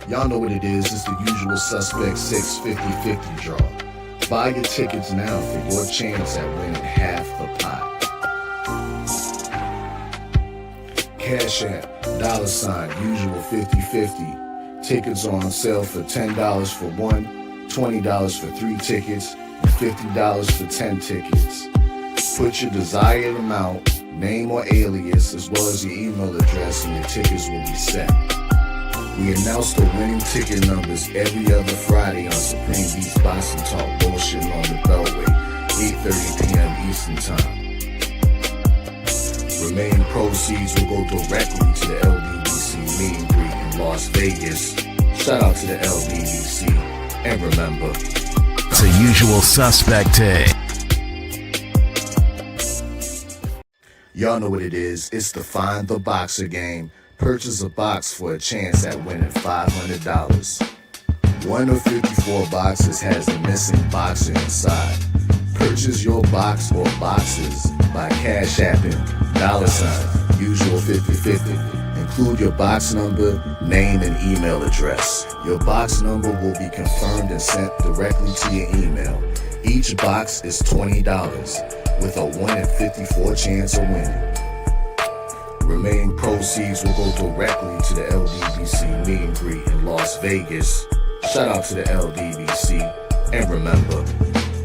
Y'all know what it is. It's the usual suspect 650-50 draw. Buy your tickets now for your chance at winning half the pot. Cash App, $, usual 50-50. Tickets are on sale for $10 for one, $20 for 3 tickets, and $50 for 10 tickets. Put your desired amount, name or alias, as well as your email address, and your tickets will be set. We announce the winning ticket numbers every other Friday on Supreme Beats Boxing Talk Bullshit on the Beltway, 8:30 p.m. Eastern Time. Remaining proceeds will go directly to the LDBC meet and greet in Las Vegas. Shout out to the LDBC. And remember, it's a usual suspect day. Y'all know what it is. It's the Find the Boxer game. Purchase a box for a chance at winning $500. One of 54 boxes has a missing boxer inside. Purchase your box or boxes by Cash Apping, $, usual 50-50. Include your box number, name, and email address. Your box number will be confirmed and sent directly to your email. Each box is $20, with a 1 in 54 chance of winning. Remaining proceeds will go directly to the LDBC meet and greet in Las Vegas. Shout out to the LDBC. And remember,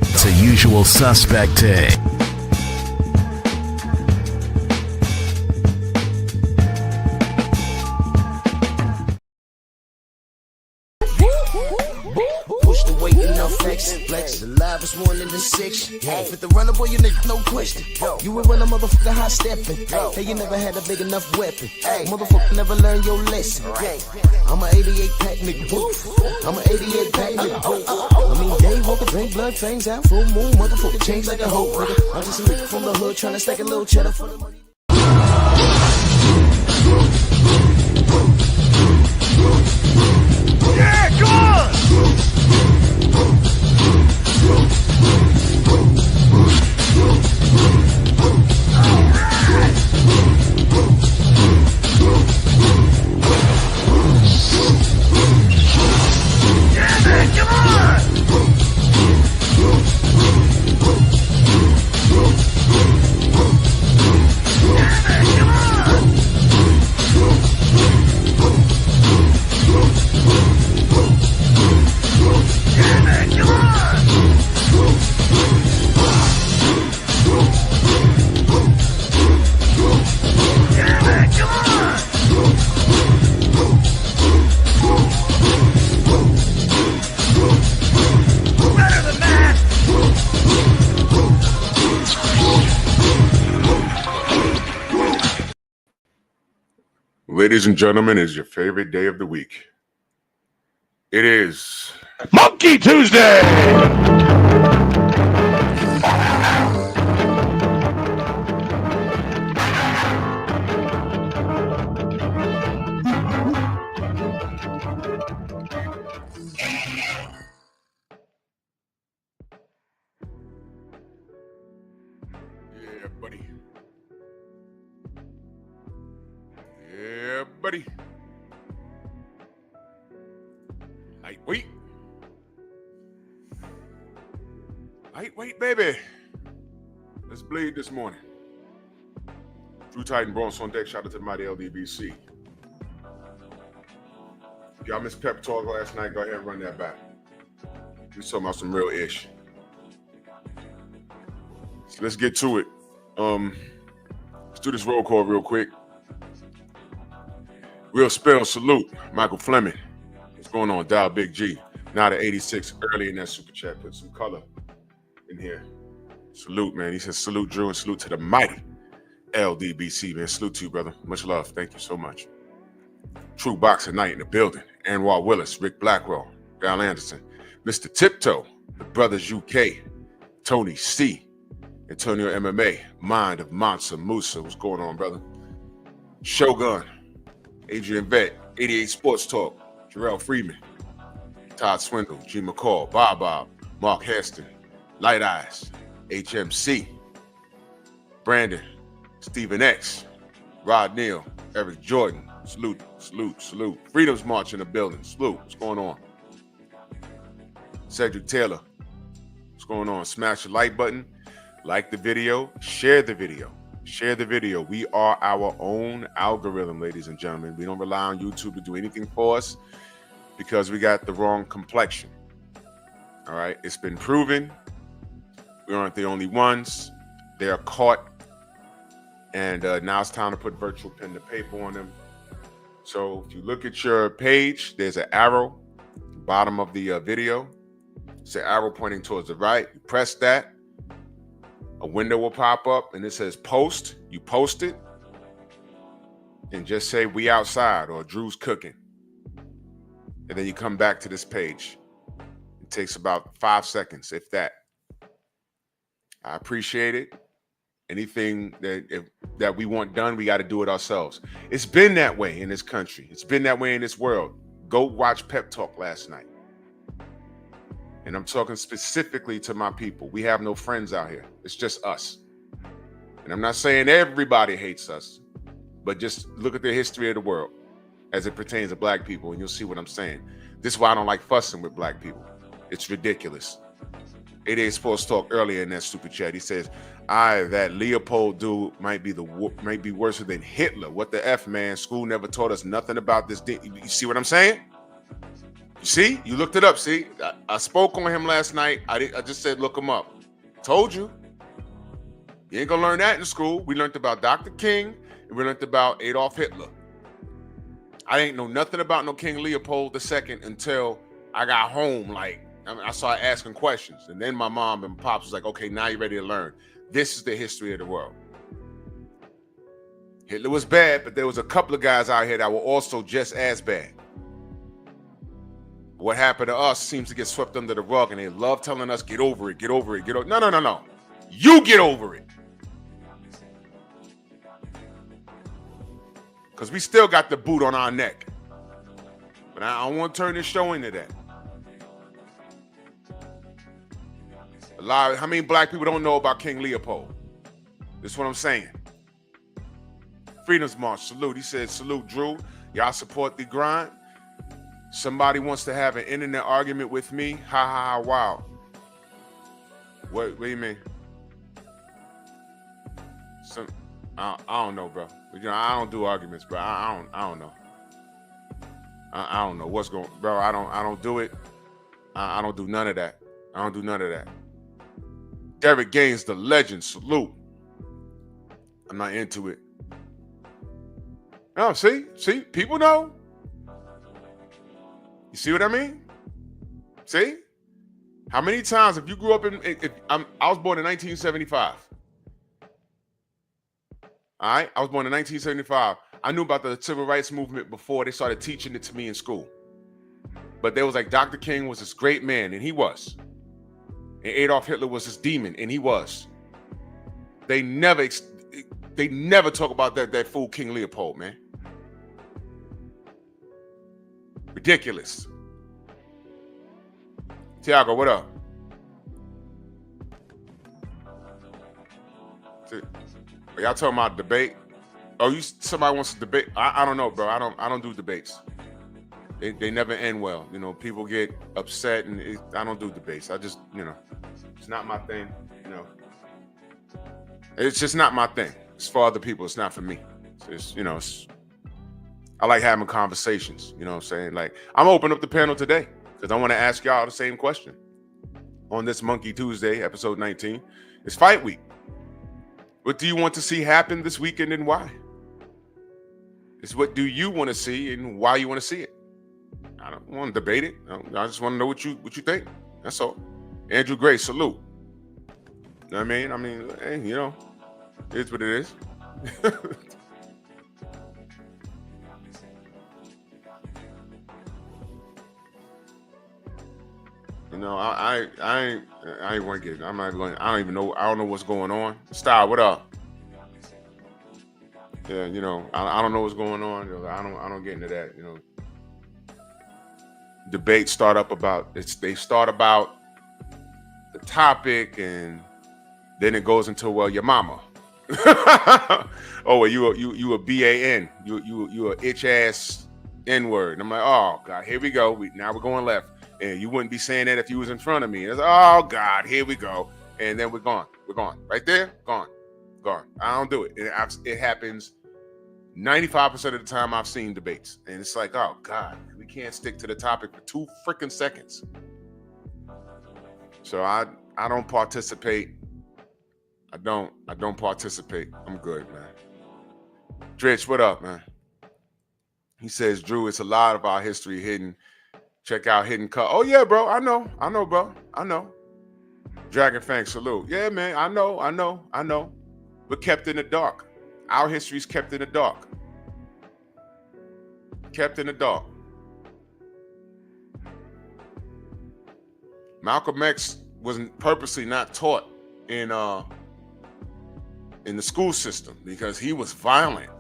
it's a usual suspect day. Flex alive is more than the 6. Fit the runner, boy, you nigga, no question. You ain't run a motherfucker high stepping. Hey, you never had a big enough weapon. Motherfucker never learned your lesson. I'm a 88 pack nigga. I'm a 88 pack nigga. I mean, day walker, drink blood, trains out, full moon, motherfucker change like a hoe, nigga. I'm just a nigga from the hood trying to stack a little cheddar for the money. Yeah, go on! Ladies and gentlemen, it's your favorite day of the week. It is Monkey Tuesday! Yeah, buddy. Yeah, buddy. Lightweight. Lightweight, baby. Let's bleed this morning. Drew Titan Bronx on deck. Shout out to the mighty LDBC. If y'all missed Pep Talk last night, go ahead and run that back. We talking about some real ish. So let's get to it. Let's do this roll call real quick. Real spell salute, Michael Fleming. What's going on, Dial Big G? Now to 86 early in that super chat. Put some color in here. Salute, man. He says salute, Drew, and salute to the mighty LDBC, man. Salute to you, brother. Much love. Thank you so much. True Boxer Night in the building. Anwar Willis, Rick Blackwell, Val Anderson, Mr. Tiptoe, the Brothers UK, Tony C, Antonio MMA, Mind of Mansa Musa. What's going on, brother? Shogun, Adrian Vett, 88 Sports Talk, Jarrell Freeman, Todd Swindle, G. McCall, Bob, Mark Heston, Light Eyes, HMC, Brandon, Stephen X, Rod Neal, Eric Jordan, Salute, salute, salute. Freedom's March in the building. Salute. What's going on? Cedric Taylor. What's going on? Smash the like button. Like the video. Share the video. Share the video. We are our own algorithm, ladies and gentlemen. We don't rely on YouTube to do anything for us because we got the wrong complexion. All right? It's been proven. We aren't the only ones. They are caught. And now it's time to put virtual pen to paper on them. So if you look at your page, there's an arrow at the bottom of the video. It's an arrow pointing towards the right. You press that. A window will pop up and it says post. You post it and just say we outside or Drew's cooking. And then you come back to this page. It takes about 5 seconds, if that. I appreciate it. Anything that we want done, we got to do it ourselves. It's been that way in this country. It's been that way in this world. Go watch Pep Talk last night. And I'm talking specifically to my people. We have no friends out here. It's just us. And I'm not saying everybody hates us, but just look at the history of the world as it pertains to black people, and you'll see what I'm saying. This is why I don't like fussing with black people. It's ridiculous. 88 Sports Talk earlier in that super chat. He says, that Leopold dude might be worse than Hitler. What the F, man? School never taught us nothing about this. You see what I'm saying? You see? You looked it up. See? I spoke on him last night. I just said, look him up. Told you. You ain't gonna learn that in school. We learned about Dr. King and we learned about Adolf Hitler. I didn't know nothing about no King Leopold II until I got home. I started asking questions. And then my mom and pops was like, okay, now you're ready to learn. This is the history of the world. Hitler was bad, but there was a couple of guys out here that were also just as bad. What happened to us seems to get swept under the rug, and they love telling us, get over it, get over it, get over it. No. You get over it. Because we still got the boot on our neck. But I don't want to turn this show into that. How many black people don't know about King Leopold? This is what I'm saying. Freedom's March, salute. He said, salute, Drew. Y'all support the grind. Somebody wants to have an internet argument with me. Ha ha ha, wow. What do you mean? I don't know, bro. I don't do arguments, bro. I don't know. I don't know what's going, bro. I don't do it. I don't do none of that. I don't do none of that. Derek Gaines, the legend, salute. I'm not into it. Oh, see, people know. You see what I mean? See? How many times, if you grew up I was born in 1975. All right? I was born in 1975. I knew about the civil rights movement before they started teaching it to me in school. But there was like Dr. King was this great man, and he was. And Adolf Hitler was this demon, and he was. They never talk about that fool King Leopold, man. Ridiculous. Tiago, what up? Are y'all talking about debate? Oh, somebody wants to debate? I don't know, bro. I don't do debates. They never end well. You know, people get upset, and I don't do debates. I just, it's not my thing. It's just not my thing. It's for other people. It's not for me. I like having conversations. You know what I'm saying? Like, I'm opening up the panel today because I want to ask y'all the same question. On this Monkey Tuesday, episode 19, it's fight week. What do you want to see happen this weekend and why? It's what do you want to see and why you want to see it. I don't want to debate it. I just want to know what you think. That's all. Andrew Gray, salute. You know what I mean? Hey, it's what it is. I ain't want to get. I'm not going. I don't even know. I don't know what's going on. Style, what up? Yeah, I don't know what's going on. I don't get into that. Debates start about the topic, and then it goes into, well, your mama. Oh, well, you a BAN. You a itch ass N-word. And I'm like, oh God, here we go. Now we're going left. And you wouldn't be saying that if you was in front of me. It's, oh God, here we go. And then we're gone. We're gone. Right there, gone. I don't do it. It happens 95% of the time I've seen debates. And it's like, oh God, we can't stick to the topic for 2 freaking seconds. So I don't participate. I don't participate. I'm good, man. Dritch, what up, man? He says, Drew, it's a lot of our history hidden. Check out Hidden Cut. Oh yeah, bro. I know, bro. I know. Dragon Fang, salute. Yeah, man. I know. We're kept in the dark. Our history's kept in the dark. Kept in the dark. Malcolm X was purposely not taught in the school system because he was violent.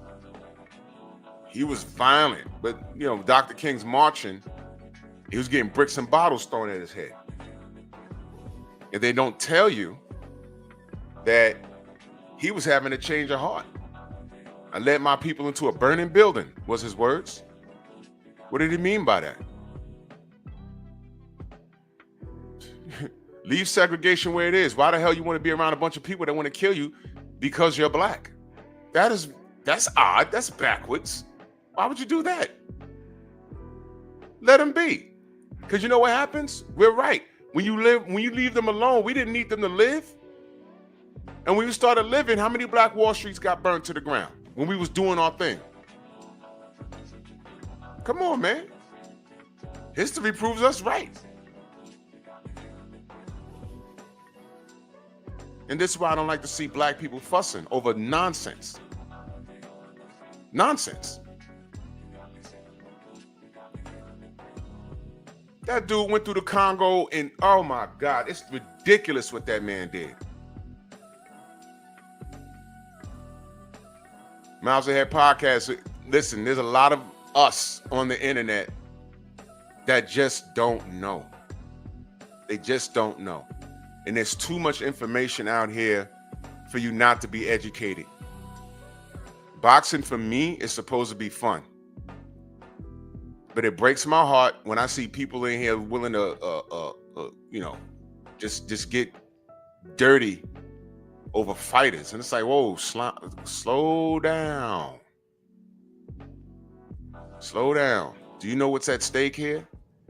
But you know, Dr. King's marching, he was getting bricks and bottles thrown at his head. And they don't tell you that he was having a change of heart. I led my people into a burning building, was his words. What did he mean by that? Leave segregation where it is. Why the hell you want to be around a bunch of people that want to kill you because you're black? That's odd. That's backwards. Why would you do that? Let them be. Because you know what happens? We're right. When you leave them alone, we didn't need them to live. And when we started living, how many Black Wall Streets got burned to the ground when we was doing our thing? Come on, man. History proves us right. And this is why I don't like to see black people fussing over nonsense. Nonsense. That dude went through the Congo and oh my God, it's ridiculous what that man did. Miles Ahead Podcast. Listen, there's a lot of us on the internet that just don't know. They just don't know. And there's too much information out here for you not to be educated. Boxing for me is supposed to be fun. But it breaks my heart when I see people in here willing to, just get dirty over fighters. And it's like, whoa, slow down. Slow down. Do you know what's at stake here?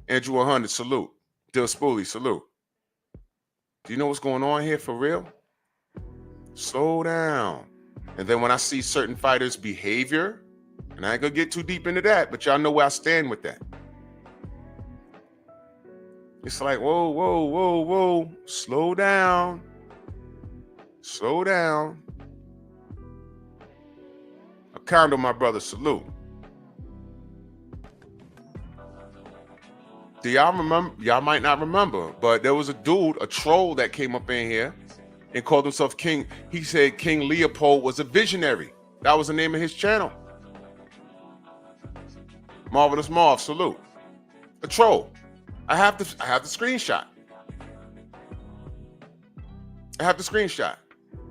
Andrew 100, salute. Dill Spoolie, salute. Do you know what's going on here for real? Slow down. And then when I see certain fighters' behavior, and I ain't gonna get too deep into that, but y'all know where I stand with that. It's like, whoa. Slow down. Slow down. Acondo, my brother, salute. Do y'all remember? Y'all might not remember, but there was a dude, a troll that came up in here and called himself King. He said King Leopold was a visionary. That was the name of his channel. Marvelous Marv, salute. A troll. I have the screenshot.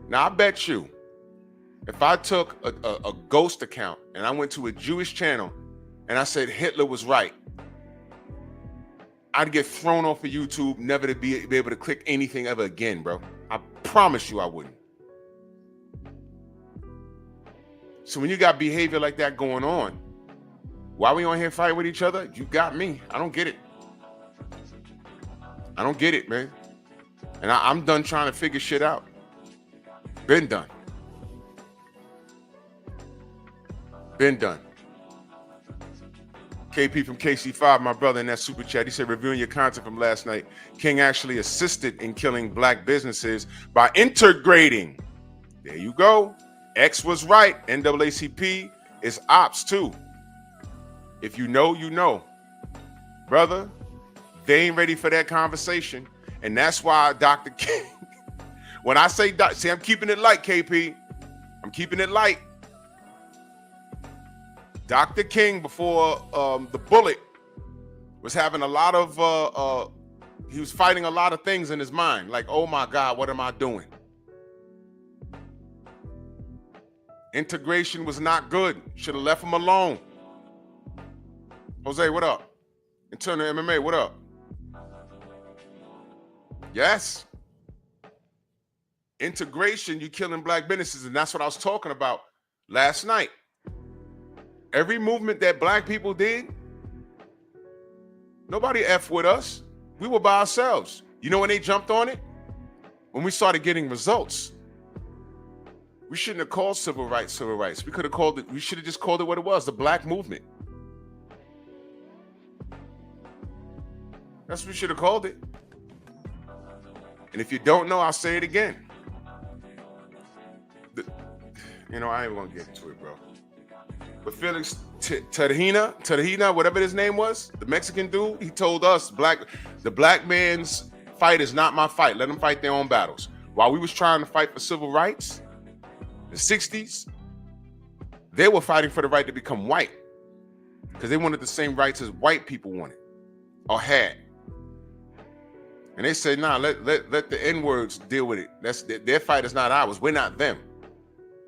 Now I bet you, if I took a ghost account and I went to a Jewish channel and I said Hitler was right, I'd get thrown off of YouTube, never to be able to click anything ever again, bro. I promise you I wouldn't. So when you got behavior like that going on, why we on here fighting with each other? You got me. I don't get it. I don't get it, man. And I'm done trying to figure shit out. Been done. KP from KC5, my brother, in that super chat, he said, reviewing your content from last night, King actually assisted in killing black businesses by integrating. There you go. X was right. NAACP is ops too. If you know, you know. Brother, they ain't ready for that conversation. And that's why Dr. King, when I say, see, I'm keeping it light, KP. I'm keeping it light. Dr. King, before the bullet, was having a lot of, he was fighting a lot of things in his mind. Like, oh my God, what am I doing? Integration was not good. Should have left them alone. Jose, what up? In turn to MMA, what up? Yes. Integration, you killing black businesses, and that's what I was talking about last night. Every movement that black people did, nobody F with us. We were by ourselves. You know when they jumped on it? When we started getting results. We shouldn't have called civil rights. We could have called it, we should have just called it what it was, the black movement. That's what we should have called it. And if you don't know, I'll say it again. I ain't gonna get into it, bro. But Felix Terhina, whatever his name was, the Mexican dude, he told us the black man's fight is not my fight. Let them fight their own battles. While we was trying to fight for civil rights, the 60s, they were fighting for the right to become white because they wanted the same rights as white people wanted or had. And they said, nah, let the N-words deal with it. Their fight is not ours. We're not them.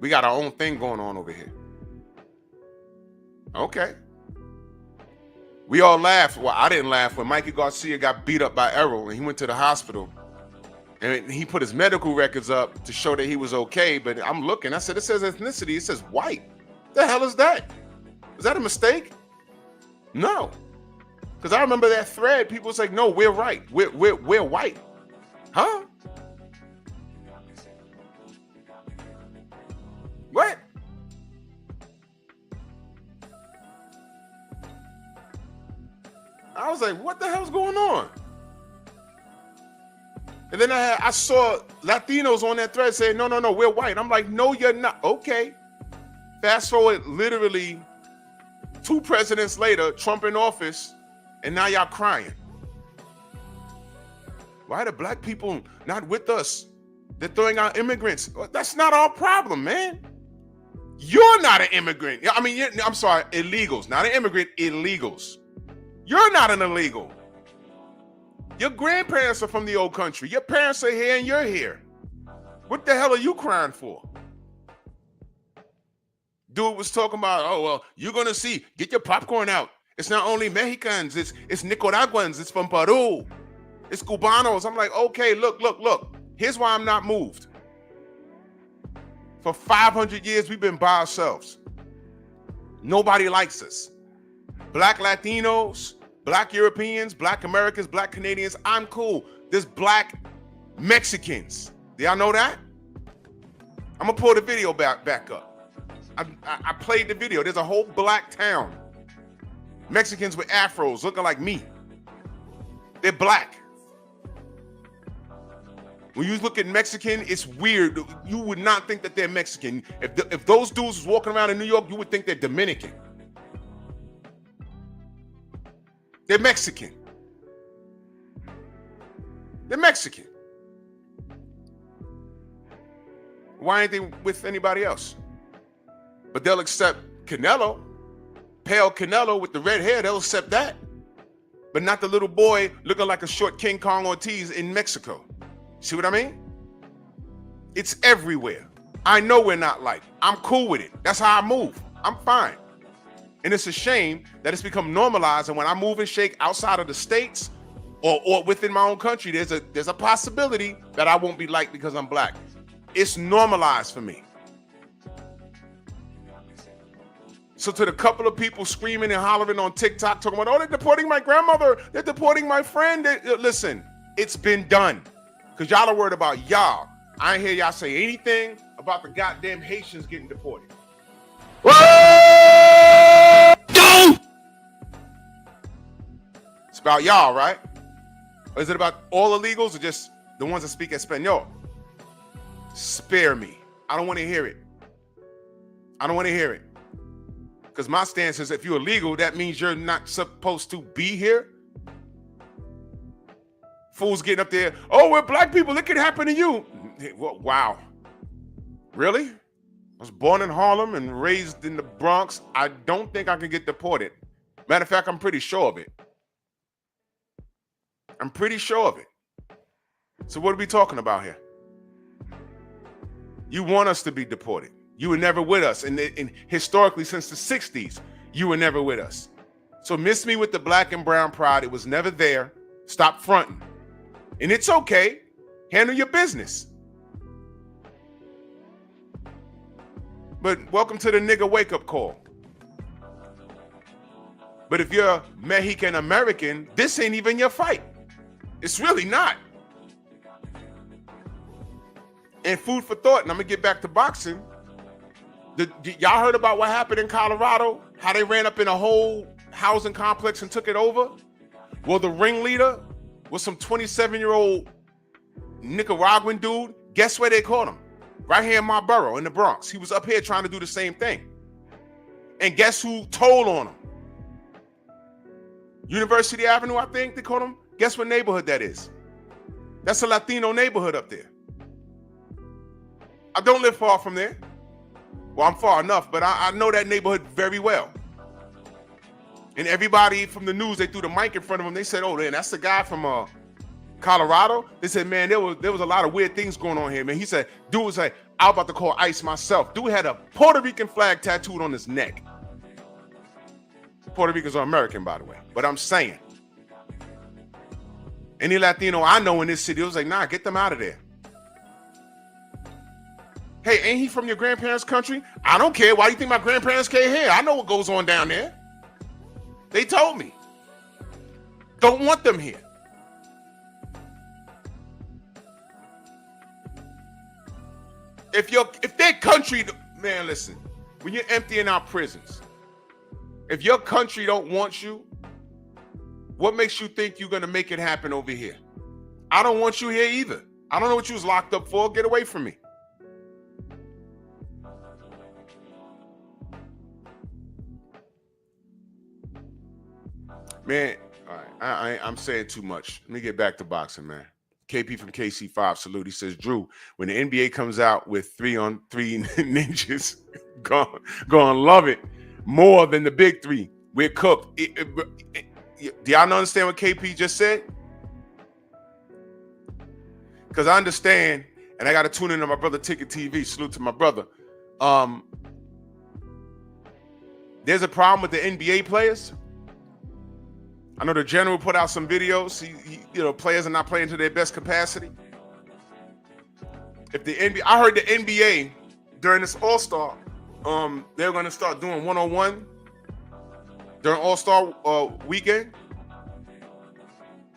We got our own thing going on over here. Okay. We all laughed. Well, I didn't laugh when Mikey Garcia got beat up by Errol and he went to the hospital. And he put his medical records up to show that he was okay. But I'm looking. I said, it says ethnicity. It says white. The hell is that? Is that a mistake? No. Because I remember that thread. People was like, no, we're right. We're white. Huh? What? I was like, what the hell's going on? And then I saw Latinos on that thread saying, no, we're white. I'm like, no, you're not. Okay. Fast forward literally 2 presidents later, Trump in office, and now y'all crying. Why are the black people not with us? They're throwing out immigrants. Well, that's not our problem, man. You're not an immigrant. I mean, I'm sorry, illegals. Not an immigrant, illegals. You're not an illegal. Your grandparents are from the old country. Your parents are here and you're here. What the hell are you crying for? Dude was talking about, oh, well, you're going to see. Get your popcorn out. It's not only Mexicans. It's Nicaraguans. It's from Peru. It's Cubanos. I'm like, okay, look. Here's why I'm not moved. For 500 years, we've been by ourselves. Nobody likes us. Black Latinos, Black Europeans, Black Americans, Black Canadians, I'm cool. There's Black Mexicans. Do y'all know that? I'm gonna pull the video back up. I played the video. There's a whole black town. Mexicans with afros looking like me. They're black. When you look at Mexican, it's weird. You would not think that they're Mexican. If those dudes was walking around in New York, you would think they're Dominican. They're Mexican. They're Mexican. Why ain't they with anybody else? But they'll accept Canelo, pale Canelo with the red hair, they'll accept that. But not the little boy looking like a short King Kong Ortiz in Mexico. See what I mean? It's everywhere. I know we're not like. I'm cool with it. That's how I move. I'm fine. And it's a shame that it's become normalized. And when I move and shake outside of the states or within my own country, there's a possibility that I won't be liked because I'm black. It's normalized for me. So to the couple of people screaming and hollering on TikTok, talking about, oh, they're deporting my grandmother, they're deporting my friend. Listen, it's been done. Because y'all are worried about y'all. I ain't hear y'all say anything about the goddamn Haitians getting deported. It's about y'all, right? Or is it about all illegals or just the ones that speak Espanol? Spare me. I don't want to hear it. I don't want to hear it. Because my stance is if you're illegal, that means you're not supposed to be here. Fools getting up there, oh, we're black people, it could happen to you. Wow. Really? I was born in Harlem and raised in the Bronx. I don't think I can get deported. Matter of fact, I'm pretty sure of it. I'm pretty sure of it. So what are we talking about here? You want us to be deported. You were never with us. And historically, since the 60s, you were never with us. So miss me with the black and brown pride. It was never there. Stop fronting. And it's okay. Handle your business. But welcome to the nigga wake-up call. But if you're Mexican American, this ain't even your fight. It's really not. And food for thought, and I'm gonna get back to boxing. Y'all heard about what happened in Colorado? How they ran up in a whole housing complex and took it over? Well, the ringleader was some 27-year-old Nicaraguan dude. Guess where they caught him? Right here in my borough, in the Bronx. He was up here trying to do the same thing. And guess who told on him? University Avenue, I think they caught him. Guess what neighborhood that is? That's a Latino neighborhood up there. I don't live far from there. Well, I'm far enough, but I know that neighborhood very well. And everybody from the news, they threw the mic in front of him. They said, oh, man, that's the guy from Colorado. They said, man, there was a lot of weird things going on here, man. He said, dude was like, I'm about to call ICE myself. Dude had a Puerto Rican flag tattooed on his neck. Puerto Ricans are American, by the way. But I'm saying, any Latino I know in this city was like, nah, get them out of there. Hey, ain't he from your grandparents' country? I don't care. Why do you think my grandparents came here? I know what goes on down there. They told me. Don't want them here. If their country, man, listen, when you're emptying out prisons, if your country don't want you, what makes you think you're gonna make it happen over here? I don't want you here either. I don't know what you was locked up for. Get away from me. Man, all right, I'm saying too much. Let me get back to boxing, man. KP from KC5, salute. He says, Drew, when the NBA comes out with 3-on-3 ninjas, gonna love it more than the big three. We're cooked. Do y'all understand what KP just said? Because I understand, and I got to tune into my brother Ticket TV. Salute to my brother. There's a problem with the NBA players. I know the general put out some videos. Players are not playing to their best capacity. If the NBA, I heard the NBA during this All-Star, they're going to start doing one-on-one during All-Star weekend.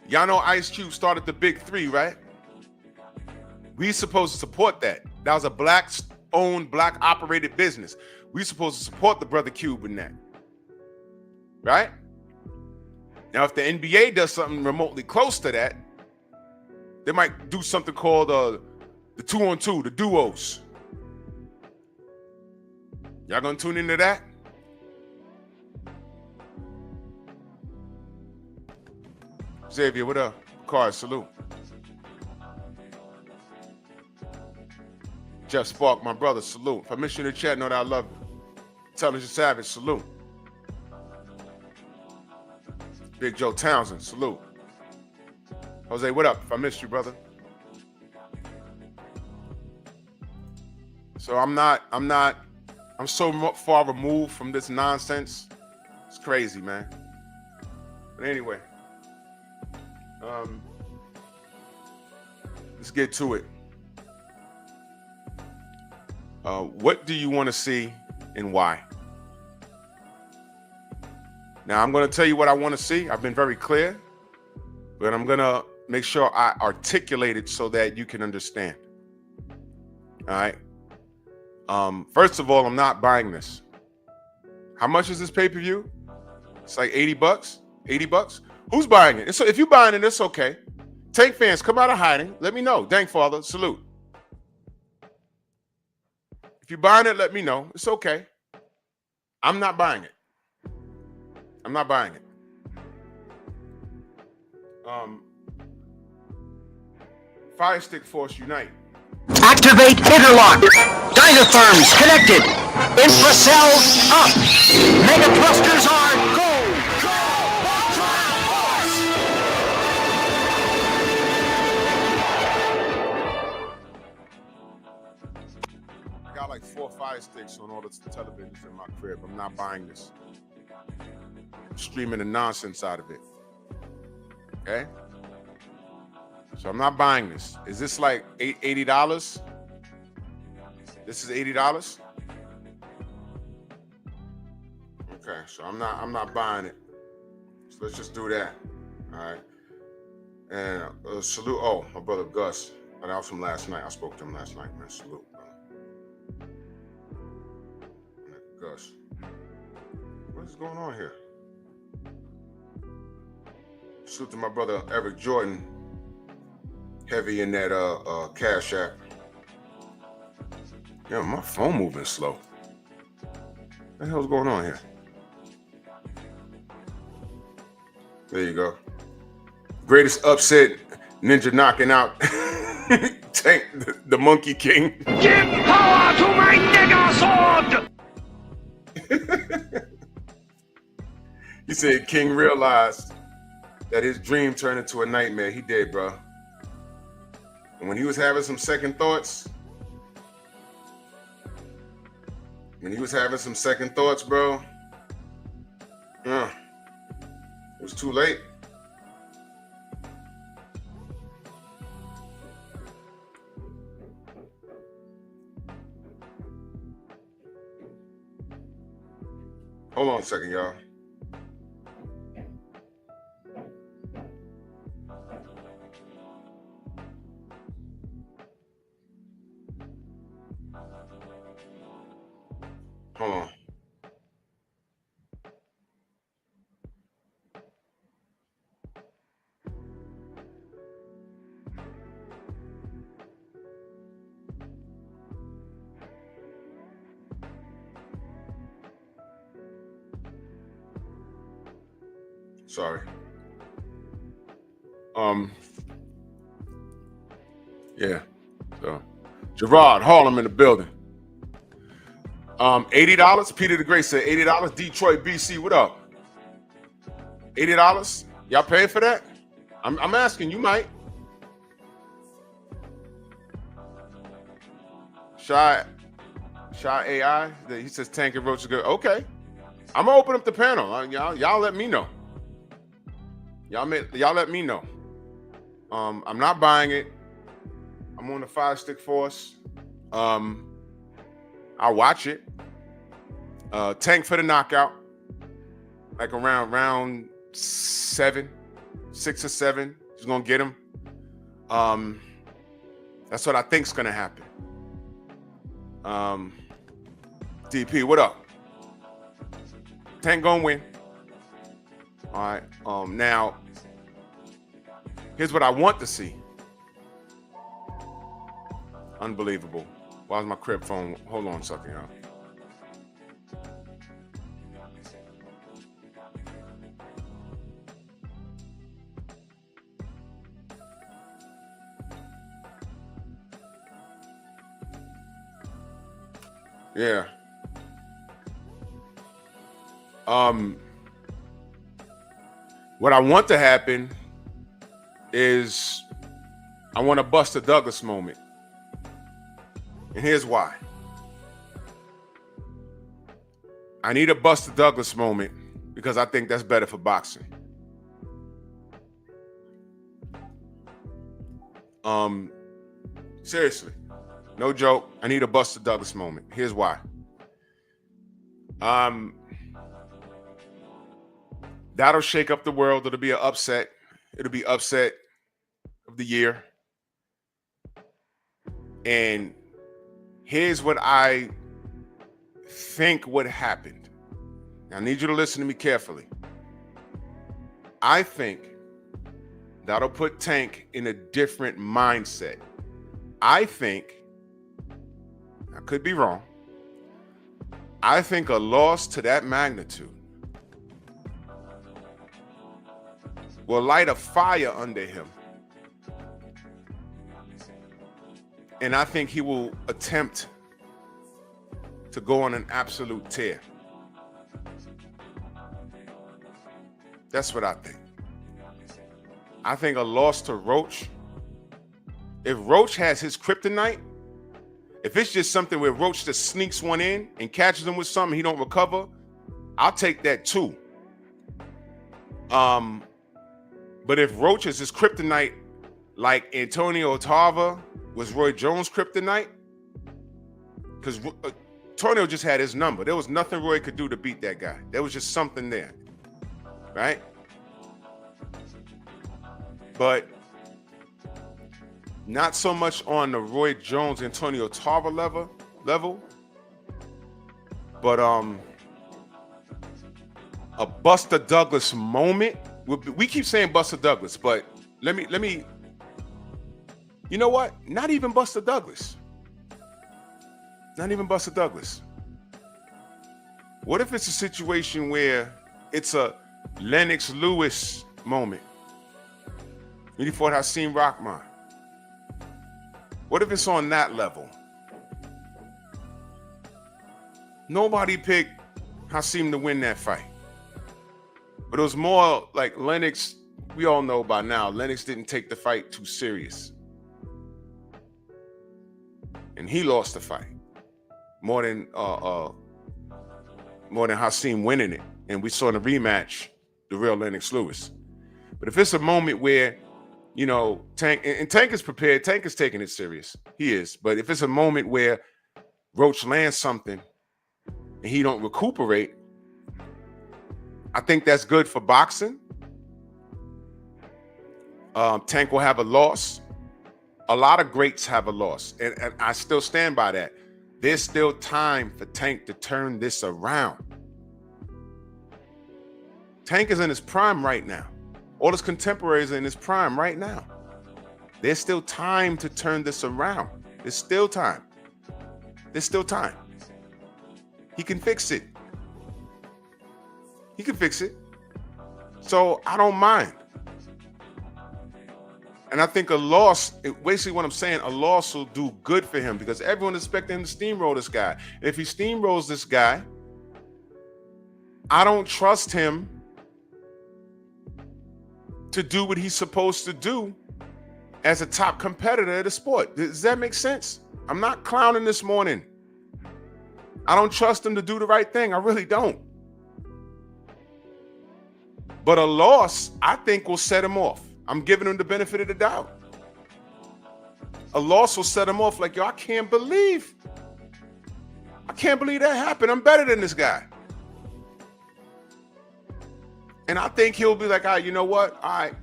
Y'all know Ice Cube started the Big Three, right? We supposed to support that. That was a black-owned, black-operated business. We supposed to support the brother Cube in that, right? Now, if the NBA does something remotely close to that, they might do something called the 2-on-2, the duos. Y'all gonna tune into that? Xavier, what up? Card, salute. Jeff Spark, my brother, salute. If I miss you in the chat, know that I love you. Intelligent Savage, salute. Big Joe Townsend, salute. Jose, what up? If I missed you, brother. So I'm so far removed from this nonsense. It's crazy, man. But anyway, let's get to it. What do you want to see and why? Now, I'm going to tell you what I want to see. I've been very clear, but I'm going to make sure I articulate it so that you can understand. All right. First of all, I'm not buying this. How much is this pay-per-view? It's like $80. $80. Who's buying it? So if you're buying it, it's okay. Tank fans, come out of hiding. Let me know. Dank Father, salute. If you're buying it, let me know. It's okay. I'm not buying it. I'm not buying it. Fire Stick Force Unite. Activate Interlock. Dynatherms connected. Infracells up. Mega thrusters are go. I got like 4 Fire Sticks on all the televisions in my crib. I'm not buying this. I'm streaming the nonsense out of it. Okay? So I'm not buying this. Is this like $80? This is $80? Okay, so I'm not buying it. So let's just do that. All right. And salute. Oh, my brother Gus. That was from last night. I spoke to him last night, man. Salute, brother. Gus. What is going on here? Salute to my brother Eric Jordan. Heavy in that Cash App. Yeah, my phone moving slow. What the hell's going on here? There you go. Greatest upset, Ninja knocking out Tank, the Monkey King. Give power to my nigger sword! He said King realized that his dream turned into a nightmare. He did, bro. And when he was having some second thoughts, bro, it was too late. Hold on a second, y'all. Hold on. Sorry. Yeah. So, Gerard Harlem in the building. $80. Peter the Great said $80. Detroit, BC, what up? $80. Y'all pay for that? I'm asking. You might. Shy AI. He says Tank and Roach is good. Okay. I'm gonna open up the panel. Y'all let me know. Y'all let me know. I'm not buying it. I'm on the 5 Stick Force. I'll watch it. Tank for the knockout. Like around round 6 or 7. He's gonna get him. That's what I think's gonna happen. DP, what up? Tank gonna win. All right. Now, here's what I want to see. Unbelievable. Why is my crib phone? Hold on a second, y'all. Yeah. What I want to happen is I want a Buster Douglas moment. And here's why. I need a Buster Douglas moment because I think that's better for boxing. Seriously. No joke. I need a Buster Douglas moment. Here's why. That'll shake up the world. It'll be an upset. It'll be upset of the year. And here's what I think would happen. Now, I need you to listen to me carefully. I think that'll put Tank in a different mindset. I think, I could be wrong, I think a loss to that magnitude will light a fire under him. And I think he will attempt to go on an absolute tear. That's what I think. I think a loss to Roach, if Roach has his kryptonite, If it's just something where Roach just sneaks one in and catches him with something, he don't recover, I'll take that too. But if Roach is his kryptonite, like Antonio Tarver was Roy Jones' kryptonite, because Antonio just had his number. There was nothing Roy could do to beat that guy. There was just something there, right? But not so much on the Roy Jones, Antonio Tarver level, but a Buster Douglas moment. We keep saying Buster Douglas, but let me. You know what? Not even Buster Douglas. Not even Buster Douglas. What if it's a situation where it's a Lennox Lewis moment when he fought Hasim Rahman? What if it's on that level? Nobody picked Hasim to win that fight. But it was more like Lennox, we all know by now, Lennox didn't take the fight too serious. And he lost the fight more than Hasim winning it. And we saw in the rematch the real Lennox Lewis. But if it's a moment where, you know, Tank is prepared, Tank is taking it serious. He is. But if it's a moment where Roach lands something and he don't recuperate, I think that's good for boxing. Tank will have a loss. A lot of greats have a loss, and I still stand by that. There's still time for Tank to turn this around. Tank is in his prime right now. All his contemporaries are in his prime right now. There's still time to turn this around. There's still time. There's still time. He can fix it. He can fix it. So I don't mind. And I think a loss, basically what I'm saying, a loss will do good for him because everyone expected him to steamroll this guy. If he steamrolls this guy, I don't trust him to do what he's supposed to do as a top competitor of the sport. Does that make sense? I'm not clowning this morning. I don't trust him to do the right thing. I really don't. But a loss, I think, will set him off. I'm giving him the benefit of the doubt. A loss will set him off like, yo, I can't believe that happened. I'm better than this guy. And I think he'll be like, all right, you know what? All right,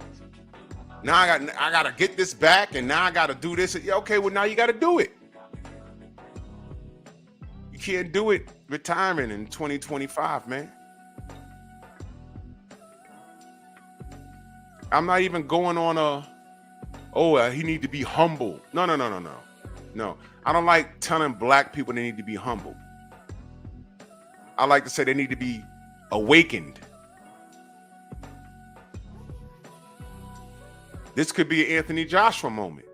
now I got to get this back, and now I got to do this. Yeah, okay, well, now you got to do it. You can't do it retiring in 2025, man. I'm not even going on he need to be humble. No. No, I don't like telling black people they need to be humble. I like to say they need to be awakened. This could be an Anthony Joshua moment.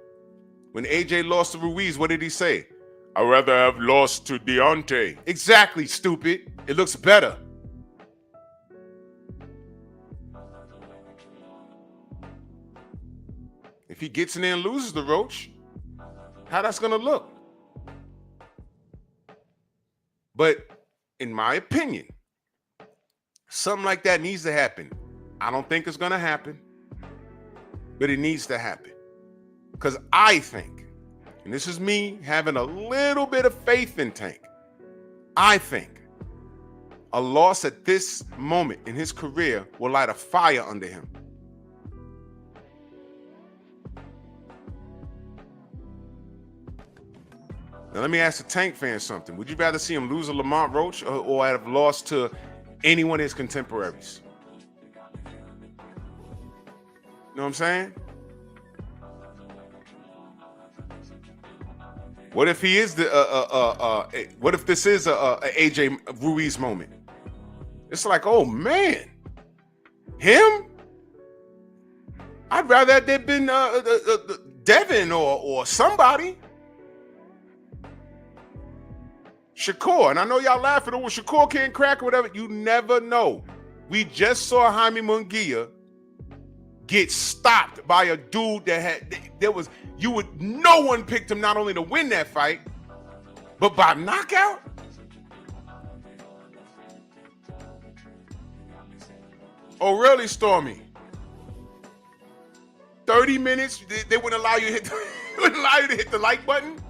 When AJ lost to Ruiz, what did he say? I'd rather have lost to Deontay. Exactly, stupid. It looks better. If he gets in there and loses the Roach, how that's going to look? But in my opinion, something like that needs to happen. I don't think it's going to happen, but it needs to happen. Because I think, and this is me having a little bit of faith in Tank, I think a loss at this moment in his career will light a fire under him. Now, let me ask the Tank fans something. Would you rather see him lose to Lamont Roach or have lost to anyone of his contemporaries? You know what I'm saying? What if he is what if this is a AJ Ruiz moment? It's like, oh man, him? I'd rather that there'd been Devin or somebody. Shakur, and I know y'all laughing, oh, Shakur can't crack or whatever. You never know. We just saw Jaime Munguia get stopped by a dude that no one picked him not only to win that fight, But by knockout? Oh, really, Stormy? 30 minutes? They wouldn't allow you to hit the like button?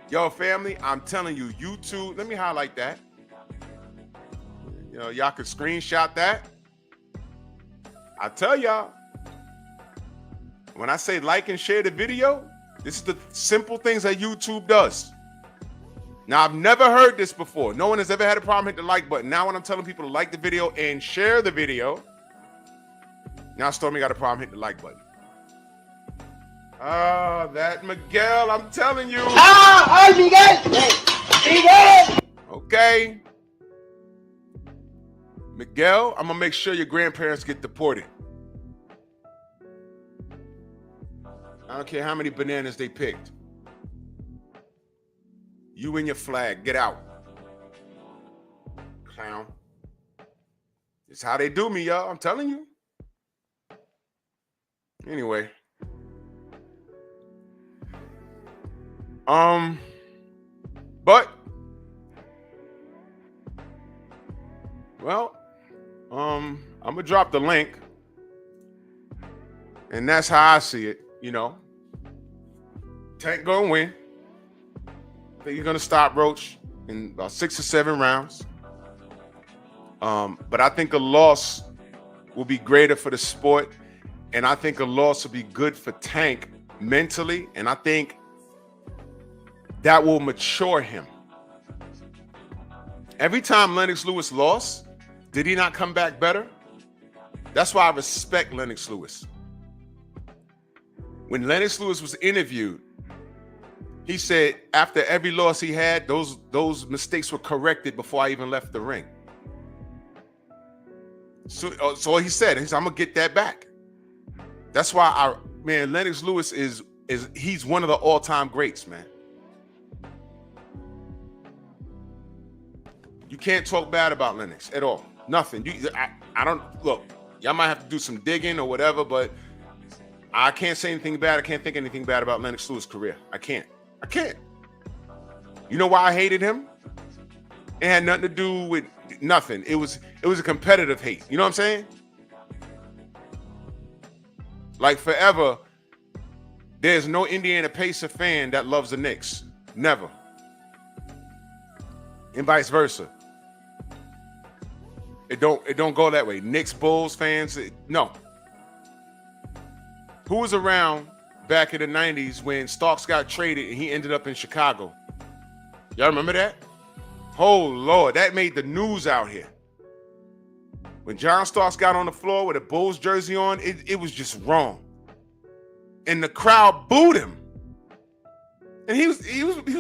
Yo, family, I'm telling you, YouTube, let me highlight that. You know, y'all could screenshot that. I tell y'all, when I say like and share the video, this is the simple things that YouTube does. Now, I've never heard this before. No one has ever had a problem hitting the like button. Now, when I'm telling people to like the video and share the video, now Stormy got a problem hitting the like button. Ah, that Miguel, I'm telling you. Miguel! Okay. Miguel, I'm gonna make sure your grandparents get deported. I don't care how many bananas they picked. You and your flag, get out. Clown. It's how they do me, y'all. I'm telling you. Anyway. But well, I'm gonna drop the link. And that's how I see it, you know. Tank gonna win. I think he's gonna stop Roach in about 6 or 7 rounds. But I think a loss will be greater for the sport, and I think a loss will be good for Tank mentally, and I think that will mature him. Every time Lennox Lewis lost, did he not come back better? That's why I respect Lennox Lewis. When Lennox Lewis was interviewed, he said after every loss he had, those mistakes were corrected before I even left the ring. So he said, I'm gonna get that back. That's why Lennox Lewis he's one of the all-time greats, man. You can't talk bad about Lennox at all. Nothing. I don't look. Y'all might have to do some digging or whatever, but I can't say anything bad. I can't think anything bad about Lennox Lewis' career. I can't. You know why I hated him? It had nothing to do with nothing. It was a competitive hate. You know what I'm saying? Like forever, there's no Indiana Pacer fan that loves the Knicks. Never. And vice versa. It don't go that way. Knicks, Bulls fans, no. Who was around back in the 90s when Starks got traded and he ended up in Chicago? Y'all remember that? Oh, Lord, that made the news out here. When John Starks got on the floor with a Bulls jersey on, it was just wrong. And the crowd booed him. And he was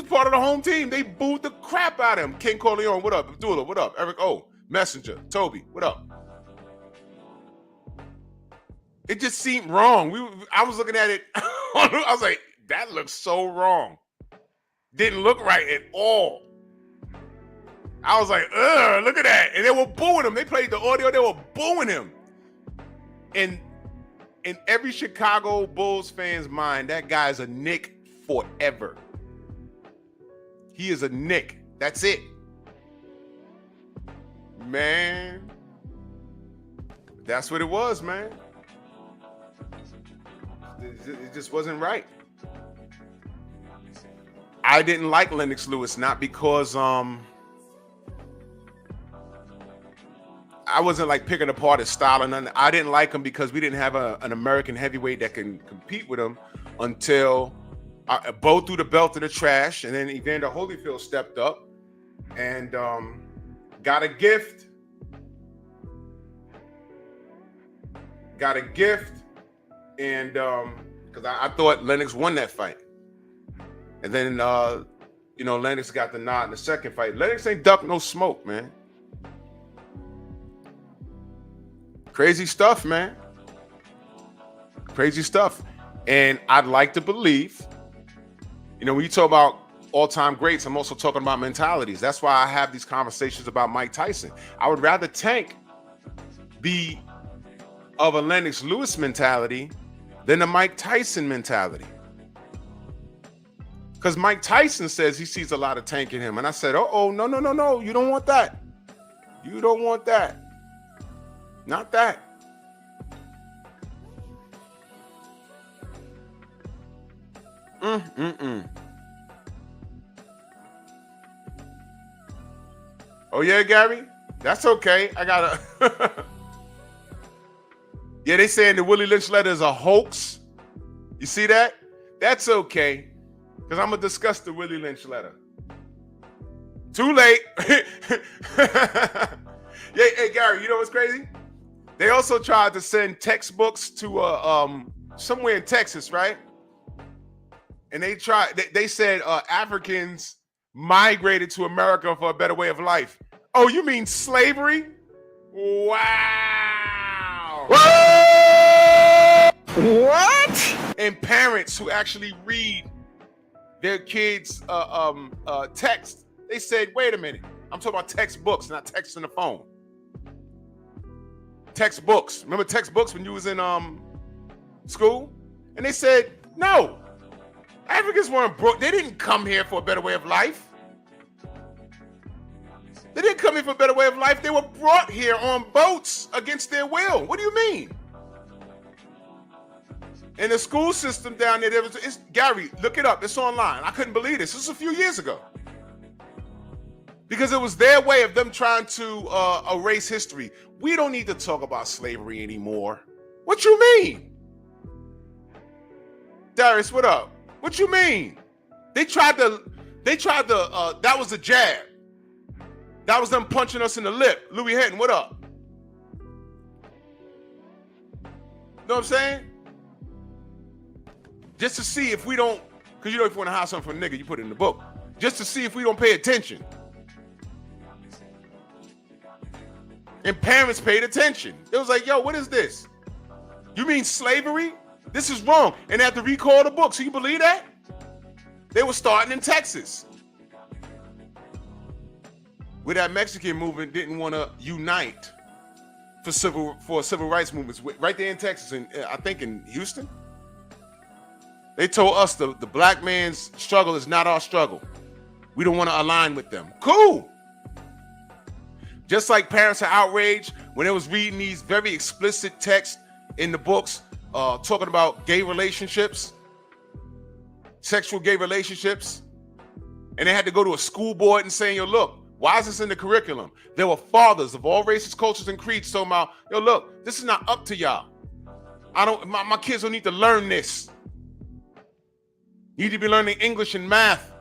part of the home team. They booed the crap out of him. King Corleone, what up? Abdullah, what up? Eric O, Messenger, Toby, what up? It just seemed wrong. I was looking at it. I was like, that looks so wrong. Didn't look right at all. I was like, ugh, look at that. And they were booing him. They played the audio. They were booing him. And in every Chicago Bulls fan's mind, that guy's a Knick forever. He is a Knick. That's it. Man. That's what it was, man. It just wasn't right. I didn't like Lennox Lewis, not because I wasn't like picking apart his style and nothing. I didn't like him because we didn't have an American heavyweight that can compete with him until Bo threw the belt in the trash, and then Evander Holyfield stepped up and got a gift. And because I thought Lennox won that fight. And then, Lennox got the nod in the second fight. Lennox ain't duck no smoke, man. Crazy stuff, man. Crazy stuff. And I'd like to believe, when you talk about all-time greats, I'm also talking about mentalities. That's why I have these conversations about Mike Tyson. I would rather Tank be of a Lennox Lewis mentality than a Mike Tyson mentality. Because Mike Tyson says he sees a lot of Tank in him. And I said, no. You don't want that. You don't want that. Not that. Oh, yeah, Gary? That's okay. I got to... Yeah, they saying the Willie Lynch letter is a hoax. You see that? That's okay. Because I'm going to discuss the Willie Lynch letter. Too late. Yeah, hey, Gary, you know what's crazy? They also tried to send textbooks to somewhere in Texas, right? And they said Africans migrated to America for a better way of life. Oh, you mean slavery? Wow. What? And parents who actually read their kids' text, they said, wait a minute. I'm talking about textbooks, not text on the phone. Textbooks. Remember textbooks when you was in school? And they said, no. Africans weren't broke. They didn't come here for a better way of life. They didn't come here for a better way of life. They were brought here on boats against their will. What do you mean? In the school system down there, Gary, look it up. It's online. I couldn't believe this. This was a few years ago. Because it was their way of them trying to erase history. We don't need to talk about slavery anymore. What you mean? Darius, what up? What you mean? They tried to, that was a jab. That was them punching us in the lip. Louis Hinton, what up? Know what I'm saying? Just to see if we don't, because you know if you want to hide something from a nigga, you put it in the book. Just to see if we don't pay attention. And parents paid attention. It was like, yo, what is this? You mean slavery? This is wrong. And they had to recall the book. So you believe that? They were starting in Texas. Where that Mexican movement didn't want to unite for civil rights movements. Right there in Texas, and I think in Houston. They told us the black man's struggle is not our struggle. We don't want to align with them. Cool. Just like parents are outraged when they was reading these very explicit texts in the books talking about gay relationships, sexual gay relationships, and they had to go to a school board and saying, yo, look, why is this in the curriculum? There were fathers of all races, cultures, and creeds talking about, yo, look, this is not up to y'all. My kids don't need to learn this. You need to be learning English and math.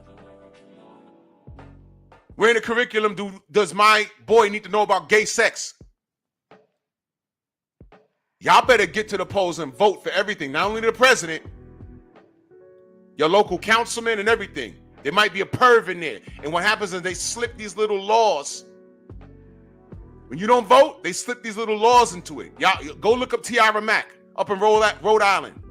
Where in the curriculum does my boy need to know about gay sex? Y'all better get to the polls and vote for everything. Not only the president, your local councilman and everything. There might be a perv in there. And what happens is they slip these little laws. When you don't vote, they slip these little laws into it. Y'all go look up Tiara Mack up in Rhode Island.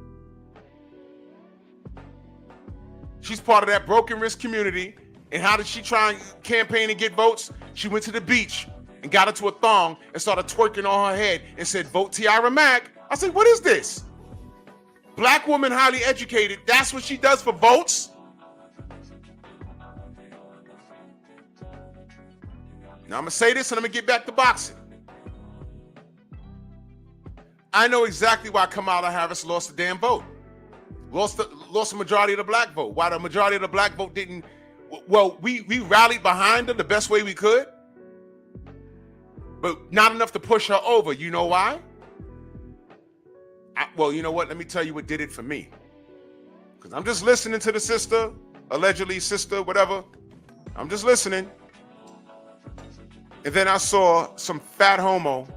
She's part of that broken risk community. And how did she try and campaign and get votes? She went to the beach and got into a thong and started twerking on her head and said, vote Tiara Mack. I said, what is this? Black woman, highly educated. That's what she does for votes? Now I'm going to say this and I'm going to get back to boxing. I know exactly why Kamala Harris lost the damn vote. Lost the majority of the black vote. Why the majority of the black vote didn't... Well, we rallied behind her the best way we could, but not enough to push her over. You know why? Well, you know what? Let me tell you what did it for me. Because I'm just listening to the sister, allegedly sister, whatever. I'm just listening. And then I saw some fat homo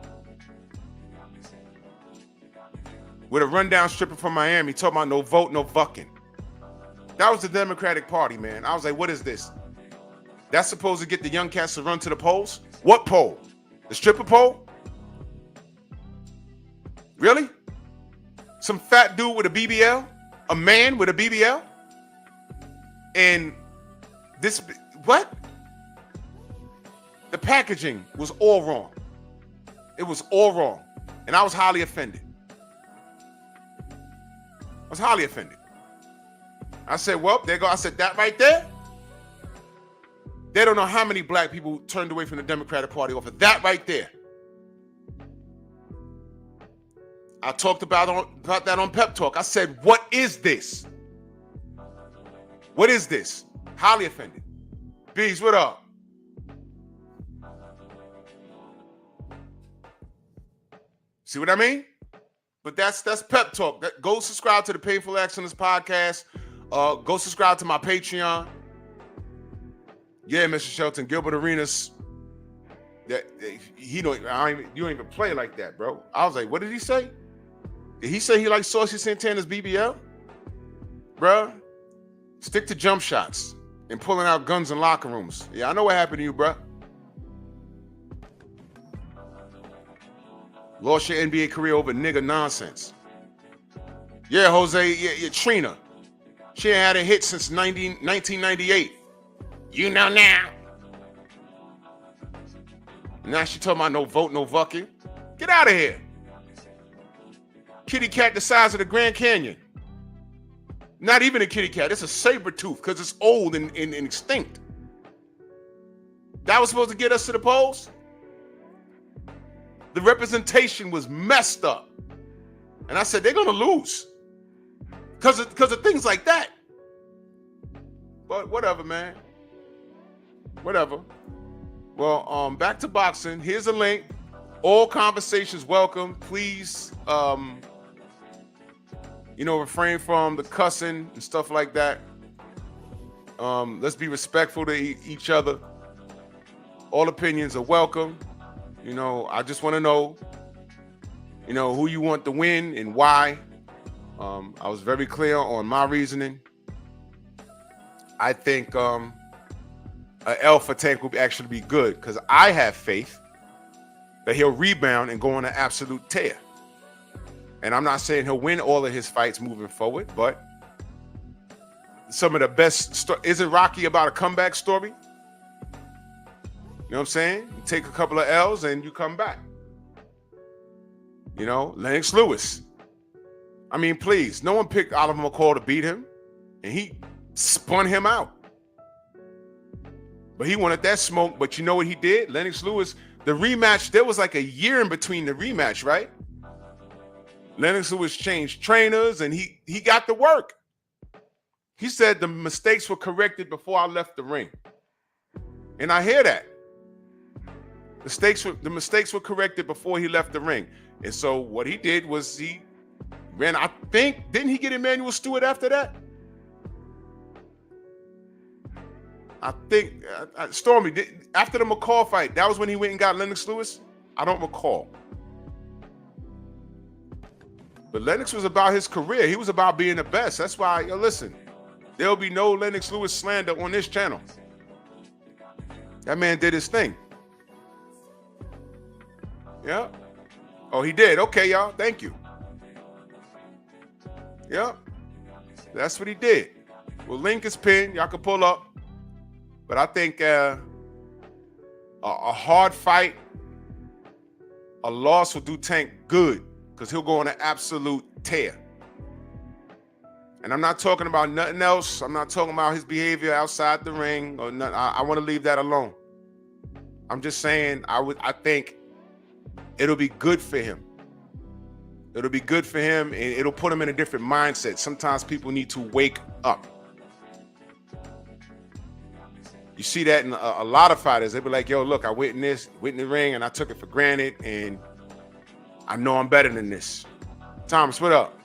with a rundown stripper from Miami talking about no vote, no fucking. That was the Democratic Party, man. I was like, what is this? That's supposed to get the young cats to run to the polls? What poll? The stripper poll? Really? Some fat dude with a BBL? A man with a BBL? And this, what? The packaging was all wrong. It was all wrong. And I was highly offended. I was highly offended. I said, well, there you go. I said, that right there? They don't know how many black people turned away from the Democratic Party off of that right there. I talked about that on Pep Talk. I said, what is this? What is this? Highly offended. Bees, what up? See what I mean? But that's Pep Talk. Go subscribe to the Painful Excellence podcast. Go subscribe to my Patreon. Yeah, Mr. Shelton, Gilbert Arenas. You don't even play like that, bro. I was like, what did he say? Did he say he likes Saucy Santana's BBL? Bruh, stick to jump shots and pulling out guns in locker rooms. Yeah, I know what happened to you, bruh. Lost your NBA career over nigga nonsense. Yeah, Jose, yeah, Trina. She ain't had a hit since 1998. You know now. Now she talking about no vote, no fucking. Get out of here. Kitty cat the size of the Grand Canyon. Not even a kitty cat. It's a saber tooth because it's old and extinct. That was supposed to get us to the polls? The representation was messed up. And I said, they're going to lose. Because of things like that. But whatever, man. Whatever. Well, back to boxing. Here's a link. All conversations welcome. Please, refrain from the cussing and stuff like that. Let's be respectful to each other. All opinions are welcome. I just want to know, who you want to win and why. I was very clear on my reasoning. I think an L for Tank will actually be good because I have faith that he'll rebound and go on an absolute tear. And I'm not saying he'll win all of his fights moving forward, but some of the best. Isn't Rocky about a comeback story? You know what I'm saying? You take a couple of L's and you come back. Lennox Lewis. I mean, please, no one picked Oliver McCall to beat him, and he spun him out. But he wanted that smoke, but you know what he did? Lennox Lewis, the rematch, there was like a year in between the rematch, right? Lennox Lewis changed trainers, and he got to work. He said the mistakes were corrected before I left the ring. And I hear that. The mistakes were corrected before he left the ring. And so what he did was he ran, I think, didn't he get Emmanuel Stewart after that? I think, Stormy, after the McCall fight, that was when he went and got Lennox Lewis? I don't recall. But Lennox was about his career. He was about being the best. That's why, listen, there'll be no Lennox Lewis slander on this channel. That man did his thing. Yeah. Oh, he did. Okay, y'all. Thank you. Yeah. That's what he did. Well, link is pinned. Y'all can pull up. But I think a hard fight, a loss will do Tank good because he'll go on an absolute tear. And I'm not talking about nothing else. I'm not talking about his behavior outside the ring or nothing. I want to leave that alone. I'm just saying I think it'll be good for him. It'll be good for him, and it'll put him in a different mindset. Sometimes people need to wake up. You see that in a lot of fighters. They be like, yo, look, I went in the ring, and I took it for granted, and I know I'm better than this. Thomas, what up?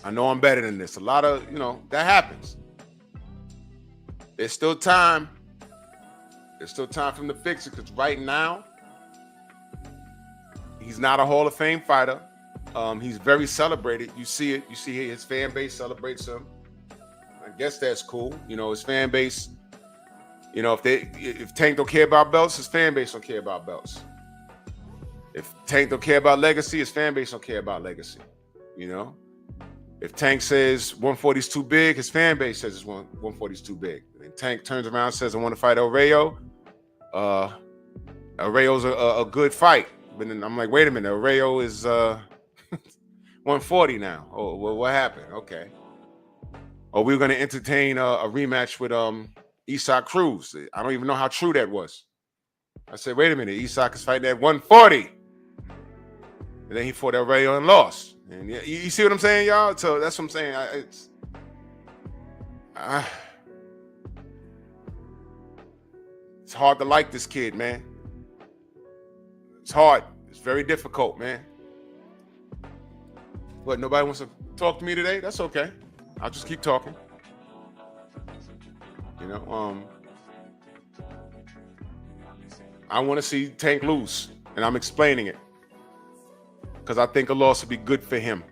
I know I'm better than this. A lot of, that happens. There's still time. There's still time for him to fix it because right now, he's not a Hall of Fame fighter. He's very celebrated. You see it. You see his fan base celebrates him. I guess that's cool. His fan base, if Tank don't care about belts, his fan base don't care about belts. If Tank don't care about legacy, his fan base don't care about legacy. If Tank says 140 is too big, his fan base says 140 is too big. And Tank turns around and says, I want to fight El Rayo. El Rayo's a good fight. But then I'm like, wait a minute, El Rayo is 140 now. Oh, well, what happened? Okay. or we were going to entertain a rematch with Isak Cruz. I don't even know how true that was. I said, wait a minute, Isak is fighting at 140. And then he fought Aurelio and lost. And you see what I'm saying, y'all? So that's what I'm saying. It's hard to like this kid, man. It's hard. It's very difficult, man. What, nobody wants to talk to me today? That's okay. I'll just keep talking. You know, I want to see Tank lose, and I'm explaining it because I think a loss would be good for him.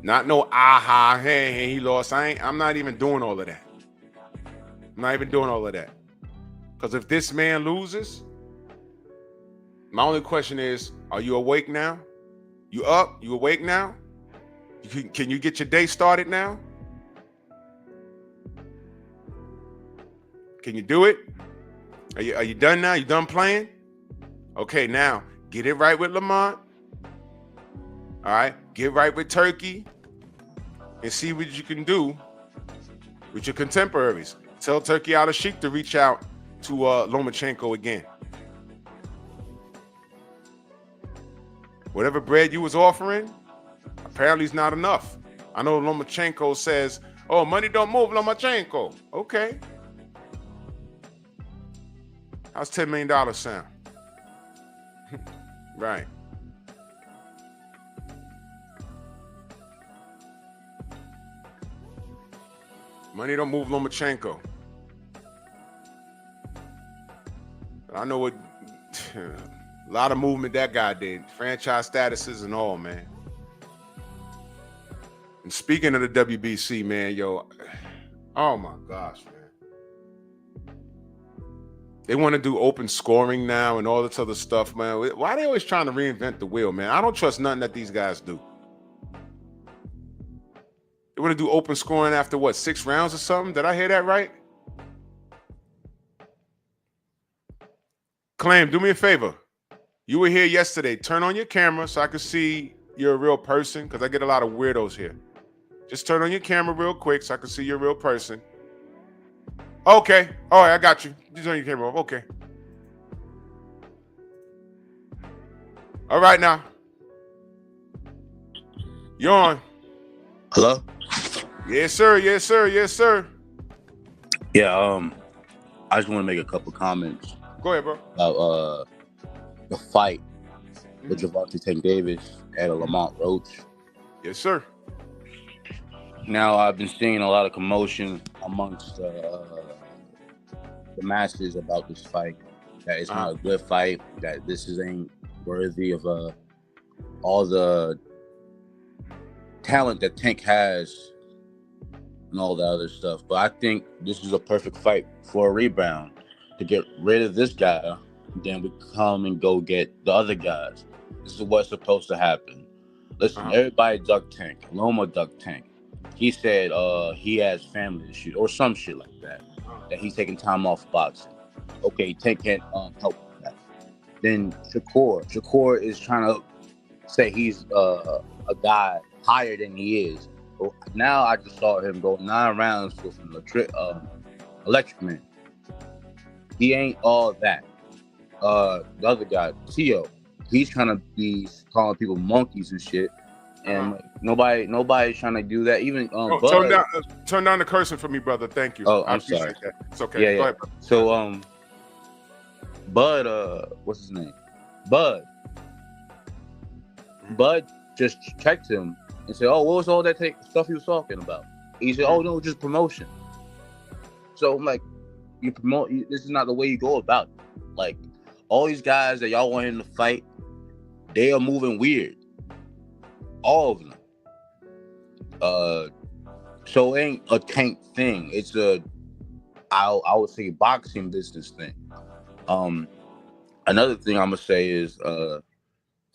Not no hey, he lost. I'm not even doing all of that. I'm not even doing all of that. Because if this man loses, my only question is, are you awake now? You up? You awake now? Can you get your day started now? Can you do it? Are you done now? You done playing? Okay, now get it right with Lamont. All right, get right with Turkey and see what you can do with your contemporaries. Tell Turkey Al-Sheikh to reach out to Lomachenko again. Whatever bread you was offering, apparently it's not enough. I know Lomachenko says, oh, money don't move, Lomachenko. Okay. How's $10 million sound? Right. Money don't move Lomachenko. I know what a lot of movement that guy did. Franchise statuses and all, man. And speaking of the WBC, man, yo, oh my gosh, man. They want to do open scoring now and all this other stuff, man. Why are they always trying to reinvent the wheel, man? I don't trust nothing that these guys do. They want to do open scoring after, what, 6 rounds or something? Did I hear that right? Claim, do me a favor. You were here yesterday. Turn on your camera so I can see you're a real person, because I get a lot of weirdos here. Just turn on your camera real quick so I can see you're a real person. Okay. All right, I got you. Just turn your camera off. Okay. All right, now. You're on. Hello? Yes, sir. Yes, sir. Yes, sir. Yeah, I just want to make a couple comments Go ahead, bro. about the fight with Gervonta Tank Davis and Lamont Roach. Yes, sir. Now, I've been seeing a lot of commotion amongst the masses about this fight. That it's not a good fight. That this ain't worthy of all the talent that Tank has and all that other stuff. But I think this is a perfect fight for a rebound to get rid of this guy. Then we come and go get the other guys. This is what's supposed to happen. Listen, everybody duck Tank. Loma duck Tank. He said he has family issues or some shit like that. That he's taking time off boxing. Okay, Tank can't help with that. Then Shakur is trying to say he's a guy higher than he is. But now I just saw him go 9 rounds with an Electric Man. He ain't all that. The other guy, Tio, he's trying to be calling people monkeys and shit. And nobody's trying to do that. Even turn down the cursing for me, brother. Thank you. Oh, I'm sorry. That. It's okay. Yeah, Go ahead, brother. So Bud, what's his name? Bud just checked him and said, "Oh, what was all that stuff he was talking about?" He said, "Oh no, just promotion." So I'm like, you promote. This is not the way you go about it. Like all these guys that y'all want him to fight, they are moving weird. All of them. So it ain't a Tank thing. It's I would say boxing business thing. Another thing I'm gonna say is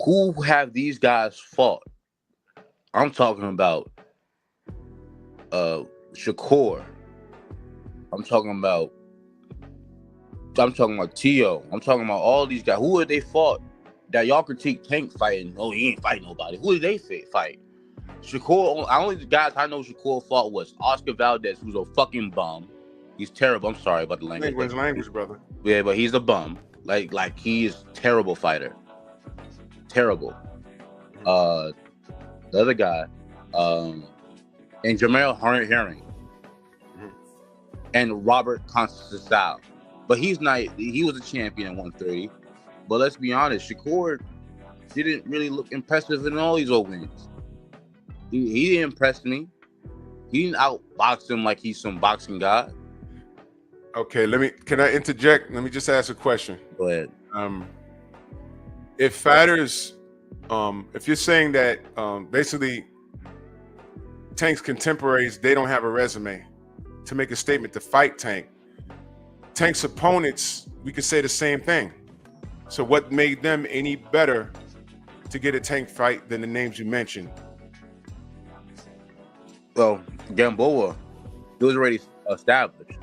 who have these guys fought? I'm talking about Shakur. I'm talking about Tio. I'm talking about all these guys. Who have they fought that y'all critique Tank fighting? Oh, he ain't fighting nobody. Who did they fight? Shakur, only guys I know Shakur fought was Oscar Valdez, who's a fucking bum. He's terrible. I'm sorry about the language. Language, brother. Yeah, but he's a bum. Like he is a terrible fighter. Terrible. The other guy, and Jamel Herring, and Robert Constanceau. But he's not. He was a champion at 130. But let's be honest, Shakur didn't really look impressive in all these old wins. He didn't impress me. He didn't outbox him like he's some boxing guy. Okay, can I interject? Let me just ask a question. Go ahead. If fighters, if you're saying that basically Tank's contemporaries, they don't have a resume to make a statement to fight Tank. Tank's opponents, we could say the same thing. So what made them any better to get a Tank fight than the names you mentioned? Well, Gamboa, he was already established.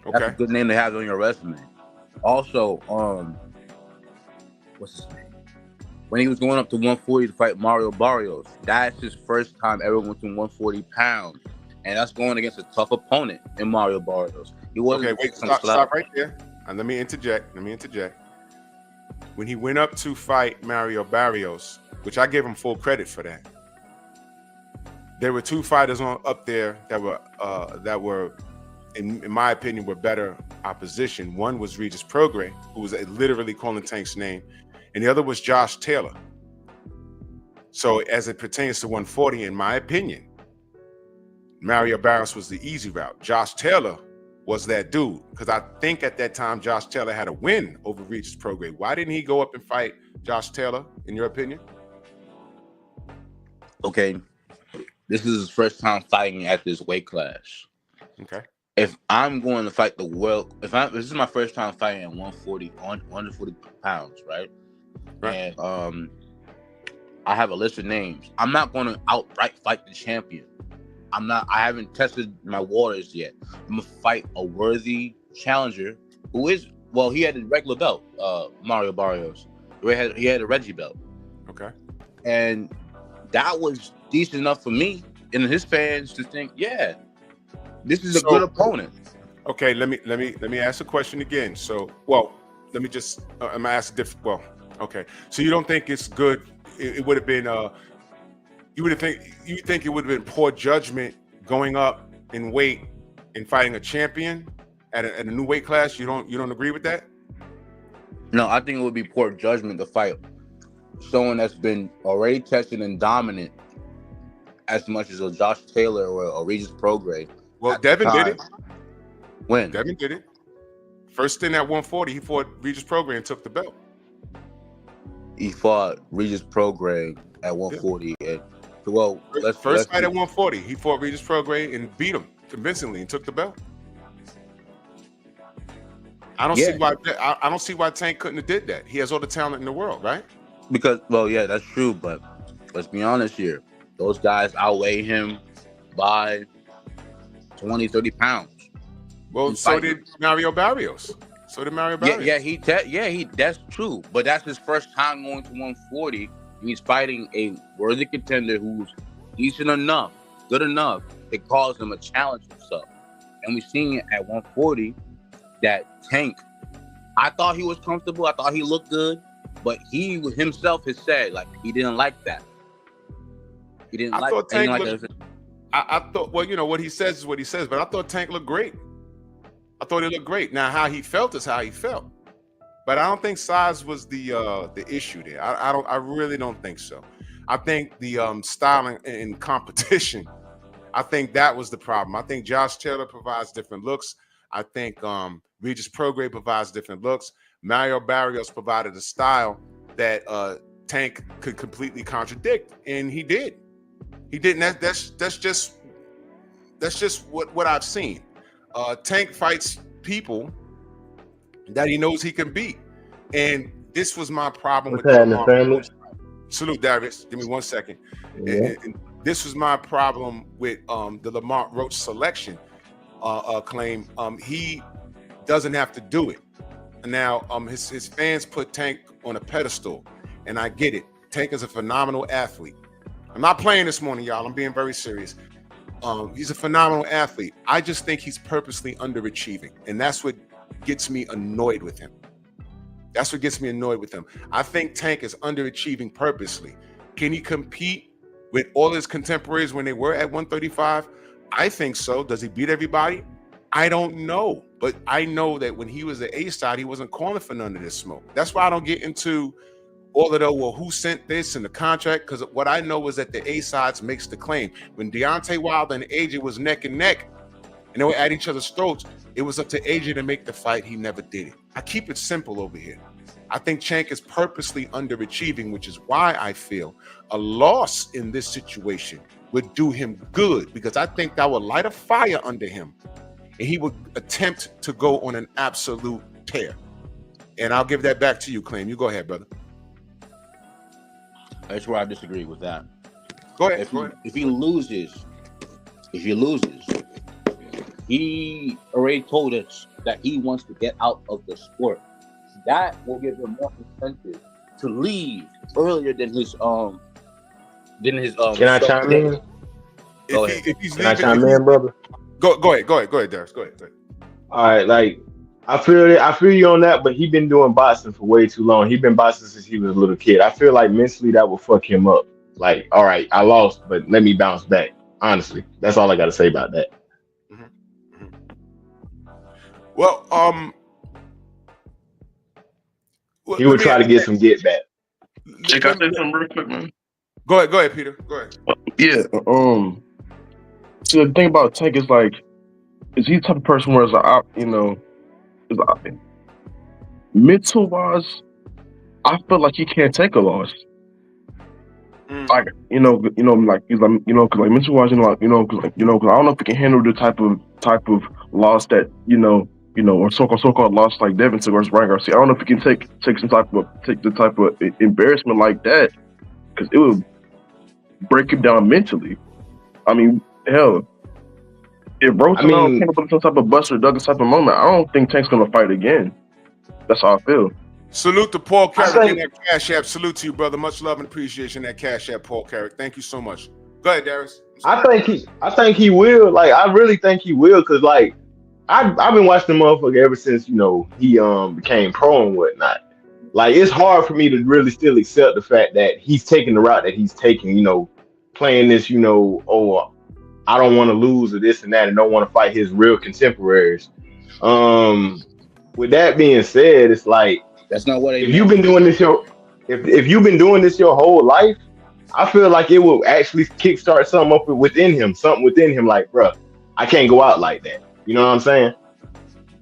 Okay. That's a good name to have on your resume. Also, what's his name? When he was going up to 140 to fight Mario Barrios, that's his first time ever went to 140 pounds. And that's going against a tough opponent in Mario Barrios. He wasn't. Okay, wait, stop right there. And let me interject. When he went up to fight Mario Barrios, which I gave him full credit for that, there were two fighters up there that were in my opinion, were better opposition. One was Regis Prograis, who was literally calling Tank's name, and the other was Josh Taylor. So as it pertains to 140, in my opinion, Mario Barrios was the easy route. Josh Taylor was that dude, because I think at that time Josh Taylor had a win over Regis Prograis. Why didn't he go up and fight Josh Taylor, in your opinion? Okay, this is his first time fighting at this weight class. Okay. If I'm going to fight the world, this is my first time fighting at 140 pounds, right? Right. And I have a list of names. I'm not going to outright fight the champion. I haven't tested my waters yet. I'm gonna fight a worthy challenger who is, well, he had a regular belt, Mario Barrios. He had a Reggie belt. Okay. And that was decent enough for me and his fans to think, yeah, this is a good opponent. Okay, let me ask a question again. So, well, let me just I'm gonna ask a different. Well, okay. So you don't think it's good? It would have been you think it would have been poor judgment going up in weight and fighting a champion at a new weight class? You don't agree with that? No, I think it would be poor judgment to fight someone that's been already tested and dominant as much as a Josh Taylor or a Regis Prograis. Well, Devin did it. When? Devin did it. First in at 140, he fought Regis Prograis and took the belt. He fought Regis Prograis at 140. Yeah. And, well, first fight at 140, he fought Regis Prograis and beat him convincingly and took the belt. I don't see why Tank couldn't have did that. He has all the talent in the world, right? Because, well, yeah, that's true. But let's be honest here. Those guys outweigh him by 20, 30 pounds. Well, so did Mario Barrios. That's true. But that's his first time going to 140. He's fighting a worthy contender who's decent enough, good enough to cause him a challenge himself. And we've seen it at 140 that Tank, I thought he was comfortable. I thought he looked good. But he himself has said, like, he didn't like that. He didn't like that. I thought, well, you know, what he says is what he says, but I thought Tank looked great. I thought he looked great. Now, how he felt is how he felt. But I don't think size was the issue there. I really don't think so. I think the styling and competition, I think that was the problem. I think Josh Taylor provides different looks. I think Regis Prograis provides different looks. Mario Barrios provided a style that Tank could completely contradict, and he did. He didn't. That's just what I've seen. Tank fights people that he knows he can beat, and this was my problem with the Salute, Darius. Give me 1 second. Yeah. And this was my problem with the Lamont Roach selection claim. He doesn't have to do it. Now, his fans put Tank on a pedestal, and I get it. Tank is a phenomenal athlete. I'm not playing this morning, y'all. I'm being very serious. He's a phenomenal athlete. I just think he's purposely underachieving, and that's what gets me annoyed with him. I think Tank is underachieving purposely. Can he compete with all his contemporaries when they were at 135? I think so. Does he beat everybody? I don't know. But I know that when he was the A side, he wasn't calling for none of this smoke. That's why I don't get into all of the, well, who sent this and the contract? Because what I know is that the A sides makes the claim. When Deontay Wilder and AJ was neck and neck, and they were at each other's throats, it was up to AJ to make the fight. He never did it. I keep it simple over here. I think Tank is purposely underachieving, which is why I feel a loss in this situation would do him good, because I think that would light a fire under him and he would attempt to go on an absolute tear. And I'll give that back to you, Claim. You go ahead, brother. That's where I disagree with that. Go ahead. If he loses, he already told us that he wants to get out of the sport. That will give him more incentive to leave earlier than his Can I chime in? Go ahead. Can I chime in, brother? Go ahead, Darius. Go ahead. All right, like I feel you on that, but he's been doing boxing for way too long. He's been boxing since he was a little kid. I feel like mentally that will fuck him up. Like, all right, I lost, but let me bounce back. Honestly, that's all I got to say about that. Well, he would try to get some get back. Check out that something real quick, man. Go ahead, Peter. Go ahead. Yeah. So the thing about Tank is like, is he the type of person where mental wise, I feel like he can't take a loss. Like because mental wise, because I don't know if he can handle the type of loss that or so-called loss like Devin took versus Ryan Garcia. I don't know if he can take the type of embarrassment like that, because it would break him down mentally. I mean, hell, if Rosenthal came up with some type of Buster Douglas type of moment, I don't think Tank's gonna fight again. That's how I feel. Salute to Paul Carrick in that Cash App. Salute to you, brother. Much love and appreciation in that Cash App, Paul Carrick. Thank you so much. Go ahead, Darius. I think he will. Like, I really think he will, because like I've been watching the motherfucker ever since he became pro and whatnot. Like, it's hard for me to really still accept the fact that he's taking the route that he's taking. Playing this, I don't want to lose or this and that, and don't want to fight his real contemporaries. With that being said, it's like, that's not what if you've been doing this if you've been doing this your whole life, I feel like it will actually kickstart something within him, like, bro, I can't go out like that. You know what I'm saying?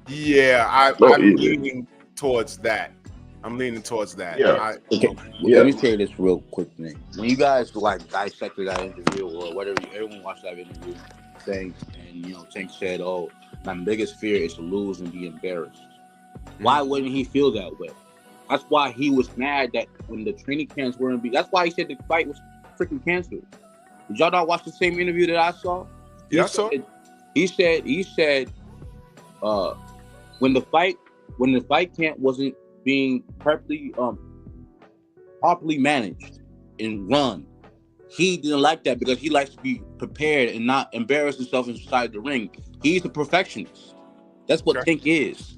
Yeah, I'm leaning towards that. Yeah. Let me tell you this real quick thing. When you guys dissected that interview or whatever, everyone watched that interview, Tank said, "Oh, my biggest fear is to lose and be embarrassed." Why wouldn't he feel that way? That's why he was mad that when the training camps weren't that's why he said the fight was freaking canceled. Did y'all not watch the same interview that I saw? Yeah, I saw. He said, when the fight camp wasn't being properly managed and run, he didn't like that, because he likes to be prepared and not embarrass himself inside the ring. He's a perfectionist. That's what Tank is.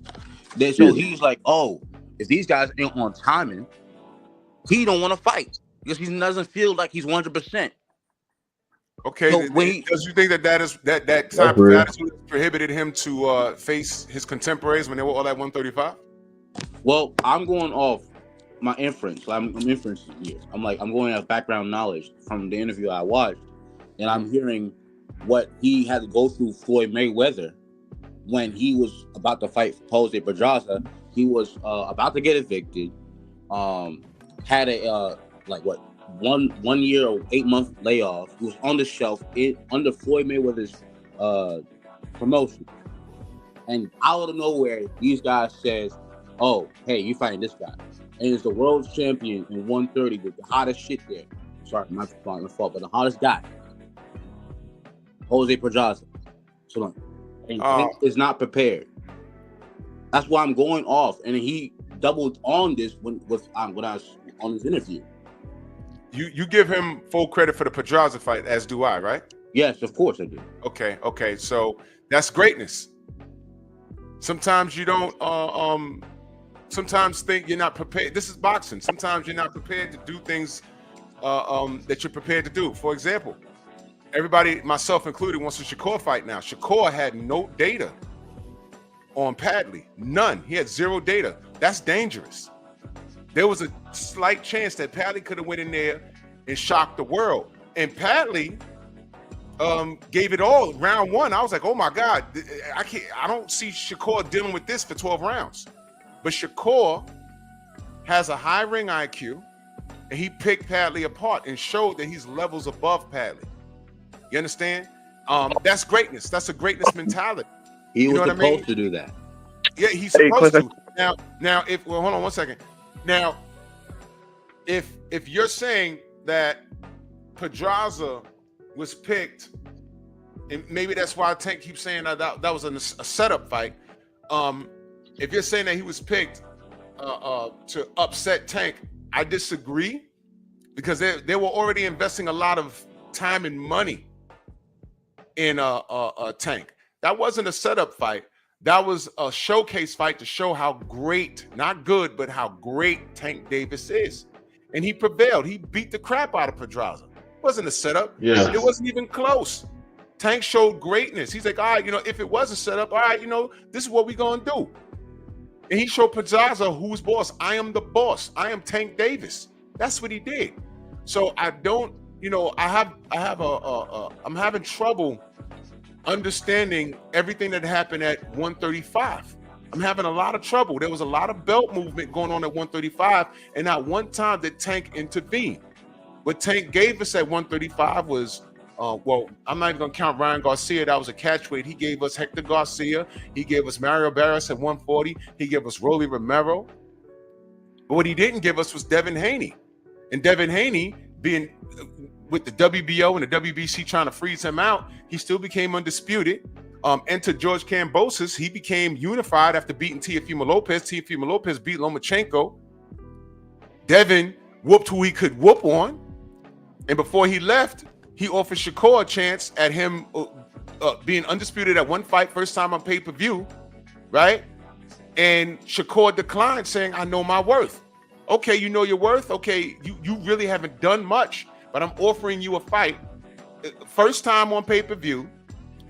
So he's like, oh, if these guys ain't on timing, he don't want to fight because he doesn't feel like he's 100%. Okay, so does you think that type of attitude prohibited him to face his contemporaries when they were all at 135? Well, I'm going off my inference. I'm inferencing here. I'm going off background knowledge from the interview I watched, and I'm hearing what he had to go through Floyd Mayweather when he was about to fight Jose Pedraza. He was about to get evicted. Had a 1 year or 8 month layoff. He was on the shelf under Floyd Mayweather's promotion, and out of nowhere, these guys says, "Oh, hey, you fighting this guy?" And it's the world champion in 130 with the hottest shit there. Sorry, my fault, but the hottest guy, Jose Pedraza. So Tank is not prepared. That's why I'm going off, and he doubled on this when I was on his interview. you give him full credit for the Pedraza fight, as do I, right? Yes, of course I do. Okay. So that's greatness. Sometimes you don't. Sometimes think you're not prepared. This is boxing. Sometimes you're not prepared to do things that you're prepared to do. For example, everybody, myself included, wants a Shakur fight now. Shakur had no data on Padley. None. He had zero data. That's dangerous. There was a slight chance that Padley could have went in there and shocked the world. And Padley gave it all. Round one, I was like, oh my God, I don't see Shakur dealing with this for 12 rounds. But Shakur has a high ring IQ, and he picked Padley apart and showed that he's levels above Padley. You understand? That's greatness. That's a greatness mentality. He was supposed to do that. Yeah, he's supposed to. Now, if hold on one second. Now, if you're saying that Pedraza was picked, and maybe that's why Tank keeps saying that was a setup fight. If you're saying that he was picked to upset Tank, I disagree, because they were already investing a lot of time and money in a Tank. That wasn't a setup fight. That was a showcase fight to show how great, not good, but how great Tank Davis is. And he prevailed. He beat the crap out of Pedraza. It wasn't a setup. Yeah. It wasn't even close. Tank showed greatness. He's like, all right, if it was a setup, all right, this is what we're going to do. And he showed Pedraza who's boss. I am the boss. I am Tank Davis. That's what he did. So I don't, I'm having trouble understanding everything that happened at 135. I'm having a lot of trouble. There was a lot of belt movement going on at 135, and not one time did Tank intervene. What Tank gave us at 135 was, I'm not even going to count Ryan Garcia. That was a catchweight. He gave us Hector Garcia. He gave us Mario Barras at 140. He gave us Rolly Romero. But what he didn't give us was Devin Haney. And Devin Haney, being with the WBO and the WBC trying to freeze him out, he still became undisputed. Enter George Kambosos. He became unified after beating Teofimo Lopez. Teofimo Lopez beat Lomachenko. Devin whooped who he could whoop on. And before he left, he offered Shakur a chance at him being undisputed at one fight, first time on pay-per-view, right? And Shakur declined, saying, I know my worth. Okay, you know your worth? Okay, you really haven't done much, but I'm offering you a fight. First time on pay-per-view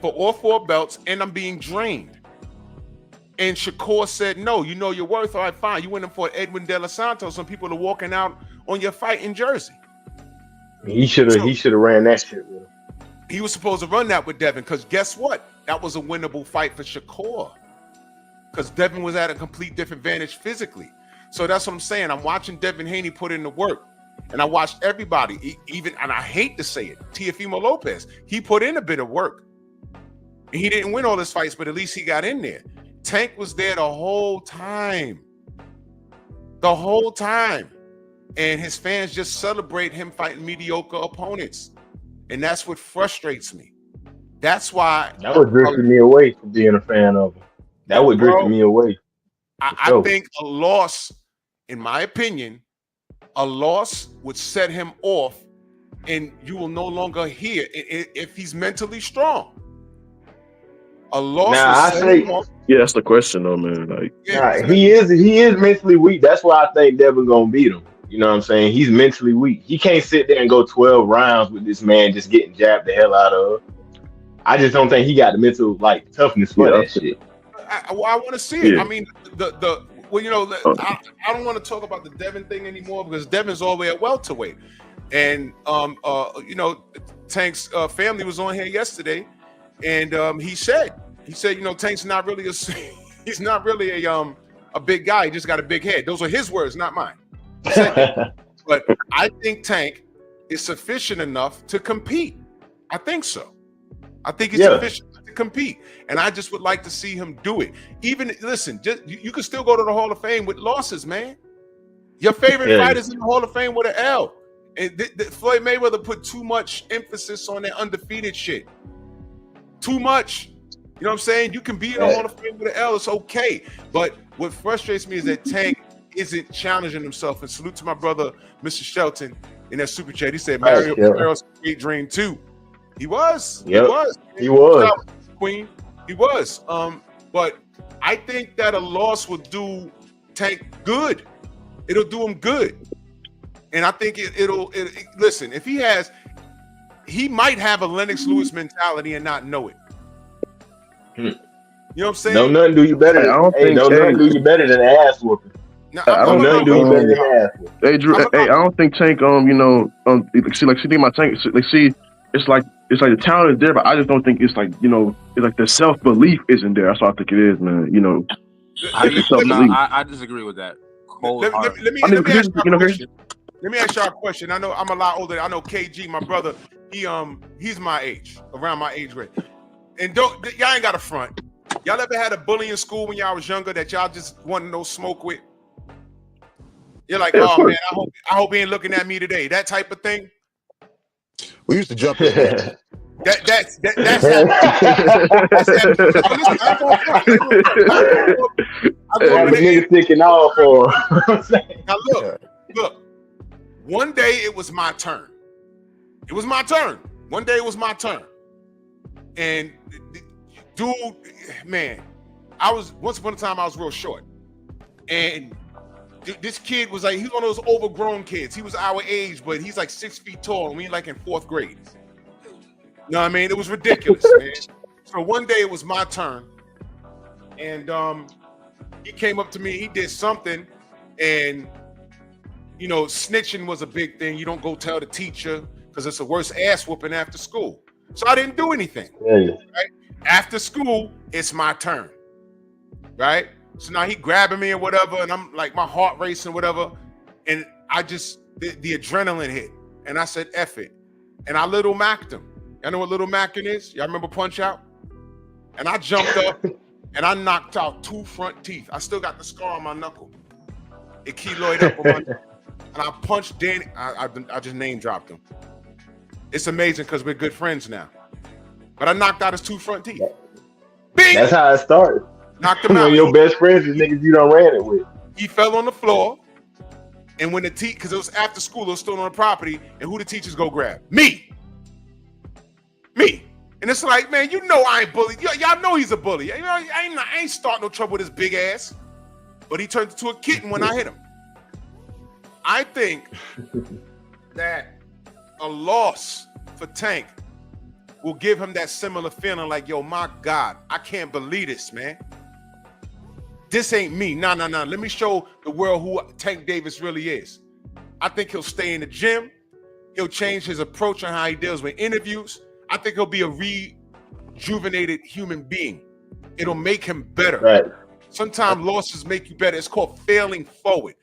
for all 4 belts, and I'm being drained. And Shakur said, no, you know your worth. All right, fine. You went in for Edwin De Los Santos. Some people are walking out on your fight in Jersey. He should have ran that shit with him. He was supposed to run that with Devin, because guess what? That was a winnable fight for Shakur, because Devin was at a complete different vantage physically. So that's what I'm saying. I'm watching Devin Haney put in the work, and I watched everybody, even, and I hate to say it, Teofimo Lopez. He put in a bit of work. And he didn't win all his fights, but at least he got in there. Tank was there the whole time. The whole time. And his fans just celebrate him fighting mediocre opponents. And that's what frustrates me. That's why that would drift me away from being a fan of him. That would drift me away. I think a loss, in my opinion, a loss would set him off, and you will no longer hear if he's mentally strong. A loss. Now I say, yeah, that's the question though, man. Like, he is mentally weak. That's why I think Devin gonna beat him. You know what I'm saying? He's mentally weak. He can't sit there and go 12 rounds with this man just getting jabbed the hell out of. I just don't think he got the mental toughness for that shit. I want to see it. Yeah. I mean, I don't want to talk about the Devin thing anymore, because Devin's all the way at welterweight, and Tank's family was on here yesterday, and he said Tank's not really he's not really a big guy. He just got a big head. Those are his words, not mine. But I think Tank is sufficient enough to compete. I think so. I think he's sufficient to compete, and I just would like to see him do it. Even listen, you can still go to the Hall of Fame with losses, man. Your favorite fighters in the Hall of Fame with an L. And Floyd Mayweather put too much emphasis on that undefeated shit. Too much. You know what I'm saying? You can be in the Hall of Fame with an L. It's okay. But what frustrates me is that Tank isn't challenging himself. And salute to my brother, Mr. Shelton. in that super chat. He said Mario Camaro's Sweet Dream 2. He was. Yep. He was. Queen. He was. But I think that a loss will do Tank good. It'll do him good. And I think it'll listen, if he might have a Lennox Lewis mentality and not know it. You know what I'm saying? No, nothing do you better. Nothing do you better than ass whooping. Nothing do you better than ass whooping. Hey, Drew. I don't think Tank. See my Tank. See, it's like the talent is there, but I just don't think it's like it's like the self belief isn't there. That's what I think it is, man. I disagree with that. Let me ask y'all a question. I know I'm a lot older. I know KG, my brother. He's my age, around my age grade. And y'all ain't got a front. Y'all ever had a bully in school when y'all was younger that y'all just wanted no smoke with? You're like, oh man, I hope he ain't looking at me today. That type of thing. We used to jump in. That's I'm thinking all for. Now look. One day it was my turn. One day it was my turn. And dude, man, once upon a time I was real short. And this kid was like, he's one of those overgrown kids. He was our age, but he's like 6 feet tall, and we like in 4th grade. You know what I mean? It was ridiculous, man. So one day it was my turn, and he came up to me, he did something, and snitching was a big thing. You don't go tell the teacher because it's the worst ass whooping after school. So I didn't do anything. Right? After school, it's my turn. Right? So now he grabbing me and whatever, and I'm like, my heart racing, whatever. And I just, the adrenaline hit. And I said, F it. And I little macked him. Y'all know what little macking is? Y'all remember Punch Out? And I jumped up and I knocked out 2 front teeth. I still got the scar on my knuckle. It keloid up on my knuckle. And I punched Danny. I just name dropped him. It's amazing because we're good friends now. But I knocked out his 2 front teeth. Bing! That's how it started. Knocked him out. Your best friends is niggas you done ran it with. He fell on the floor. And when because it was after school, it was still on the property. And who the teachers go grab? Me. And it's like, man, I ain't bully. Y'all know he's a bully. I ain't starting no trouble with his big ass. But he turned into a kitten when I hit him. I think that a loss for Tank will give him that similar feeling like, yo, my God, I can't believe this, man. This ain't me. Nah. Let me show the world who Tank Davis really is. I think he'll stay in the gym. He'll change his approach on how he deals with interviews. I think he'll be a rejuvenated human being. It'll make him better. Right. Sometimes losses make you better. It's called failing forward.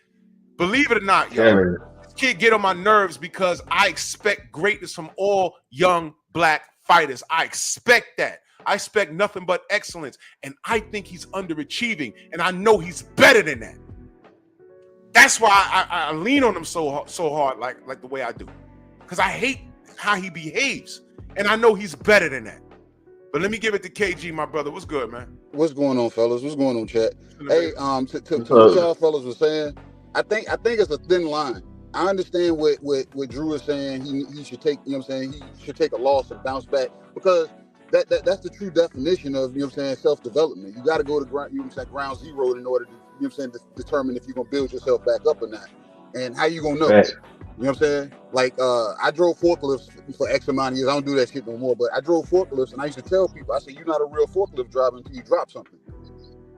Believe it or not, y'all, this kid get on my nerves because I expect greatness from all young black fighters. I expect that. I expect nothing but excellence. And I think he's underachieving. And I know he's better than that. That's why I lean on him so hard like the way I do. Because I hate how he behaves. And I know he's better than that. But let me give it to KG, my brother. What's good, man? What's going on, fellas? What's going on, chat? Hey, to what y'all fellas were saying, I think it's a thin line. I understand what Drew is saying. He should take, he should take a loss and bounce back, because that's the true definition of, self-development. You got to go to ground zero in order to, determine if you're gonna build yourself back up or not. And how you gonna know? Right. You know what I'm saying? Like, I drove forklifts for X amount of years. I don't do that shit no more, but I drove forklifts, and I used to tell people, I said, you're not a real forklift driver until you drop something.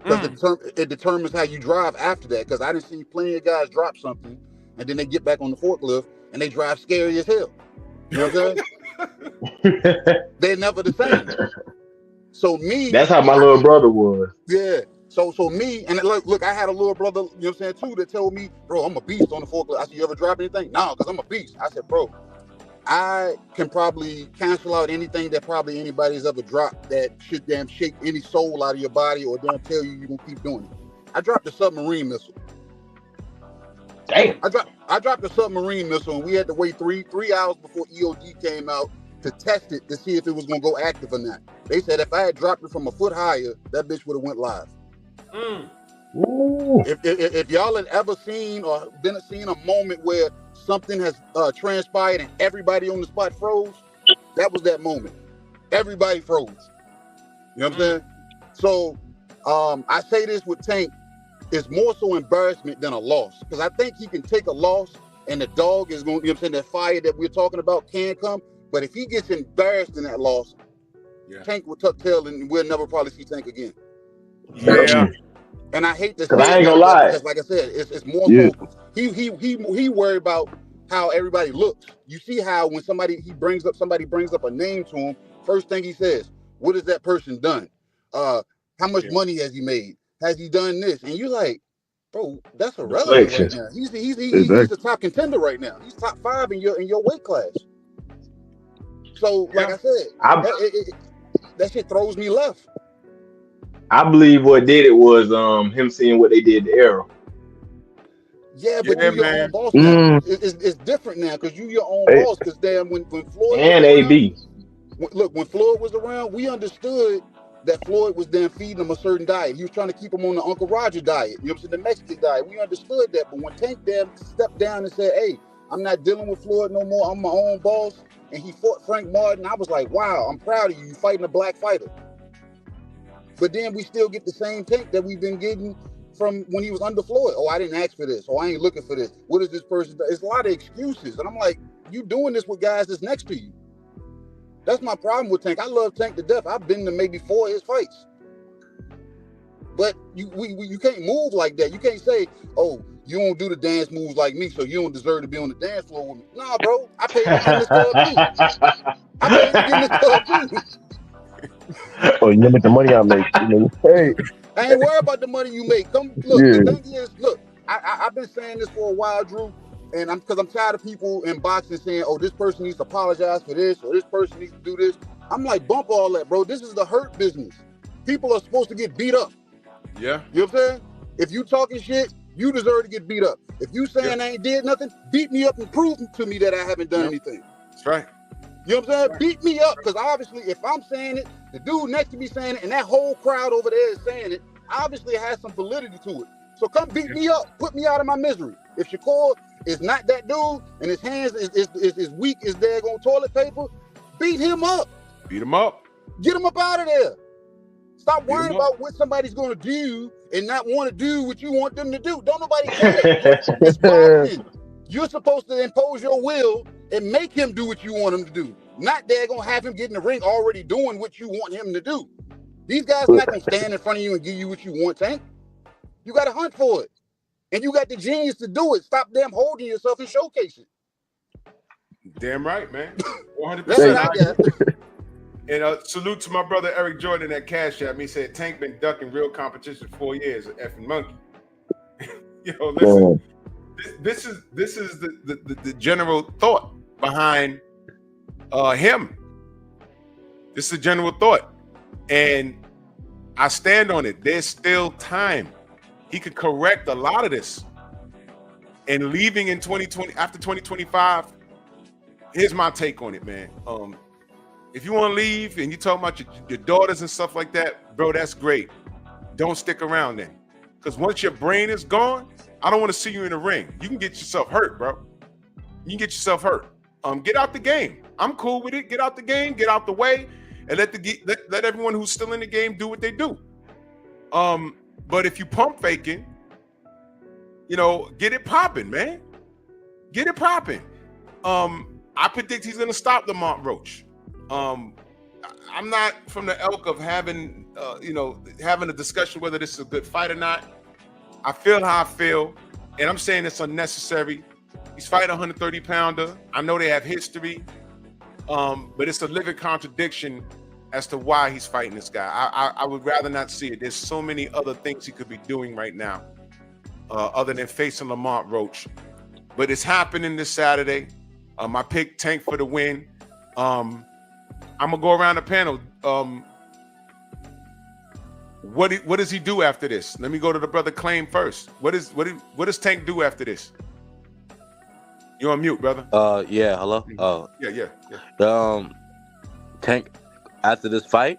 Because it determines how you drive after that. Because I done seen plenty of guys drop something, and then they get back on the forklift, and they drive scary as hell. You know what I'm saying? They're never the same. So me... That's how my little brother was. Yeah. So me, and look, I had a little brother, too, that told me, bro, I'm a beast on the forklift. I said, you ever drop anything? No, because I'm a beast. I said, bro, I can probably cancel out anything that probably anybody's ever dropped that should damn shake any soul out of your body or don't tell you you're going to keep doing it. I dropped a submarine missile. Damn. I dropped a submarine missile, and we had to wait three hours before EOD came out to test it to see if it was going to go active or not. They said if I had dropped it from a foot higher, that bitch would have went live. If y'all had ever seen or seen a moment where something has transpired and everybody on the spot froze, that was that moment. Everybody froze. You know what I'm saying? So I say this with Tank, it's more so embarrassment than a loss. Because I think he can take a loss and the dog is going, you know what I'm saying, that fire that we're talking about can come. But if he gets embarrassed in that loss, Tank will tuck tail and we'll never probably see Tank again. Yeah. And I hate to say I ain't gonna lie. because like I said, it's more so he worried about how everybody looks. You see how when somebody brings up a name to him, first thing he says, what has that person done? How much money has he made? Has he done this? And you're like, bro, that's irrelevant right now. He's the top contender right now. He's top 5 in your weight class. So like I said, that shit throws me left. I believe what did it was him seeing what they did to Arrow. Yeah, but you're your own boss now. It's different now because you're your own boss. Because damn, when Floyd and AB. When Floyd was around, we understood that Floyd was then feeding him a certain diet. He was trying to keep him on the Uncle Roger diet. You know what I'm saying? The Mexican diet. We understood that. But when Tank damn stepped down and said, hey, I'm not dealing with Floyd no more. I'm my own boss. And he fought Frank Martin. I was like, wow, I'm proud of you. You're fighting a black fighter. But then we still get the same Tank that we've been getting from when he was under Floyd. Oh, I didn't ask for this. Oh, I ain't looking for this. What is this person? It's a lot of excuses. And I'm like, you doing this with guys that's next to you. That's my problem with Tank. I love Tank to death. I've been to maybe 4 of his fights. But you can't move like that. You can't say, oh, you don't do the dance moves like me, so you don't deserve to be on the dance floor with me. Nah, bro. I paid to get in this club too. I paid to get in this club too. Oh, you limit the money I make. You know, hey. I ain't worried about the money you make. Come look. Yeah. The thing is, look, I've been saying this for a while, Drew, and I'm tired of people in boxing saying, "Oh, this person needs to apologize for this, or this person needs to do this." I'm like, bump all that, bro. This is the hurt business. People are supposed to get beat up. Yeah. You know what I'm saying? If you talking shit, you deserve to get beat up. If you saying I ain't did nothing, beat me up and prove to me that I haven't done anything. That's right. You know what I'm saying? Right. Beat me up, because obviously if I'm saying it, the dude next to me saying it, and that whole crowd over there is saying it, obviously it has some validity to it. So come beat me up, put me out of my misery. If Shakur is not that dude and his hands is weak as daggone toilet paper, beat him up. Beat him up. Get him up out of there. Stop worrying about what somebody's going to do and not want to do what you want them to do. Don't nobody care. It's boxing. You're supposed to impose your will and make him do what you want him to do. Not they're going to have him get in the ring already doing what you want him to do. These guys not going to stand in front of you and give you what you want, Tank. You got to hunt for it. And you got the genius to do it. Stop them holding yourself and showcase it. Damn right, man. 100%. That's what I got. And salute to my brother Eric Jordan at Cash App. He said Tank been ducking real competition for 4 years, effing monkey. Listen, this is the general thought behind him. This is the general thought, and I stand on it. There's still time. He could correct a lot of this, and leaving in 2020 after 2025. Here's my take on it, man. If you want to leave and you talking about your daughters and stuff like that, bro, that's great. Don't stick around then. Because once your brain is gone, I don't want to see you in the ring. You can get yourself hurt, bro. You can get yourself hurt. Get out the game. I'm cool with it. Get out the game, get out the way, and let everyone who's still in the game do what they do. But if you pump faking, get it popping, man. Get it popping. I predict he's going to stop Lamont Roach. I'm not from the ilk of having a discussion whether this is a good fight or not. I feel how I feel, and I'm saying it's unnecessary. He's fighting a 130-pounder. I know they have history, but it's a living contradiction as to why he's fighting this guy. I would rather not see it. There's so many other things he could be doing right now other than facing Lamont Roach. But it's happening this Saturday. I picked Tank for the win. I'm gonna go around the panel. What does he do after this? Let me go to the brother Claim first. What does Tank do after this? You're on mute, brother. Yeah. Hello. Yeah. Tank after this fight.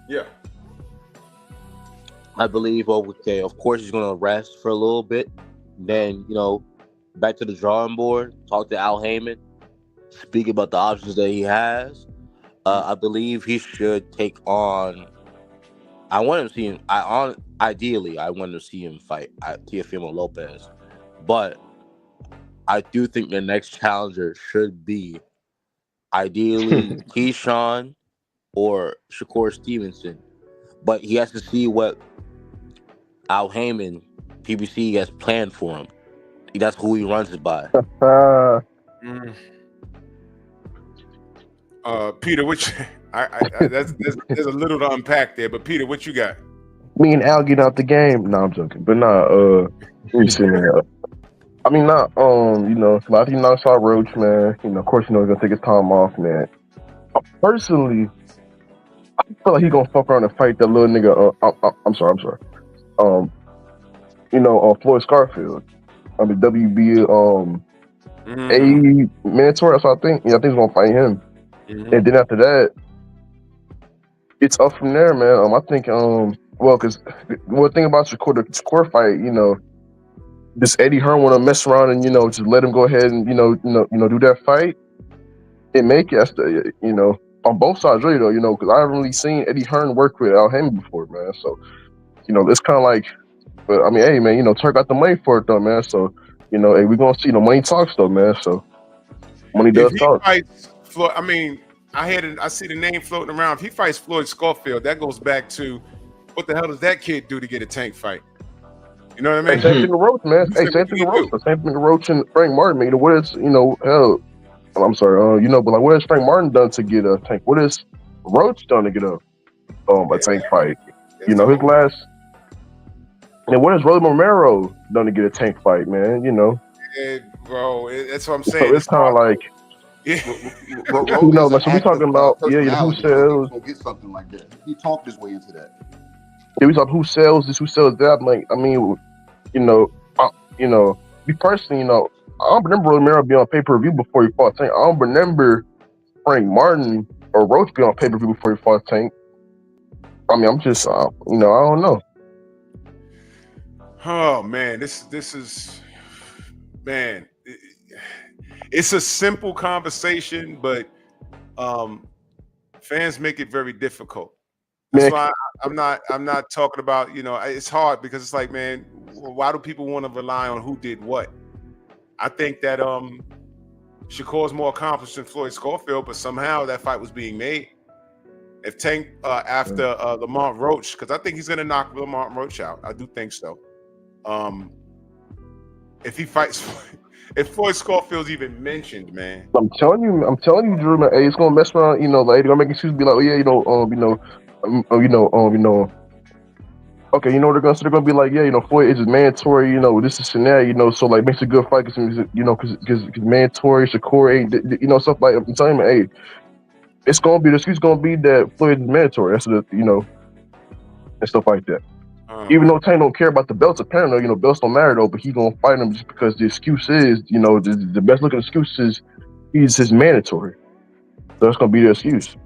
Yeah. I believe. Okay. Of course, he's gonna rest for a little bit. Then back to the drawing board, talk to Al Heyman, speak about the options that he has. I believe he should take on. I want to see him. Ideally, I want to see him fight Teofimo Lopez, but I do think the next challenger should be ideally Keyshawn or Shakur Stevenson. But he has to see what Al Heyman, PBC, has planned for him. That's who he runs it by. Peter, which there's a little to unpack there, but Peter, what you got? Me and Al get out the game. No, I'm joking. But let me see, man. I mean, you know, a lot of you knocks out Roach, man. You know, of course, you know, he's gonna take his time off, man. Personally, I feel like he's gonna fuck around and fight that little nigga. I'm sorry. You know, Floyd Scarfield. I mean, WB, A Minotaur. That's what I think. Yeah, I think he's gonna fight him. And then after that, it's up from there, man. I think, well, because one thing about the Shakur fight, you know, does Eddie Hearn want to mess around and, you know, just let him go ahead and, you know, do that fight and make it, you know, on both sides, really, though, you know, because I haven't really seen Eddie Hearn work with Al Heyman before, man. So, you know, it's kind of like, but I mean, hey, man, you know, Turk got the money for it, though, man. So, you know, hey, we're going to see, money talks, though, man. So, money does talk. Fights Floyd, I mean, I see the name floating around. If he fights Floyd Scarfield, that goes back to what the hell does that kid do to get a Tank fight? You know what I mean? Hey, same thing to Roach, man. Hey, same thing to Roach. Same thing to Roach and Frank Martin, man. What is, you know, hell, I'm sorry, you know, but like, what has Frank Martin done to get a Tank? What has Roach done to get a Tank fight? You know, his last, and what has Rolly Romero done to get a Tank fight, man? You know, yeah, bro, that's what I'm saying. So it's kind of like, you know, like, so we talking about, who sells, get something like that. He talked his way into that. Yeah, we talk who sells this, who sells that. Like, I mean, you know, me personally, you know, I don't remember Romero being on pay-per-view before he fought Tank. I don't remember Frank Martin or Roach being on pay-per-view before he fought Tank. I mean, I'm just, you know, I don't know. Oh man, this is, man, it's a simple conversation, but fans make it very difficult. That's why I'm not talking about, you know, it's hard because it's like, man, why do people want to rely on who did what? I think that Shakur's more accomplished than Floyd Scarfield, but somehow that fight was being made. If Tank after Lamont Roach, because I think he's gonna knock Lamont Roach out. I do think so. If he fights, if Floyd Scarfield's even mentioned, man, I'm telling you, Drew, man, hey, it's gonna mess around. You know, like they're gonna make excuses, be like, oh yeah, okay, you know what they're gonna say? They're gonna be like, yeah, you know, Floyd is mandatory, you know, this is and that, you know, so like makes a good fight because, you know, because mandatory, Shakur ain't, you know, stuff like I'm telling you, hey, it's gonna be the excuse gonna be that Floyd is mandatory. That's the, you know, and stuff like that. Even though Tank don't care about the belts, apparently, you know, belts don't matter though, but he gonna fight him just because the excuse is, you know, the best looking excuse is he's his mandatory. So that's gonna be the excuse.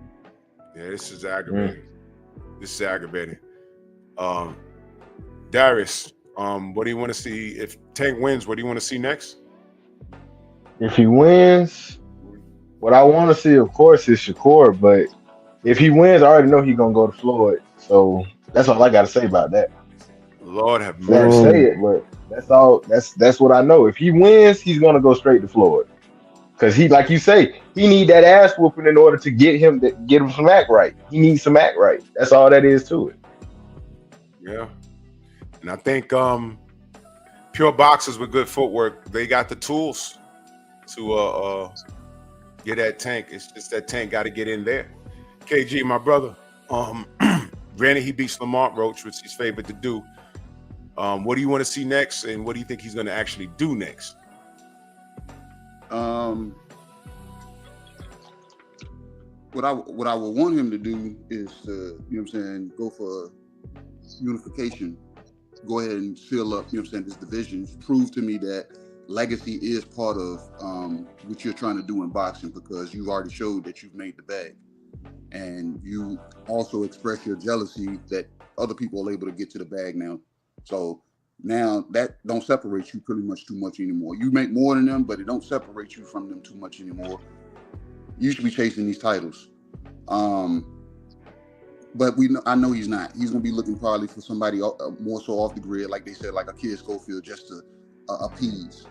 Yeah, this is aggravating. This is aggravating. Darius, what do you want to see if Tank wins? What do you want to see next? If he wins, what I want to see, of course, is Shakur. But if he wins, I already know he's gonna go to Floyd. So that's all I got to say about that. Lord have mercy. I say it, but that's all. That's what I know. If he wins, he's gonna go straight to Floyd. Because he, like you say, he need that ass whooping in order to get him some act right. He needs some act right. That's all that is to it. Yeah, and I think pure boxers with good footwork, they got the tools to get that Tank. It's just that Tank got to get in there. KG, my brother. Granted, he beats Lamont Roach, which he's favored to do. What do you want to see next, and what do you think he's going to actually do next? What I would want him to do is to, you know what I'm saying, go for unification. Go ahead and fill up, you know what I'm saying, this division. Prove to me that legacy is part of what you're trying to do in boxing, because you've already showed that you've made the bag. And you also express your jealousy that other people are able to get to the bag now. So Now that don't separate you pretty much too much anymore. You make more than them, but it don't separate you from them too much anymore. You should be chasing these titles. But I know he's not. He's gonna be looking probably for somebody more so off the grid, like they said, like a Kid Schofield, just to appease.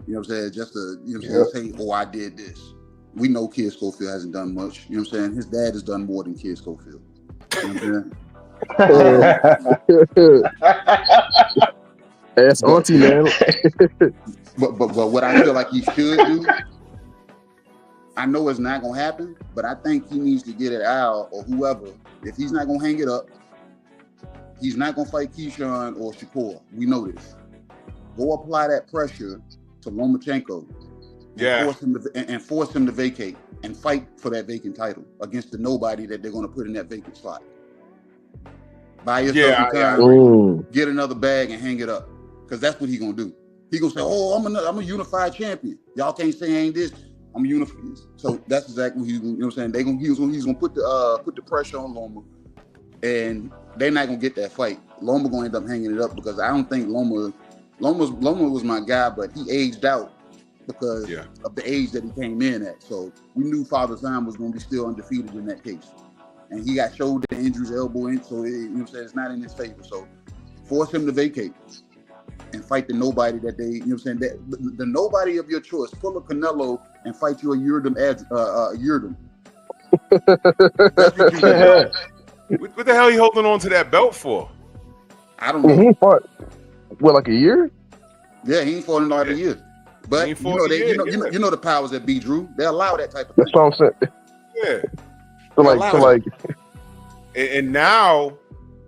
You know what I'm saying? Just to say, oh, I did this. We know Kid Schofield hasn't done much. You know what I'm saying? His dad has done more than Kid Schofield. You know what I'm saying? That's auntie, man. but what I feel like he should do, I know it's not gonna happen, but I think he needs to get it out or whoever. If he's not gonna hang it up, he's not gonna fight Keyshawn or Shakur. We know this. Go apply that pressure to Lomachenko. And force him to vacate and fight for that vacant title against the nobody that they're gonna put in that vacant slot. Buy yourself some time, get another bag and hang it up. Because that's what he's gonna do. He gonna say, "Oh, I'm a unified champion. Y'all can't say I ain't this. I'm a unified." So that's exactly what he's gonna, you know what I'm saying. He's gonna put the pressure on Loma, and they're not gonna get that fight. Loma gonna end up hanging it up because I don't think Loma was my guy, but he aged out because of the age that he came in at. So we knew Father Time was gonna be still undefeated in that case, and he got shoulder injuries, elbow in, so you know what I'm saying, it's not in his favor. So force him to vacate and fight the nobody that they, you know what I'm saying, that the nobody of your choice. Pull a Canelo and fight you a Yildirim. That's what you do. What the hell are you holding on to that belt for? I don't know. He fought, what, like a year? Yeah, he ain't fought in like a year. But you know the powers that be, Drew. They allow that type of thing. That's what I'm saying. Yeah.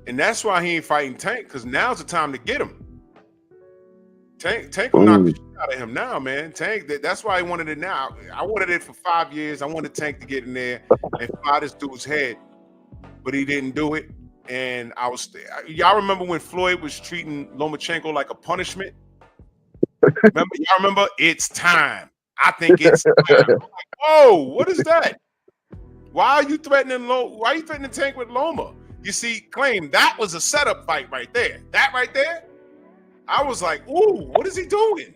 And that's why he ain't fighting Tank, because now's the time to get him. Tank will knock the shit out of him now, man. Tank, that's why I wanted it now. I wanted it for 5 years. I wanted Tank to get in there and fly this dude's head, but he didn't do it. And y'all remember when Floyd was treating Lomachenko like a punishment? Y'all remember? It's time. I think it's time. I'm like, whoa, what is that? Why are you threatening Tank with Loma? You see, Claim, that was a setup fight right there. That right there, I was like, ooh, what is he doing?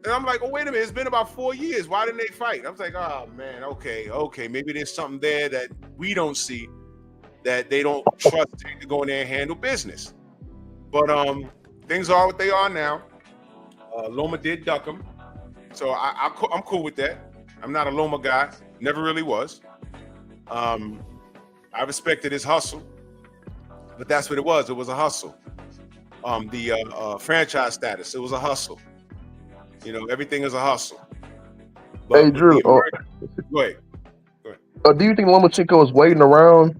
And I'm like, oh, wait a minute, it's been about 4 years. Why didn't they fight? I was like, oh, man, okay. Maybe there's something there that we don't see, that they don't trust Tank to go in there and handle business. But things are what they are now. Loma did duck him. So I'm cool with that. I'm not a Loma guy. Never really was. I respected his hustle, but that's what it was. It was a hustle. The franchise status, it was a hustle. You know, everything is a hustle. But hey, Drew. Go ahead. Do you think Lomachenko is waiting around,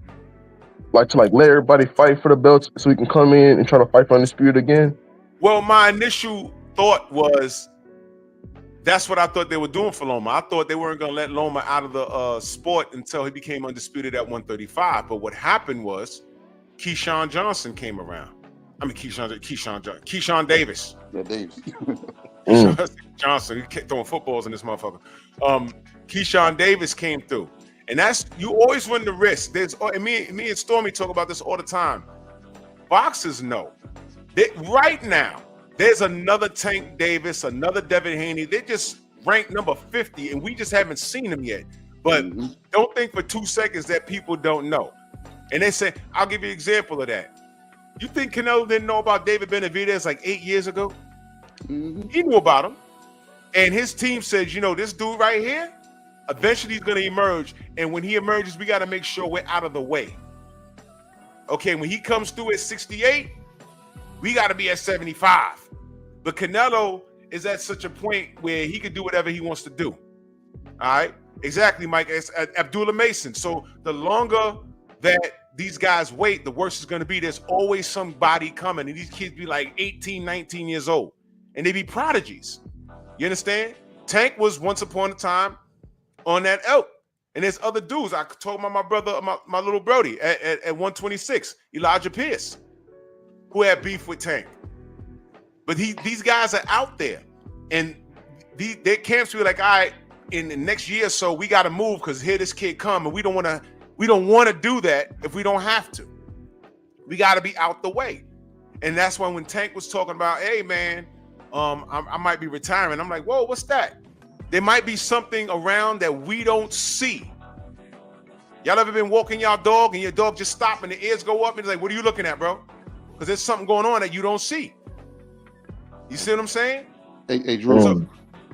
to let everybody fight for the belts so he can come in and try to fight for Undisputed again? Well, my initial thought was that's what I thought they were doing for Loma. I thought they weren't going to let Loma out of the sport until he became undisputed at 135. But what happened was Keyshawn Johnson came around. I mean, Keyshawn Davis. Yeah, Davis. Johnson, he kept throwing footballs in this motherfucker. Keyshawn Davis came through. And that's, you always run the risk. Me and Stormy talk about this all the time. Boxers know that right now, there's another Tank Davis, another Devin Haney. They just ranked number 50, and we just haven't seen them yet. But don't think for 2 seconds that people don't know. And they say, I'll give you an example of that. You think Canelo didn't know about David Benavidez like 8 years ago? He knew about him. And his team said, you know, this dude right here, eventually he's going to emerge. And when he emerges, we got to make sure we're out of the way. Okay, when he comes through at 68, we got to be at 75. But Canelo is at such a point where he can do whatever he wants to do. All right? Exactly, Mike. It's Abdullah Mason. So the longer that these guys wait, the worse it's going to be. There's always somebody coming. And these kids be like 18, 19 years old. And they be prodigies. You understand? Tank was once upon a time on that elk. And there's other dudes. I told my brother, my little Brody at 126, Elijah Pierce, who had beef with Tank. But these guys are out there. And their camps be like, all right, in the next year or so, we got to move because here this kid come. And we don't want to do that if we don't have to. We got to be out the way. And that's why when Tank was talking about, hey man, I might be retiring. I'm like, whoa, what's that? There might be something around that we don't see. Y'all ever been walking your dog and your dog just stop and the ears go up and it's like, what are you looking at, bro? Because there's something going on that you don't see. You see what I'm saying? Hey, Drew.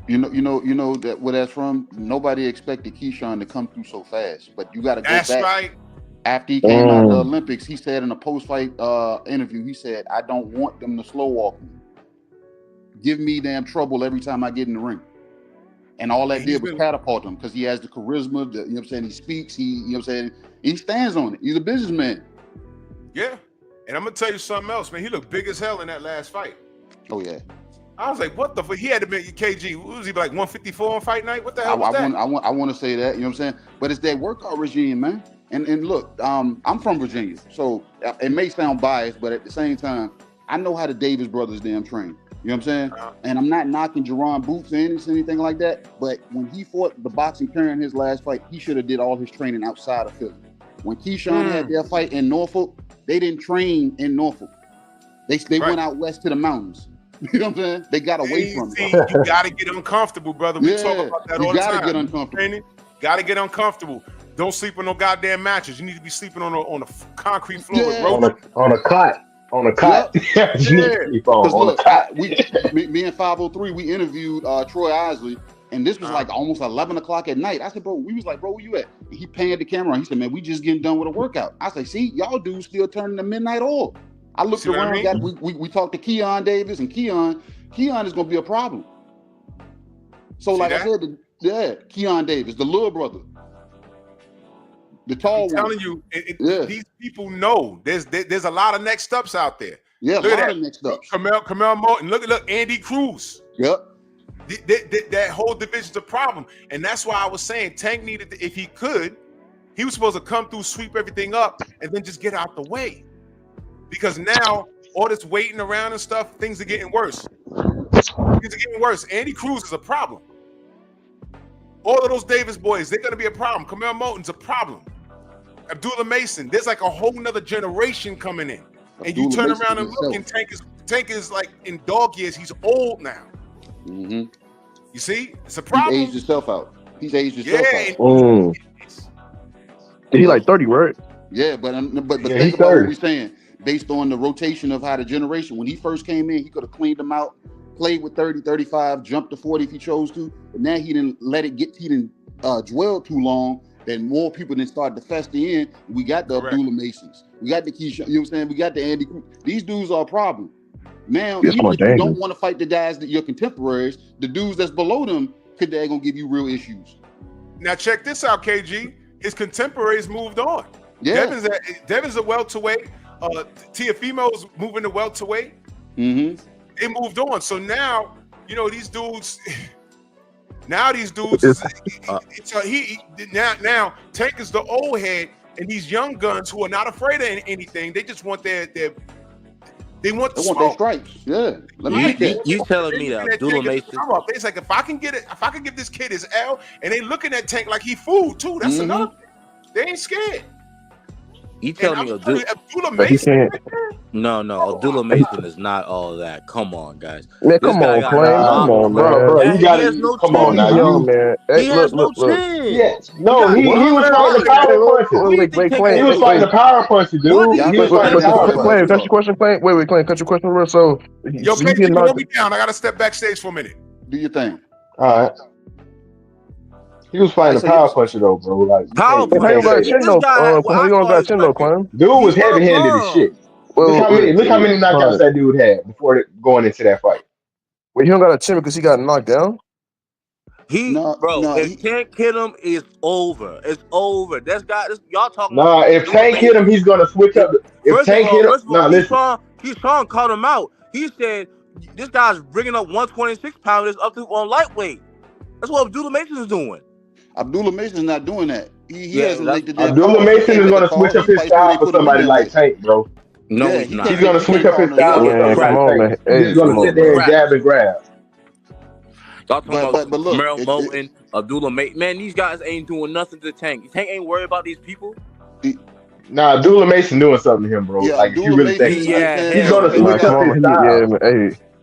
You know that where that's from. Nobody expected Keyshawn to come through so fast, but you got to go back. That's right. After he came out of the Olympics, he said in a post-fight interview, he said, "I don't want them to slow walk me. Give me damn trouble every time I get in the ring." And all that did was catapult him because he has the charisma. You know what I'm saying? He speaks. He stands on it. He's a businessman. Yeah, and I'm gonna tell you something else, man. He looked big as hell in that last fight. Oh yeah. I was like, what the fuck? He had to be KG. What was he like 154 on fight night? What the hell was that? I want to say that, you know what I'm saying? But it's that workout regime, man. And look, I'm from Virginia, so it may sound biased, but at the same time, I know how the Davis brothers damn train. You know what I'm saying? And I'm not knocking Jerron Boots or anything like that, but when he fought the boxing parent in his last fight, he should have did all his training outside of Philly. When Keyshawn had their fight in Norfolk, they didn't train in Norfolk. They went out west to the mountains. You know what I'm saying? They got away from it. You gotta get uncomfortable, brother. We talk about that all the time. You gotta get uncomfortable. Gotta get uncomfortable. Don't sleep on no goddamn mattress. You need to be sleeping on a concrete floor. On a cot. On a cot. Yep. Me and 503, we interviewed Troy Isley, and this was like almost 11 o'clock at night. I said, bro, we was like, bro, where you at? And he panned the camera on. He said, man, we just getting done with a workout. I said, see, y'all dudes still turning to midnight oil. I looked around, we talked to Keon Davis, and Keon is gonna be a problem. So like I said, Keon Davis, the little brother. The tall one. I'm telling you, these people know there's a lot of next ups out there. Yeah, look a lot of next ups. Kamel Morton. Look, Andy Cruz. Yep. That whole division's a problem. And that's why I was saying Tank needed to, if he could, he was supposed to come through, sweep everything up, and then just get out the way. Because now all this waiting around and stuff, things are getting worse. Andy Cruz is a problem. All of those Davis boys, they're gonna be a problem. Kamel Morton's a problem. Abdullah Mason, there's like a whole nother generation coming in. And you turn around and look, and Tank is like in dog years. He's old now. Mm-hmm. You see, it's a problem. He's aged himself out. out. He like 30, right? Yeah, but think about what we're saying. Based on the rotation of how the generation, when he first came in, he could have cleaned them out, played with 30, 35, jumped to 40 if he chose to. But now he didn't let it get, he didn't dwell too long. Then more people then started to fester in. We got the Abdullah Masons. We got the Keyshawn, you know what I'm saying? We got the Andy Cruz. These dudes are a problem. Now, even if you don't want to fight the guys that your contemporaries, the dudes that's below them, they're going to give you real issues. Now, check this out, KG. His contemporaries moved on. Yeah. Devin's a welterweight. Teofimo's moving to welterweight. Mm-hmm. They moved on. So now, these dudes. Now these dudes. Now Tank is the old head, and these young guns who are not afraid of anything. They just want their. They want their stripes. Yeah. You telling me that Abdullah Mason? It's like if I can give this kid his L, and they looking at Tank like he food too. That's another thing. They ain't scared. You telling me Abdullah Mason? No, Abdullah Mason is not all that. Come on, guys. Man, come on, Clay. Come on, bro. You gotta come on now, man. He has no chance. Yes. No, he was fighting the power punches. He was fighting the power punches, dude. He was fighting the power punches. Clay, cut your question, Clay. Wait, Clay, cut your question real. So, Clay, slow me down. I gotta step backstage for a minute. Do your thing. All right. He was fighting the power puncher though, bro. Like power puncher. He don't got chin though, Clem. Dude was heavy-handed as shit. Look how many knockouts that dude had before going into that fight. Wait, he don't got a chin because he got knocked down? If Tank hit him, it's over. It's over. Y'all talking about. Nah, if Tank hit him, he's gonna switch up. If Tank hit him, listen. Keyshawn called him out. He said, this guy's bringing up 126 pounders up to on lightweight. That's what Abdullah Mason is doing. Abdullah Mason is not doing that. He hasn't laid the Abdullah Mason is going to switch up his style for somebody like Tank, bro. No, he's not. He's going to switch up his style for somebody like Tank. He's going to sit there and jab and grab. Y'all talking about Merrill Moulton, Abdullah Mason. Man, these guys ain't doing nothing to Tank. Tank ain't worried about these people. Nah, Abdullah Mason doing something to him, bro. Yeah, like if you Abdullah really think Mason, he's gonna switch up his style.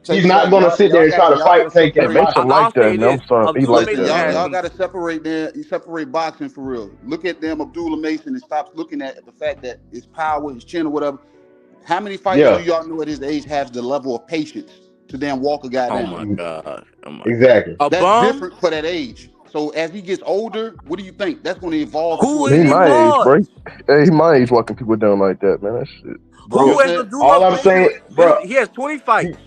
He's not gonna sit there and try to fight Tank and Mason like that, man. I'm sorry. He like that. Y'all gotta separate boxing for real. Look at them, Abdullah Mason, and stop looking at the fact that his power, his chin, or whatever. How many fighters do y'all know at his age has the level of patience to damn walk a guy down? Oh my god! Exactly. That's different for that age. So as he gets older, what do you think? That's going to evolve. He my age, bro. Hey, he my age walking people down like that, man. That shit. Who has to do all I'm saying, bro. He has 20 fights.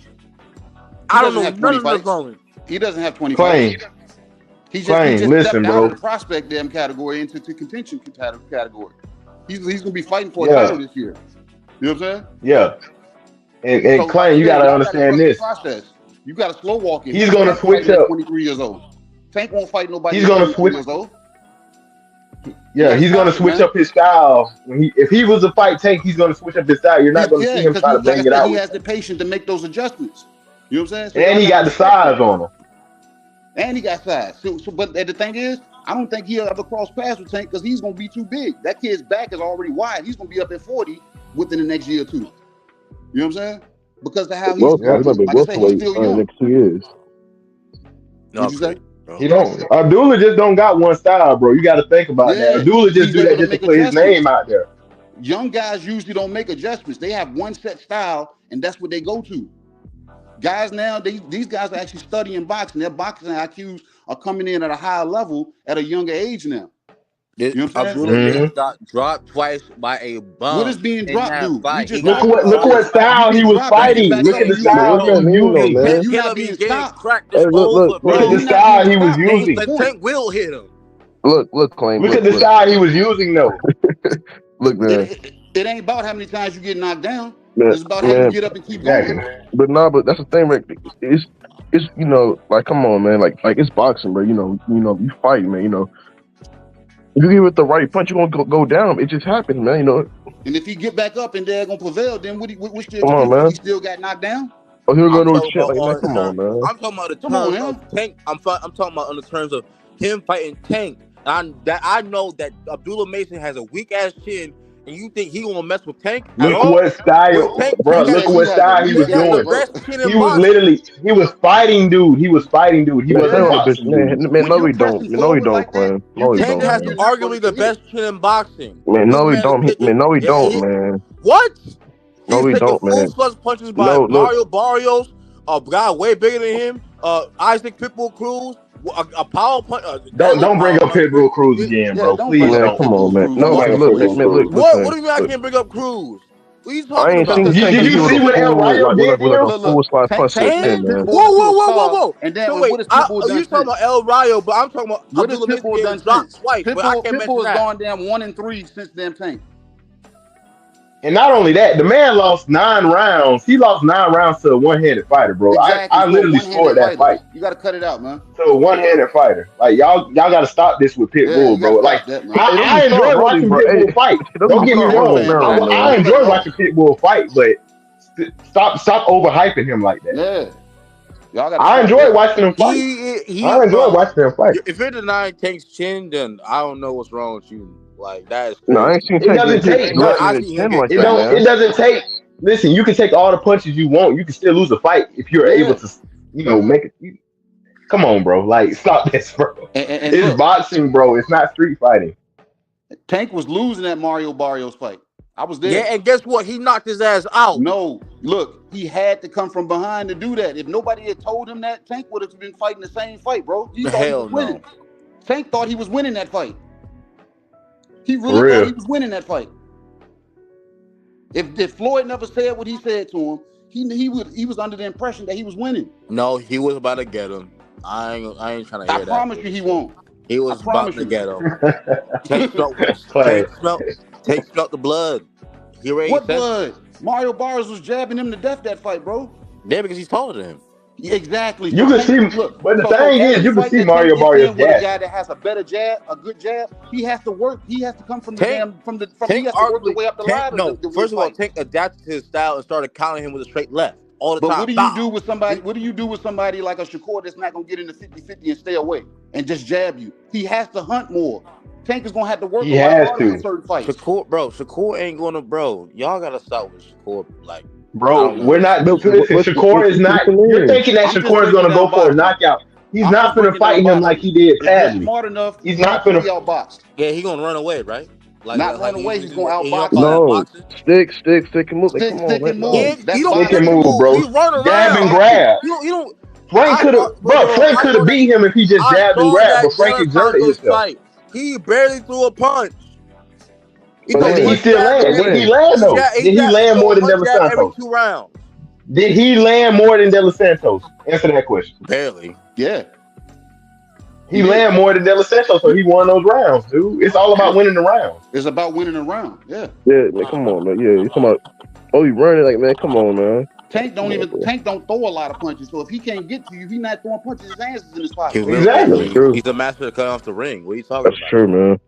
I don't know none of them going. He doesn't have 20 fights. He just listen, stepped out of the prospect damn category into the contention category. He's going to be fighting for a title this year. You know what I'm saying? Yeah. And so, Clay, you got to understand this. You got to slow walk it. He's going to switch up. 23 years old. Tank won't fight nobody. He's going to switch. Yeah, he's going to switch up his style. If he was a fight Tank, he's going to switch up his style. You're not going to see him try to bang it out. He has the patience to make those adjustments. You know what I'm saying? So and he got the size on him. And he got size. But the thing is, I don't think he'll ever cross paths with Tank because he's going to be too big. That kid's back is already wide. He's going to be up at 40 within the next year or two. You know what I'm saying? Because of how he's still young. Next 2 years. What'd you say? He don't. Abdullah just don't got one style, bro. You got to think about that. Abdullah just do that just to put his name out there. Young guys usually don't make adjustments. They have one set style, and that's what they go to. Guys now, these guys are actually studying boxing. Their boxing IQs are coming in at a higher level at a younger age now. You know what I'm saying? Got dropped twice by a bum. What is being dropped, dude? Look what style he was fighting. Look at the style he was using. You not being stopped. Look at the style he was using. Tank will hit him. Look, Claim. Look at the style he was using, though. Look, man. It ain't about how many times you get knocked down. It's about how you get up and keep going. But that's the thing, Rick. It's you know, like, come on, man. Like it's boxing, bro. You know, you fight, man. You know. If you give it the right punch, you're gonna go down. It just happens, man. You know. And if he get back up and they're gonna prevail, then what still? Come on, man. He still got knocked down. Oh, he'll go to a shit like that. Come on, man. I'm talking about the terms of Tank. I'm talking about on the terms of him fighting Tank. I know that Abdullah Mason has a weak ass chin, and you think he gonna mess with Tank? Look what style, bro. Look what style he was doing. He was fighting, dude. He wasn't boxing. Man, no, he don't. No, he don't, Clem. No, he don't. Tank has arguably the best chin in boxing. Man, no, he don't. Man, no, he don't, man. What? No, he don't, man. Full punches by Mario Barrios, a guy way bigger than him. Isaac Pitbull Cruz. A power punch. Don't bring up Pitbull Cruz again, bro. Please don't. Come on, man. No, look. What do you mean I can't bring up Cruz? What are you talking about? Did you see what El Rayo did? Whoa. And then what is Pitbull done? You talking about El Rayo, but I'm talking about what has Pitbull done dropped twice. Pitbull has gone down 1-3 since damn Tank. And not only that, the man lost 9 rounds. He lost 9 rounds to a one-handed fighter, bro. Exactly. I literally scored that fight. You got to cut it out, man. To a one-handed fighter. Like, y'all got to stop this with Pitbull, bro. Like, I enjoy watching Pitbull fight. Don't get me wrong. I enjoy watching Pitbull fight, but stop overhyping him like that. Yeah. I enjoy watching him fight. I enjoy watching him fight. If you're denying Tank's chin, then I don't know what's wrong with you. Like, that is no, I ain't seen it doesn't take. It doesn't take. Listen, you can take all the punches you want. You can still lose a fight if you're able to, make it. Come on, bro. Like, stop this, bro. And it's boxing, bro. It's not street fighting. Tank was losing that Mario Barrios fight. I was there. Yeah, and guess what? He knocked his ass out. No, look, he had to come from behind to do that. If nobody had told him that, Tank would have been fighting the same fight, bro. He thought he was winning. Tank thought he was winning that fight. He really thought he was winning that fight. If Floyd never said what he said to him, he was under the impression that he was winning. No, he was about to get him. I ain't trying to hear that. I promise you he won't. He was about to get him. Tank smelled the blood. What blood? Mario Barrios was jabbing him to death that fight, bro. Yeah, because he's taller than him. Exactly. You can see, but the thing is, you can see Mario Barrios. A guy that has a better jab, a good jab, he has to work. He has to come from he has to work the way up the ladder. No, first of all, Tank adapted to his style and started countering him with a straight left. all the But time. what do you do with somebody? What do you do with somebody like a Shakur that's not gonna get into 50-50 and stay away and just jab you? He has to hunt more. Tank is gonna have to work He a lot has harder to. in certain fights. Shakur ain't gonna, bro. Y'all gotta start with Shakur. Like, Bro, we're not. Listen, Shakur is not. You're thinking that I'm just Shakur is breaking gonna go down for a boxing. knockout. He's I'm not just gonna breaking fight down him like boxing. he did If you're Paddy. smart enough, He's he not can gonna. be outboxed. yeah, he gonna run away, right? Like, Not like run away. he He's do gonna what- he outbox call that No, boxing. stick and move. Like, come on, Stick man. and No. move. Yeah, That's you don't Stick and boxing. move, bro. We run around. Jab and grab. You don't. Frank could have, bro. Frank could have beat him if he just I jabbed and saw grabbed, that but Frank Dallas exerted Santos himself. fight. He barely threw a punch. He But threw Did he one still jab land? every- Did he land though? jab- Did he jab- land more than one De Los jab every Santos? 2 rounds. Did he land more than De Los Santos? Answer that question. Barely. Yeah. He land more than De Los Santos, so he won those rounds, dude. It's all about winning the rounds. It's about winning a round. Yeah. Yeah, man, come on, man. Yeah, you talking about? Oh, you running like, man? Come on, man. Tank don't throw a lot of punches. So if he can't get to you, he's not throwing punches. His hands is in his pocket. Exactly. He's a master of cutting off the ring. What are you talking That's about? true, man.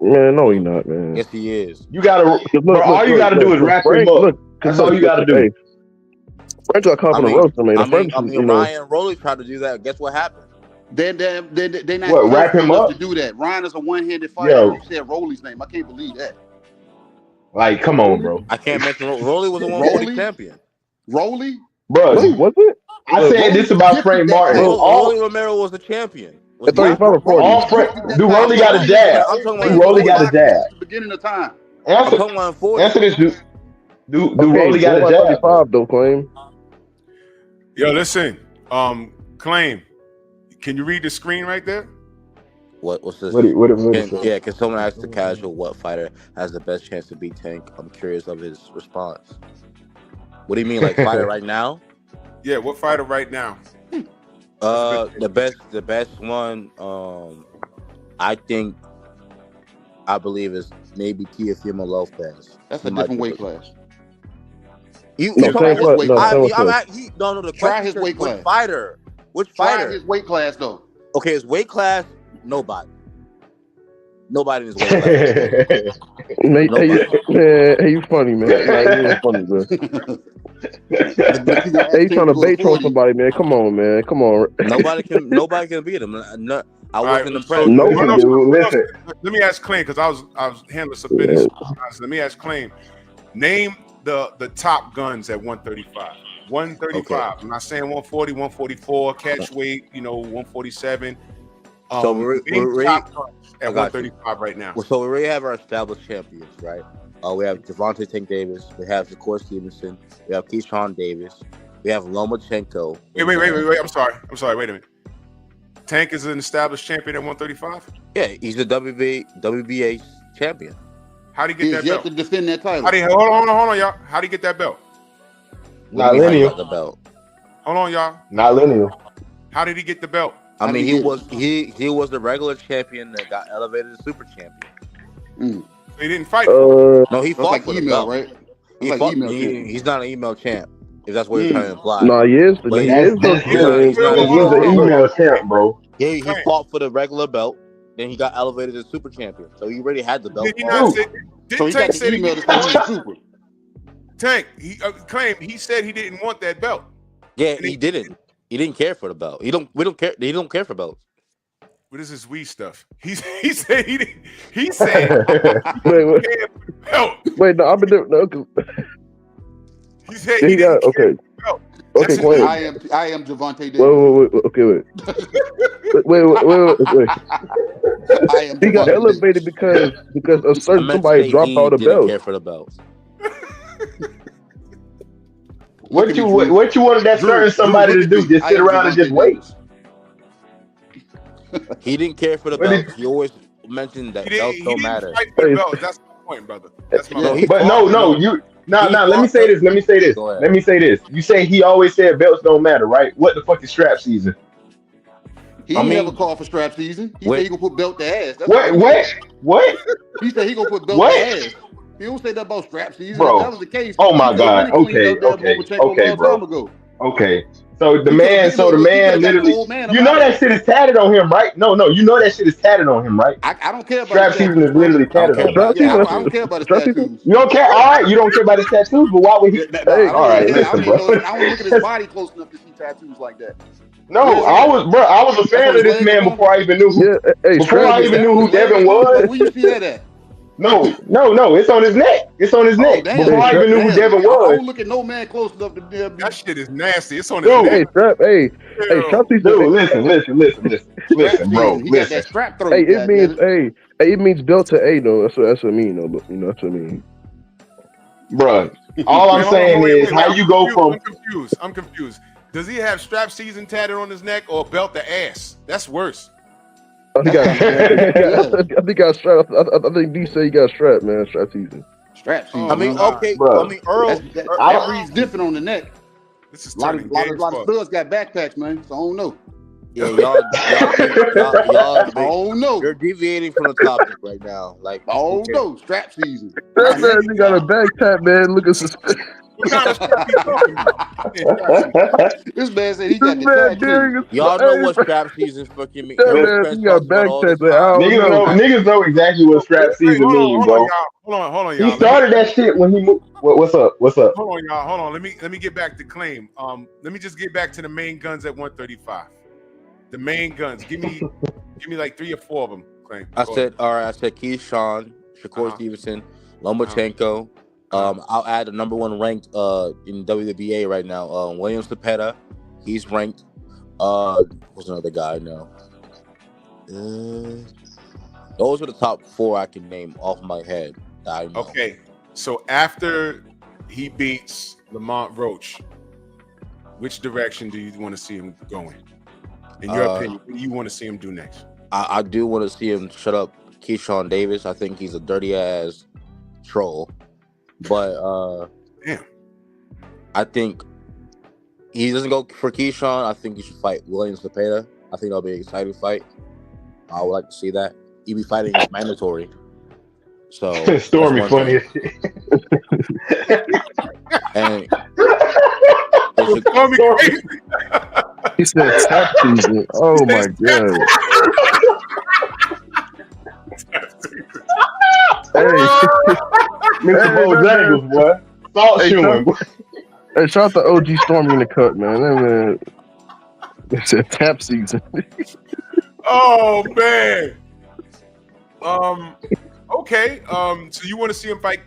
Man, no, he not, man. Yes, he is. You gotta, bro. All you gotta do is wrap him up. That's all you gotta do. Frank got caught in the roast, man. I mean, Ryan Rolly tried to do that. Guess what happened? They're not What, wrap him enough up? to do that. Ryan is a one-handed fighter. Yo. You said Rolly's name. I can't believe that. Like, come on, bro. I can't mention Rolly was a 140 champion. Rolly? Bro, was it? I said this about Frank Martin. Rolly Romero was the champion. At 35 or 40? All Frank, do Rolly got a jab? I'm talking Do about Rolly got a jab? Beginning of time. I'm talking about 40. Answer this, dude. Do Okay, Rolly got a what jab? about 35 though, Claim? Yo, listen. Claim. Can you read the screen right there? What's this? What it say? Can someone ask the casual what fighter has the best chance to beat Tank? I'm curious of his response. What do you mean, like fighter right now? Yeah, what fighter right now? The best one. I believe is maybe Teofimo Lopez. That's a different weight class. You No, talking same about weight- no, no, same weight I'm class. at, no. The Try question his is weight which class. fighter? Which Try fighter? his weight class though. Okay, his weight class. Nobody. Nobody in his weight class. Man, hey, you funny, man. Like, you funny, bro. Hey, you trying to bait on somebody, man? Come on, man. Come on. Nobody can beat him. No, I wasn't impressed. No, dude. Listen. Let me ask Claim because I was handling some business. Let me ask Claim. Name the top guns at 135. 135. Okay. I'm not saying 140, 144, catch weight, 147. So we're top guns at 135 right now. Well, so we already have our established champions, right? We have Gervonta Tank Davis. We have Shakur Stevenson. We have Keyshawn Davis. We have Lomachenko. Wait. I'm sorry. Wait a minute. Tank is an established champion at 135? Yeah, he's the WBA champion. How did he get that belt? He's yet to defend that title. Hold on, y'all. How did he get that belt? Not lineal. The belt. Hold on, y'all. Not lineal. How did he get the belt? I mean, he was the regular champion that got elevated to super champion. He didn't fight. No, he fought like for email, the belt. right? He like fought, email he's not an email champ. If that's what you're trying to imply. Nah, he is. But He is. He's an email champ, bro. Yeah, he fought for the regular belt. Then he got elevated to super champion. So he already had the belt. Did he not say? So he got the email to say he's super. Tank, he claimed he said he didn't want that belt. Yeah, he didn't. He didn't care for the belt. We don't care. He don't care for belts. What is this weed stuff? He said he didn't. He said wait, no, I've been doing no. He said he didn't okay. Okay, wait. I am Gervonta Davis. Wait. Okay, wait. I am He got elevated because a certain somebody dropped all the belts. Care for the belts. What you wanted that certain somebody to do? Just sit around and just wait. He didn't care for the belts. He always mentioned that belts don't matter. That's my point, brother. That's my point. But no. Let me say this. You say he always said belts don't matter, right? What the fuck is strap season? He never called for strap season. He said he gonna put belt to ass. That's What? He said he gonna put belt to ass. He don't say that about strap season. Bro. If that was the case. Oh my God. Okay, bro. Time ago. Okay. So the man literally, you know that shit is tatted on him, right? No, you know that shit is tatted on him, right? I don't care about Strap season is literally tatted on him. I don't care about his tattoos. You don't care? All right, you don't care about his tattoos, but why would he? All right, listen, bro. I don't look at his body close enough to see tattoos like that. No, I was a fan of this man before I even knew who Devin was. Where you see that at? No, it's on his neck. It's on his neck. Damn. Before I even knew who Devin I don't was. look at no man close enough to That shit is nasty. It's on his Dude, neck. Strap season. Dude, listen, bro. He got that strap throat. It means belt to A though. That's what I mean though. But that's what I mean. Bro, all I'm saying is how you go from. I'm confused. Does he have strap season tatted on his neck or belt to ass? That's worse. I think he got strapped. I think D said he got strapped, man. Strap season. Strap season. I mean, okay. Bro. I mean, Earl. That reads different on the neck. This is A lot of studs got backpacks, man. So I don't know. Yeah, y'all I don't know. You're deviating from the topic right now. Like, I don't know. Strap season. That man, he got a back tap, man. Look at suspicious. What kind of strap you talking about? This man said he got the tattoo. Y'all know what strap season fucking mean. That man, he got back tap. Niggas know exactly what strap season means, bro. Hold on, y'all. He started that shit when he moved. What's up? Hold on, y'all. Hold on. Let me get back to claim. Let me just get back to the main guns at 135. The main guns. Give me like 3 or 4 of them. Claim. I said Keyshawn, Shakur Stevenson, Lomachenko. I'll add the number 1 ranked in WBA right now. William Cepeda, he's ranked. What's another guy now? Those are the top 4 I can name off my head. That I know. Okay, so after he beats Lamont Roach, which direction do you want to see him going? In your opinion, what do you want to see him do next? I do want to see him shut up Keyshawn Davis. I think he's a dirty ass troll. But damn, I think he doesn't go for Keyshawn. I think he should fight William Cepeda. I think that'll be an exciting fight. I would like to see that. He'd be fighting mandatory. So Stormy funny as shit. And Stormy crazy. He said tap season. Oh my god. Mr. Bojangles, boy. Salt shooting, boy. Hey, shout out to OG Stormy in the cut, man. That man. It's a tap season. Oh man. Okay. So you want to see him fight?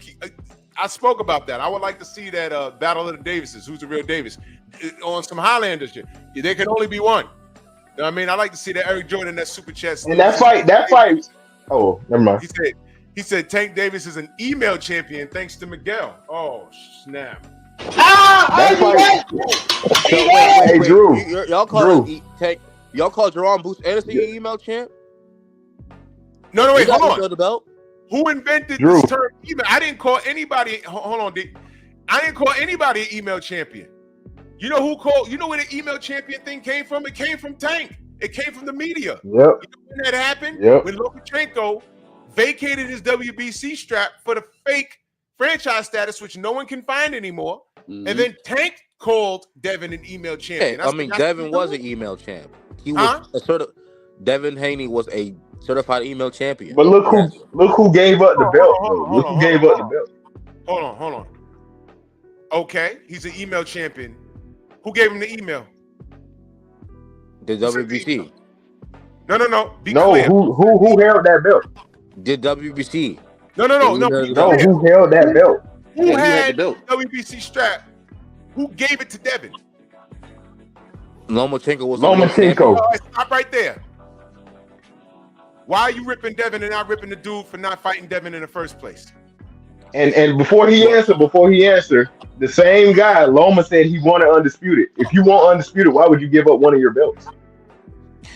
I spoke about that. I would like to see that battle of the Davises. Who's the real Davis? On some Highlander shit. There can only be one. You know what I mean? I like to see that Eric Jordan, that super chat. And that fight. Oh, never mind. He said Tank Davis is an email champion thanks to Miguel. Oh snap! Hey, Drew. Y'all call Tank. Y'all call Jerome Boots Anderson your email champ? No, wait, hold on. The belt? Who invented this term email? I didn't call anybody. Hold on, D. I didn't call anybody an email champion. You know who called? You know where the email champion thing came from? It came from Tank. It came from the media. Yep. You know when that happened? Yep. When Lomachenko vacated his WBC strap for the fake franchise status, which no one can find anymore. Mm-hmm. And then Tank called Devin an email champion. Hey, I mean, Devin was an email champ. He was Devin Haney was a certified email champion. But look who gave up the belt. Look who gave up the belt. Hold on. Okay, he's an email champion. Who gave him the email? The WBC. No. Clear. Who held that belt? Did WBC? No. Who held that belt? Who had the WBC strap? Who gave it to Devin? Lomachenko was Lomachenko. All right, stop right there. Why are you ripping Devin and not ripping the dude for not fighting Devin in the first place? And before he answered, the same guy, Loma, said he wanted undisputed. If you want undisputed, why would you give up one of your belts?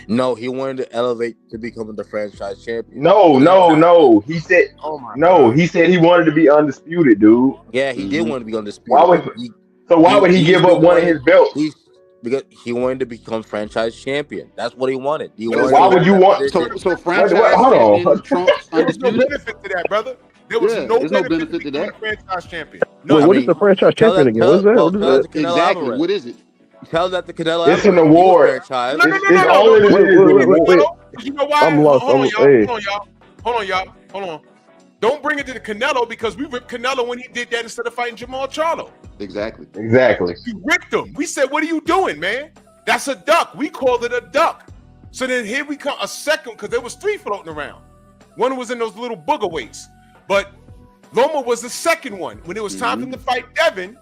No, he wanted to elevate to becoming the franchise champion. No. He said He said he wanted to be undisputed, dude. Yeah, he did want to be undisputed. Why would he give up one of his belts? Because he wanted to become franchise champion. That's what he wanted. Why would you want so franchise? Hold on. Trump's There's no benefit to that, brother. There was no benefit to that. Franchise champion. No, what is the franchise champion again? What is that? Exactly. What is it? Tell that the Canelo It's an Alvarez award. franchise. No. It's only the Wait. You know why? I'm lost. Hold on, Hey. y'all. Hold on. Don't bring it to the Canelo because we ripped Canelo when he did that instead of fighting Jamal Charlo. Exactly. We ripped him. We said, what are you doing, man? That's a duck. We called it a duck. So then here we come a second, because there was 3 floating around. One was in those little booger weights. But Loma was the second one. When it was time for him to fight Devin,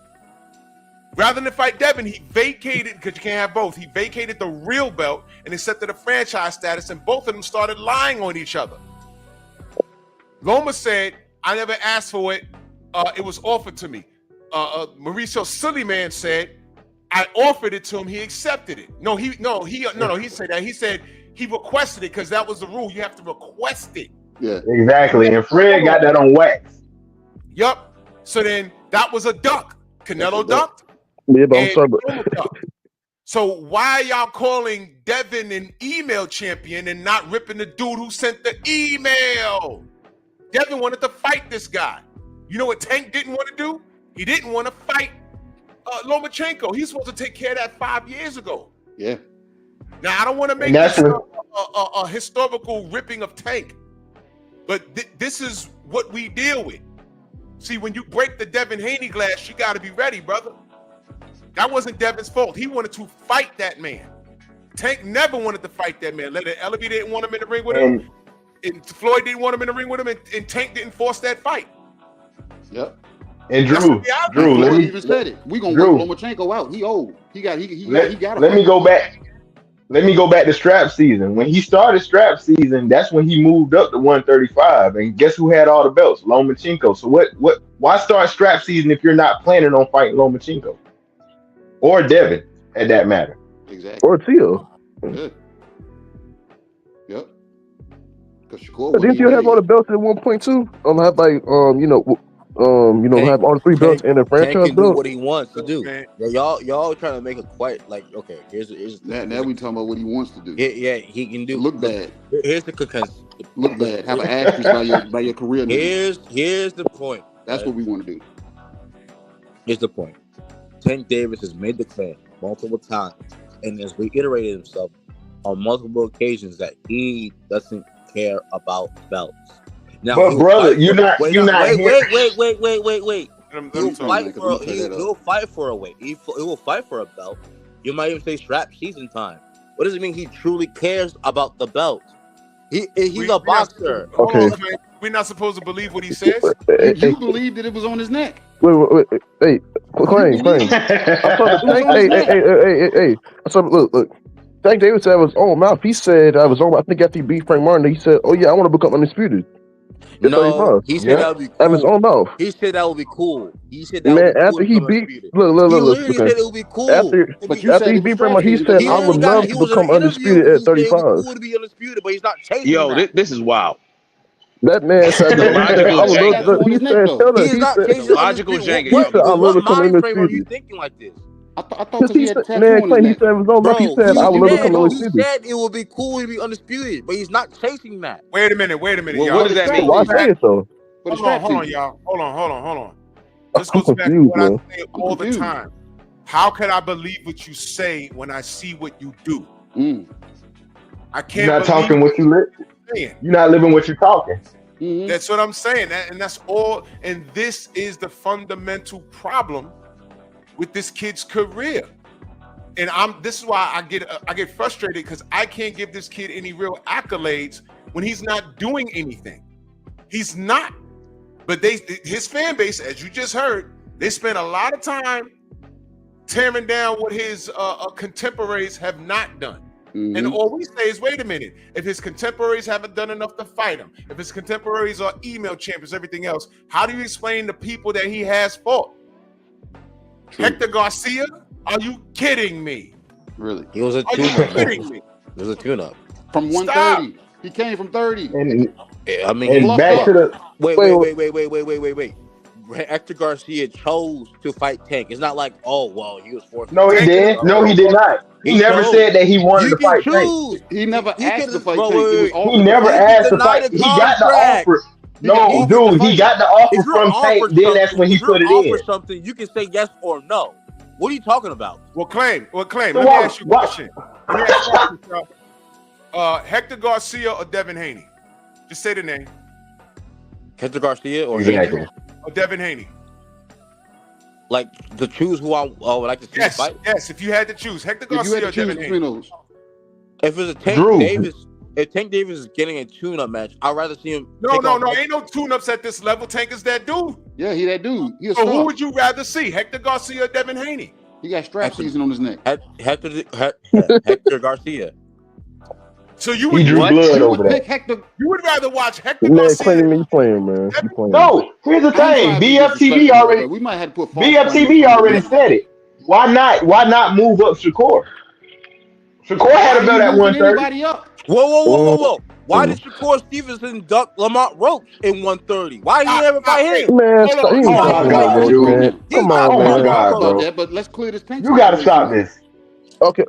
rather than fight Devin, he vacated, because you can't have both. He vacated the real belt and accepted a franchise status, and both of them started lying on each other. Loma said, I never asked for it. It was offered to me. Mauricio Sillyman said, I offered it to him. He accepted it. He said that. He said he requested it because that was the rule. You have to request it. Yeah. Exactly. And Fred got that on wax. Yup. So then that was a duck. Canelo ducked. Yeah, but I'm sorry, Loma ducked. So why are y'all calling Devin an email champion and not ripping the dude who sent the email? Devin wanted to fight this guy. You know what Tank didn't want to do? He didn't want to fight Lomachenko. He's supposed to take care of that 5 years ago. Yeah. Now, I don't want to make this a historical ripping of Tank, but this is what we deal with. See, when you break the Devin Haney glass, you got to be ready, brother. That wasn't Devin's fault. He wanted to fight that man. Tank never wanted to fight that man. Leonard Ellerbe didn't want him in the ring with him. And Floyd didn't want him in the ring with him, and Tank didn't force that fight. Yep. And Drew, let me even said it. We gonna work Lomachenko out. He old. He got. Let me go back. Let me go back to strap season. When he started strap season, that's when he moved up to 135. And guess who had all the belts? Lomachenko. So why start strap season if you're not planning on fighting Lomachenko or Devin, at that matter? Exactly. Or Tio. Good. Yep. Didn't you have all the belts at 1.2? Have have all the 3 belts and a franchise Tank can belt. do what he wants to do. Y'all trying to make it quite like, okay, here's now we talking about what he wants to do. Yeah, he can do. Look bad. Here's the look bad. Have an asterisk by your career. Here's the point. That's what we want to do. Here's the point. Tank Davis has made the claim multiple times and has reiterated himself on multiple occasions that he doesn't care about belts. Now, but brother, you're not. Wait. He'll fight for a weight. He will fight for a belt. You might even say strap season time. What does it mean? He truly cares about the belt. He's a boxer. Okay. We're not supposed to believe what he says. You believe that it was on his neck. Wait. Hey, claim. Hey. Look. Tank Davis said it was on mouth. He said I was on. I think after he beat Frank Martin, he said, "Oh yeah, I want to become undisputed." No, he said that would be cool. Out of his own mouth. He said that would be cool. He said that man, after he beat, look. He said it would be cool. After he beat Frank Martin, he said, "I would love to become undisputed at 35." It was cool to be undisputed, but he's not chasing that. This is wild. That man said, "He said, logical Jenga. He said, I love to become Are you undisputed." thinking like this? I thought he had a tattoo man, on his he said it was on mouth. He said, "I would love to become undisputed." He said it would be cool to be undisputed, but he's not chasing that. Wait a minute, Well, y'all. what does that mean? Why say it though? Hold on, y'all. Hold on. This goes back to what I say all the time. How can I believe what you say when I see what you do? I can't. You're not talking what you live. You're not living what you're talking. That's what I'm saying, and that's all. And this is the fundamental problem with this kid's career. And this is why I get frustrated, because I can't give this kid any real accolades when he's not doing anything. He's not. But his fan base, as you just heard, they spent a lot of time tearing down what his contemporaries have not done. And all we say is, wait a minute, if his contemporaries haven't done enough to fight him, if his contemporaries are email champions, everything else, how do you explain the people that he has fought? Hector Garcia? Are you kidding me? Really? He was a tune-up. Are you kidding me? It was a tune-up. From 130. He came from 30. I mean, back to the wait. Hector Garcia chose to fight Tank. It's not like, oh well, he was forced. No, he did. No, he did not. He never said that he wanted to fight Tank. He never asked to fight Tank. He never asked to fight. He got the offer. No, dude, he got the offer from Tank. Then that's when he put it in. Something you can say yes or no. What are you talking about? Well, claim. So Let me why- ask you a why- question. Let me ask you a question. Hector Garcia or Devin Haney? Just say the name. Hector Garcia or Exactly. Or Devin Haney. Like to choose who I would like to see fight. Yes. If you had to choose, Hector If you Garcia had or to choose Devin between Haney. those, If it's a Tank Drew. Davis, if Tank Davis is getting a tune-up match, I'd rather see him. No, ain't no tune-ups at this level. Tank is that dude. yeah, he that dude. He a So star. who would you rather see, Hector Garcia or Devin Haney? He got strap season on his neck. Hector Garcia. So you He would drew what? blood You over would that. pick Hector. You would rather watch Hector Man, Garcia? Clinton, you playing, man. You playing. No, here's the I ain't trying thing. to be BFTV disrespectful, already. but we might have to put false BFTV points. already said it. Why not move up Shakur? Shakur had a Why belt you at moving 130. anybody up? Whoa. Why did Shakur Stevenson duck Lamont Roach in 130? Why he never fight him? Man, Hold stop. on. He ain't Oh my talking God, about dude. Roach, man. Come on, Oh my man. God, about bro. that, but let's clear this tank. You gotta situation stop up. this. Okay.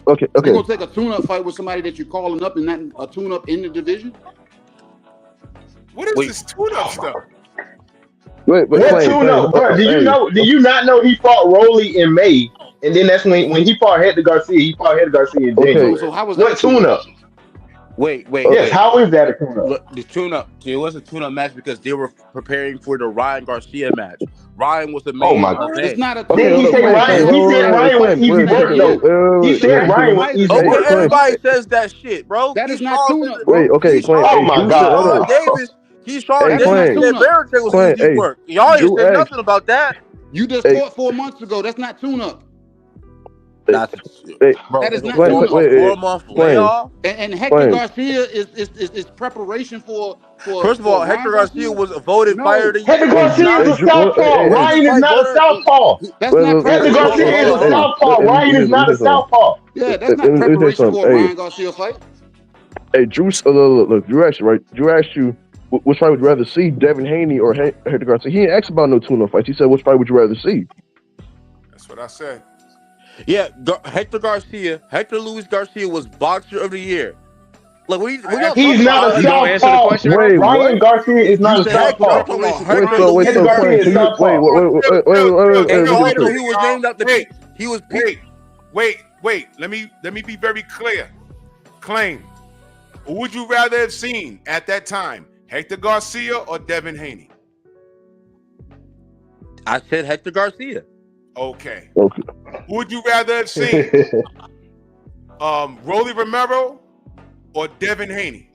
You gonna take a tune-up fight with somebody that you're calling up and not a tune-up in the division? What is Wait. this tune-up stuff? Wait, What tune up, bro? Do you know? Do you not know he fought Rolly in May, and then that's when he fought Hector Garcia. He fought Hector Garcia in January. So how was that What tune up? Wait. Yes, how is that a tune up? Look, the tune-up. It was a tune-up match because they were preparing for the Ryan Garcia match. Ryan was the main Oh my event. It's not a Did he say Ryan? He said Ryan was easy work though. He said Ryan was easy Okay, work. everybody says that shit, bro. That is not tune-up, said- bro. Wait, okay, Clint. Oh Hey, my Drew God. said- hold on. Davis. Keyshawn Hey, Davis Clint. said Barrett was Clint, easy hey, work. Y'all ain't Drew said asked- nothing about that. You just Hey. fought 4 months ago. That's not tune-up. That's, Hey, bro, That is it's a not Clint, tune-up. wait, 4-month Clint. layoff. And Hector Clint. Garcia is preparation for First of all, for Hector Ryan Garcia was voted No. fighter of the year. Hector Garcia is a Drew, southpaw. hey, Ryan is not a southpaw. That's not Hector preparation. Garcia is a southpaw. Ryan is not a southpaw. Yeah, that's not Let me say preparation something. for a Hey. Ryan Garcia fight. Hey, Drew, look, Drew asked you, right? Drew asked you, which fight would you rather see, Devin Haney or Hector Garcia? He didn't ask about no tune-up fights. He said, which fight would you rather see? That's what I said. Yeah, Hector Luis Garcia was boxer of the year. Like, He's not a southpaw. Wait, Ryan Garcia is not a southpaw. Hector Garcia is southpaw. He was named up the. He was. Wait. Let me be very clear. Claim. Who would you rather have seen at that time, Hector Garcia or Devin Haney? I said Hector Garcia. Okay. Who would you rather have seen, Rolly Romero or Devin Haney?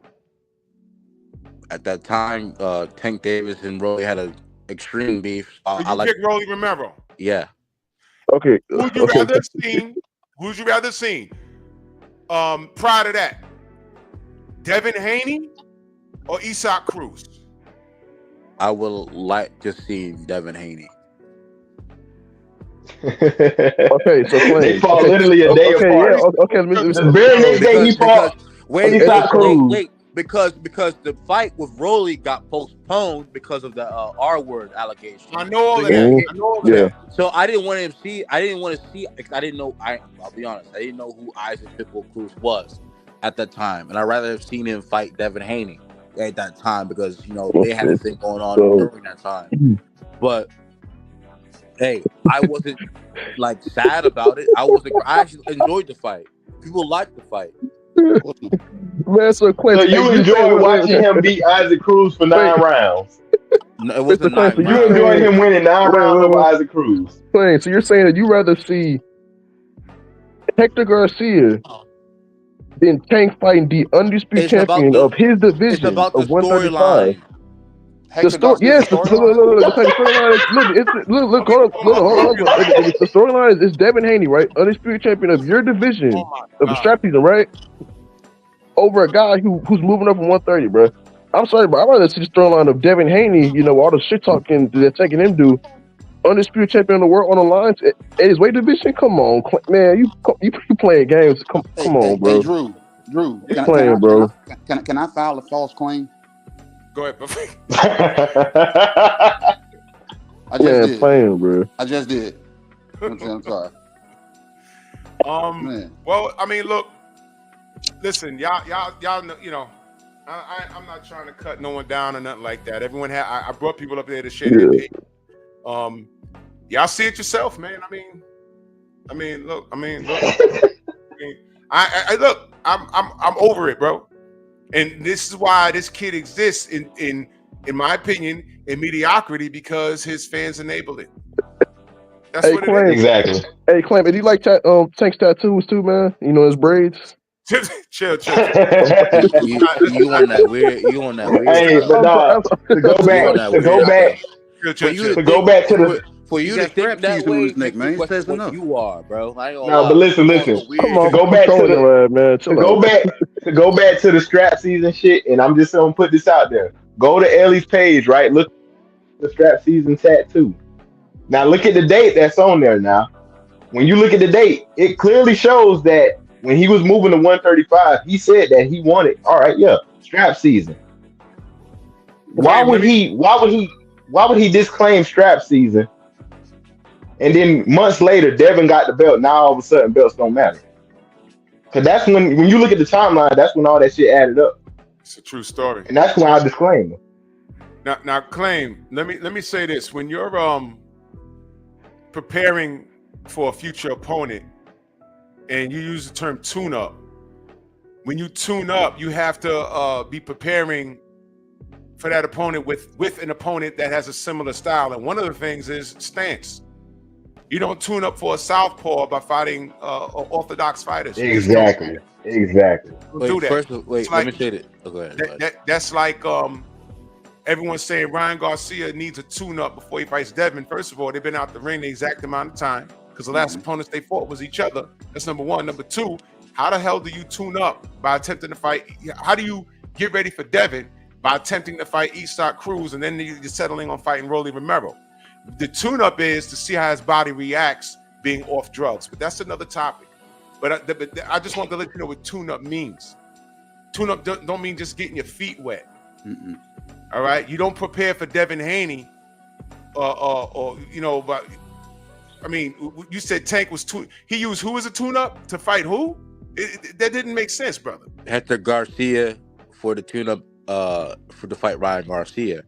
At that time, Tank Davis and Rolly had an extreme beef. So you pick Rolly Romero. Yeah. Okay. Who would you rather have seen? Who'd you rather seen? Prior to that, Devin Haney or Isaac Cruz? I would like to see Devin Haney. Okay, so Clint. They fought literally a day apart. Yeah, okay. The very next day he fought. Wait, because the fight with Rolly got postponed because of the R word allegation. I know all of that. I know all of that. So I didn't want to see. I didn't know. I'll be honest. I didn't know who Isaac Pitbull Cruz was at that time, and I'd rather have seen him fight Devin Haney at that time because they had a thing going on during that time. But hey, I wasn't like sad about it. I actually enjoyed the fight. People liked the fight. Man, so Clint, So you enjoyed watching him beat Isaac Cruz for 9 rounds. No, it wasn't 9 rounds. You enjoyed him winning 9 rounds over Isaac Cruz. Clint, so you're saying that you rather see Hector Garcia than Tank fighting the undisputed champion of his division It's about the of 135. storyline. The story, yes. Look, hold on. The storyline is Devin Haney, right? Undisputed champion of your division of the strap season, right? Over a guy who's moving up from 130, bro. I'm sorry, but I'd rather see the storyline of Devin Haney. All the shit talking they're taking him do. Undisputed champion of the world on the lines at his weight division. Come on, man, you playing games? Come on, bro. Hey, Drew, can I file a false claim? Go ahead, I just did. Playing, bro. I just did. I'm sorry. Well, I mean, look, listen, y'all know, I'm not trying to cut no one down or nothing like that. Everyone I brought people up there to share their opinion. Y'all see it yourself, man. I mean, I mean, look. I look. I'm over it, bro. And this is why this kid exists in my opinion, in mediocrity because his fans enable it. That's what it is. Exactly. Hey, Clem, did you like Tank's tattoos too, man? You know his braids. Chill. You on that weird? You on that weird? Hey, but dog, to go back to the. For you to think that way, his neck, man. What you are, bro. No, but listen. Come on, to go back to the man. to go back to the strap season shit, and I'm just gonna put this out there. Go to Ellie's page, right? Look at the strap season tattoo. Now look at the date that's on there. Now, when you look at the date, it clearly shows that when he was moving to 135, he said that he wanted. All right, yeah, strap season. Why would he disclaim strap season? And then months later, Devin got the belt. Now all of a sudden, belts don't matter. Cause that's when you look at the timeline, that's when all that shit added up. It's a true story, and that's why I disclaim it. Now, claim. Let me say this: when you're preparing for a future opponent, and you use the term tune-up, when you tune up, you have to be preparing for that opponent with an opponent that has a similar style. And one of the things is stance. You don't tune up for a southpaw by fighting orthodox fighters. Exactly. Wait, do that. First, wait, let me say it. That's like everyone's saying Ryan Garcia needs a tune-up before he fights Devin. First of all, they've been out the ring the exact amount of time because the last opponents they fought was each other. That's number one. Number two, how the hell do you tune up by attempting to fight? How do you get ready for Devin by attempting to fight Eastside Cruz and then you're settling on fighting Rolly Romero? The tune-up is to see how his body reacts being off drugs, but that's another topic. But I just want to let you know what tune-up means. Tune-up don't mean just getting your feet wet. All right, you don't prepare for Devin Haney, or you know. But I mean, you said Tank was he used who as a tune-up to fight who? That didn't make sense, brother. Hector Garcia for the tune-up for the fight Ryan Garcia.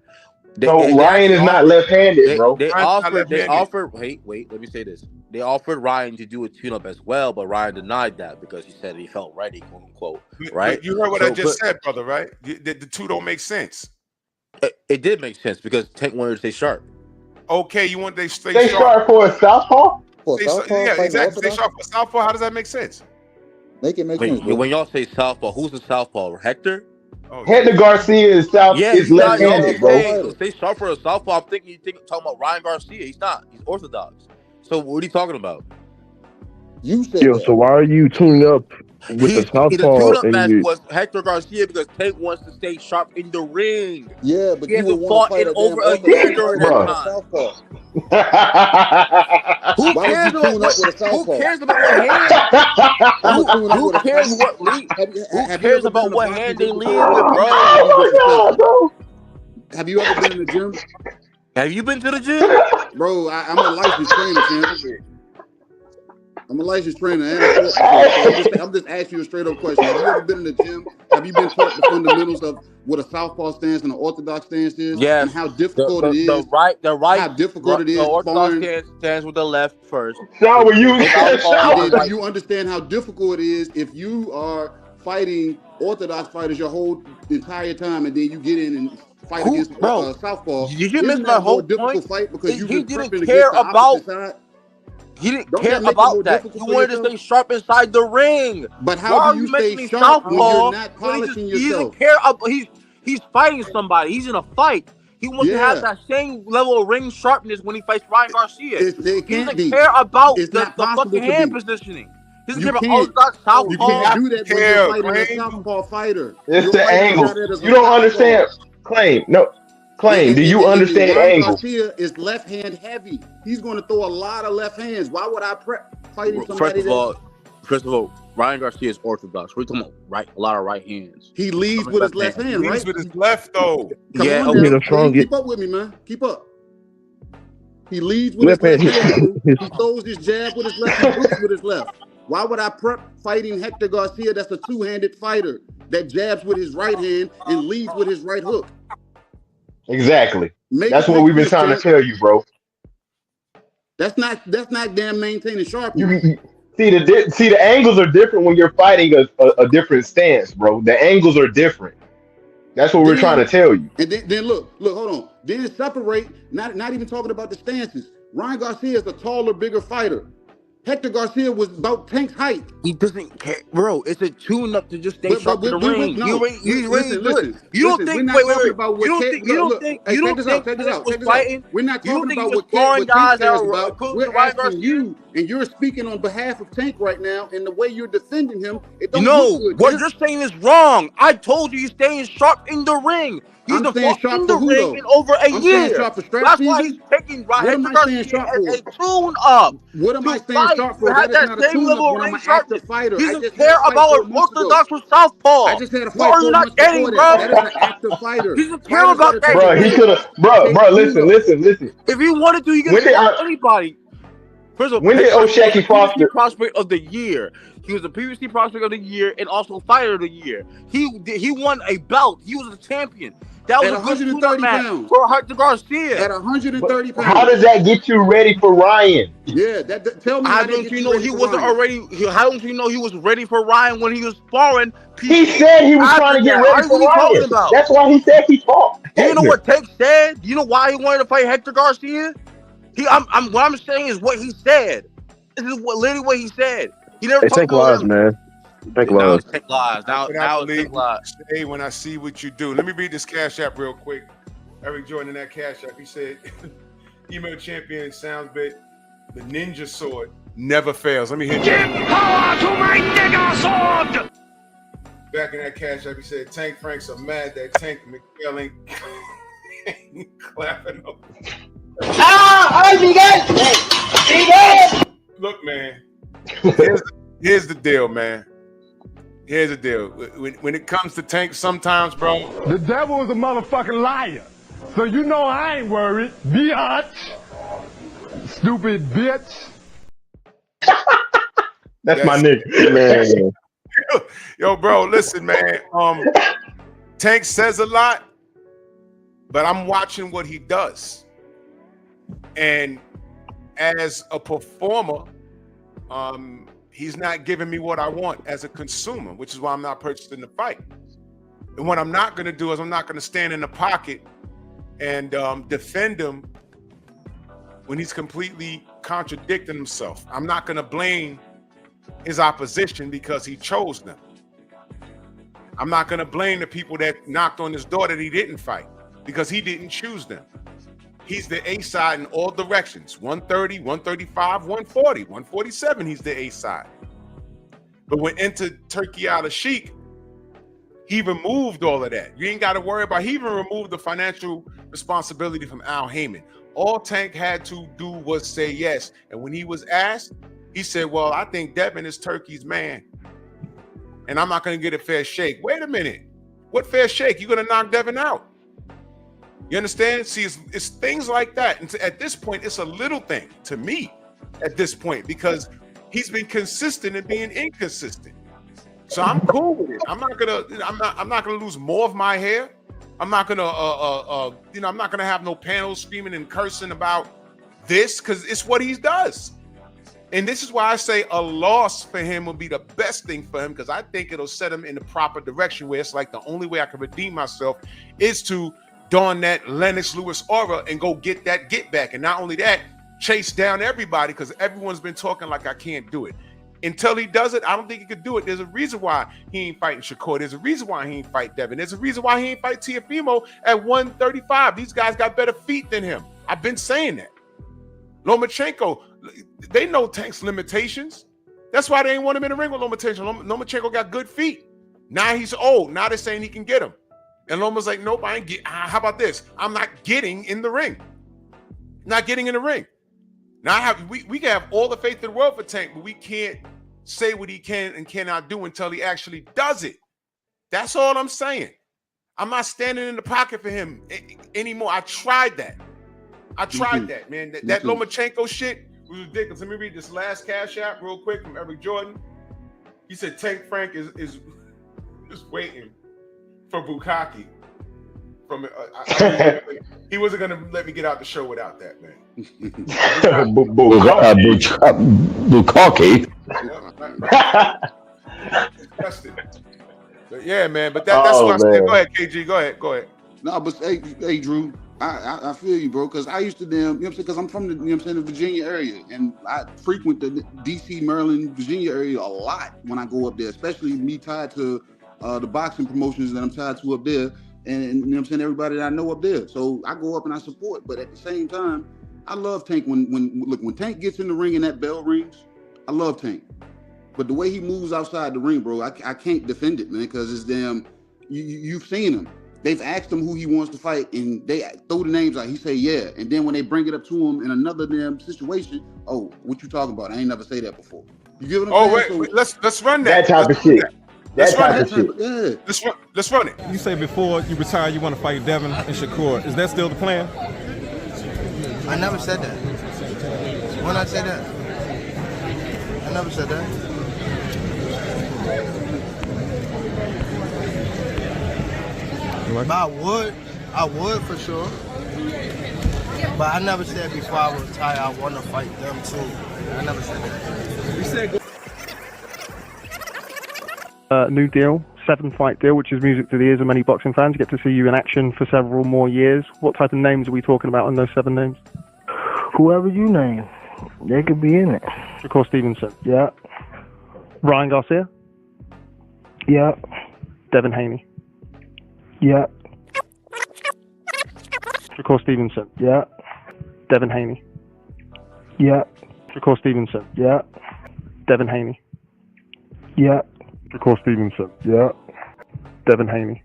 Ryan is not left-handed, bro. They offered. Wait. Let me say this. They offered Ryan to do a tune-up as well, but Ryan denied that because he said he felt ready, quote unquote. Right? You heard what I just said, brother. Right? The two don't make sense. It did make sense because Tank wanted to stay sharp. Okay, you want they stay sharp for a southpaw? Yeah, exactly. Stay sharp for a southpaw. How does that make sense? Make sense. Bro. When y'all say southpaw, who's the southpaw? Hector? Hector Garcia is left-handed, bro. Stay sharp for a southpaw. I'm thinking talking about Ryan Garcia. He's not. He's orthodox. So what are you talking about? You said so why are you tuning up with the southpaw? The tune-up match was Hector Garcia because Tank wants to stay sharp in the ring. Yeah, but he hasn't fought in over a year during that time. Who cares about what hand they lead with, bro? Have you ever been in the gym? Have you been to the gym? Bro, I'm a licensed trainer, champ. I'm a licensed trainer. I'm just asking you a straight up question. Have you ever been in the gym? Have you been taught the fundamentals of what a southpaw stance and an orthodox stance is? Yes. And how difficult it is? The right. How difficult it is? The orthodox stands with the left first. Do you understand how difficult it is if you are fighting orthodox fighters your whole entire time, and then you get in and fight against southpaw? Did you miss my whole difficult point? fight because he didn't care about. He didn't care about that. He wanted to stay sharp inside the ring. But how do you stay sharp when you're not polishing yourself? He doesn't care about. He's fighting somebody. He's in a fight. He wants to have that same level of ring sharpness when he fights Ryan Garcia. He doesn't care about the fucking hand positioning. He doesn't care about orthodox southpaw. You can't do that when you're fighting a southpaw fighter. It's the angle. You don't understand. Claim. Do you understand angle? Garcia is left hand heavy. He's going to throw a lot of left hands. Why would I prep fighting somebody? First of all, Ryan Garcia is orthodox. We're talking about a lot of right hands. He leads with his left hand, right? He leads with his left, though. Keep up with me, man. Keep up. He leads with his left hand. He throws his jab with his left and hooks with his left. Why would I prep fighting Hector Garcia? That's a two-handed fighter that jabs with his right hand and leads with his right hook. Exactly. That's what we've been trying to tell you, bro. That's not damn maintaining sharpness. See the angles are different when you're fighting a different stance, bro. The angles are different. That's what we're trying to tell you. And then look, hold on. Then separate. Not even talking about the stances. Ryan Garcia is a taller, bigger fighter. Hector Garcia was about Tank's height. He doesn't care, bro. It's a tune-up to just stay sharp in the ring. He's really good. You don't think? Wait. You don't think Tank was fighting? We're not talking about what Tank cares about. We're asking you, and you're speaking on behalf of Tank right now. And the way you're defending him, it don't look good. What you're saying is wrong. I told you he's staying sharp in the ring. He's the first in the ring in over a year. That's why he's taking Hector Garcia as a tune-up. What am I saying sharp for? That is not a tune-up when I'm an active fighter. He doesn't care about an orthodox or southpaw. I just had a fight. What are you not getting, bro? That is an active fighter. He doesn't care about that. Bro, he could have. Bro, listen. If he wanted to, he could have anybody. First of all, when did O'Shaquie Foster prospect of the year? He was the PBC prospect of the year and also fighter of the year. He won a belt. He was a champion. That was at 130 pounds for Hector Garcia. At 130 pounds. How does that get you ready for Ryan? Yeah, tell me. How don't you know he wasn't already? How don't you know he was ready for Ryan when he was sparring? He said he was trying to get ready for Ryan. That's why he said he fought. Do you know what Tank said? Do you know why he wanted to fight Hector Garcia? What I'm saying is what he said. This is literally what he said. He never Tank lies, man. Tank lies. Tank lies. Now Tank lies. Hey, when I see what you do, let me read this Cash App real quick. Eric Jordan in that Cash App, he said, "Email champion sounds bit. The ninja sword never fails." Let me hit Give power to my nigga sword. Back in that Cash App, he said, "Tank Franks are mad that Tank McMillan ain't clapping up." Look, man. Here's the deal, man. Here's the deal. When it comes to Tank, sometimes, bro. The devil is a motherfucking liar. So you know I ain't worried. Biatch. Stupid bitch. That's my nigga. Man. Yo, bro, listen, man. Tank says a lot, but I'm watching what he does. And as a performer, he's not giving me what I want as a consumer, which is why I'm not purchasing the fight. And what I'm not going to do is I'm not going to stand in the pocket and defend him when he's completely contradicting himself. I'm not going to blame his opposition because he chose them. I'm not going to blame the people that knocked on his door that he didn't fight because he didn't choose them. He's the A side in all directions. 130, 135, 140, 147, he's the A side. But when into Turki Al-Sheikh, he removed all of that. You ain't got to worry about, he even removed the financial responsibility from Al Heyman. All Tank had to do was say yes. And when he was asked, he said, well, I think Devin is Turki's man. And I'm not going to get a fair shake. Wait a minute. What fair shake? You're going to knock Devin out. You understand? See, it's things like that. And at this point, it's a little thing to me at this point because he's been consistent in being inconsistent. So I'm cool with it. I'm not gonna lose more of my hair. I'm not gonna I'm not gonna have no panels screaming and cursing about this because it's what he does. And this is why I say a loss for him will be the best thing for him because I think it'll set him in the proper direction where it's like the only way I can redeem myself is to don that Lennox Lewis aura and go get that get back. And not only that, chase down everybody because everyone's been talking like I can't do it. Until he does it, I don't think he could do it. There's a reason why he ain't fighting Shakur. There's a reason why he ain't fight Devin. There's a reason why he ain't fight Teofimo at 135. These guys got better feet than him. I've been saying that. Lomachenko, they know Tank's limitations. That's why they ain't want him in the ring with Lomachenko. Lomachenko got good feet. Now he's old. Now they're saying he can get him. And Loma's like, nope, I ain't get. How about this? I'm not getting in the ring. Not getting in the ring. Now we can have all the faith in the world for Tank, but we can't say what he can and cannot do until he actually does it. That's all I'm saying. I'm not standing in the pocket for him anymore. I tried that. That, man. That Lomachenko shit was ridiculous. Let me read this last Cash App real quick from Eric Jordan. He said Tank Frank is waiting for Bukaki from he wasn't gonna let me get out the show without that, man. Bukaki. Disgusting. But yeah, man. But that's what I said. Go ahead, KG. Go ahead. No, but hey, Drew, I feel you, bro. Because I used to you know what I'm saying? Because I'm from the, you know what I'm saying, the Virginia area, and I frequent the DC, Maryland, Virginia area a lot when I go up there. Especially me tied to the boxing promotions that I'm tied to up there, and you know what I'm saying, everybody that I know up there. So I go up and I support. But at the same time, I love Tank when Tank gets in the ring and that bell rings. I love Tank. But the way he moves outside the ring, bro, I can't defend it, man, because it's damn. You've seen him. They've asked him who he wants to fight, and they throw the names out. He say yeah, and then when they bring it up to him in another damn situation, oh, what you talking about? I ain't never say that before. You get what I'm saying? Wait, let's run that. That type of shit. Let's run it. You say before you retire, you want to fight Devin and Shakur. Is that still the plan? I never said that. When I say that, I never said that. But I would for sure. But I never said before I retire I want to fight them too. I never said that. You said new deal, 7-fight deal, which is music to the ears of many boxing fans. Get to see you in action for several more years. What type of names are we talking about in those 7 names? Whoever you name, they could be in it. Shakur Stevenson. Yeah. Ryan Garcia. Yeah. Devin Haney. Yeah. Shakur Stevenson. Yeah. Devin Haney. Yeah. Shakur Stevenson. Yeah. Devin Haney. Yeah. Shakur Stevenson. Yeah. Devin Haney.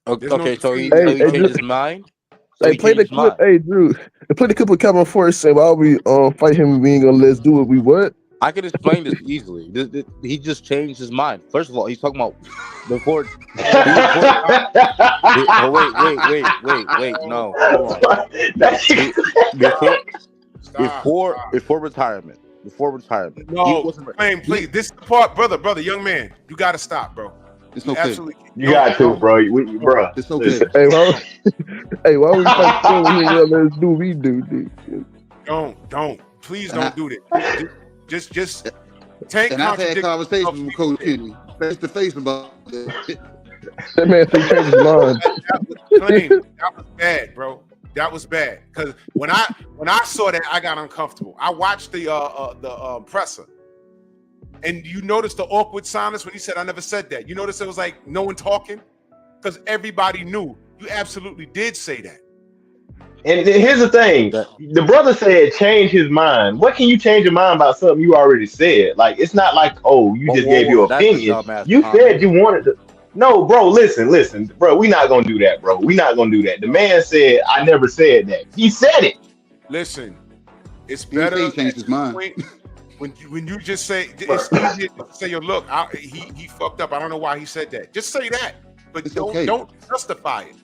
Okay, so he changed his mind. So Hey, play the clip. Hey, Drew. Play the clip of Kevin Forrest saying, "Why we fight him? We ain't gonna let's do it. We what?" I can explain this easily. He just changed his mind. First of all, he's talking about before. Wait. No, hold on. Before retirement. No, Flame, please. This is the part, brother, young man. You got to stop, bro. It's okay. Absolutely. You got to, bro. Bro. It's okay. Why we fight him? We ain't gonna let's do what we do, dude. Don't. Please don't do that. Just Tank. And I've had conversations with Coach Kenny face to face about that. That man said he changed his mind. That was bad, bro. That was bad. Because when I saw that, I got uncomfortable. I watched the presser, and you noticed the awkward silence when he said, "I never said that." You noticed it was like no one talking, because everybody knew you absolutely did say that. And here's the thing: the brother said change his mind. What can you change your mind about something you already said? Like, it's not like, oh, you just gave your opinion. You said you wanted to. No, bro, listen, bro. We're not gonna do that, bro. We're not gonna do that. The man said, "I never said that." He said it. Listen, it's better to change his mind. When you just say, it's easier to say, "Yo, look, he fucked up. I don't know why he said that." Just say that, but don't justify it.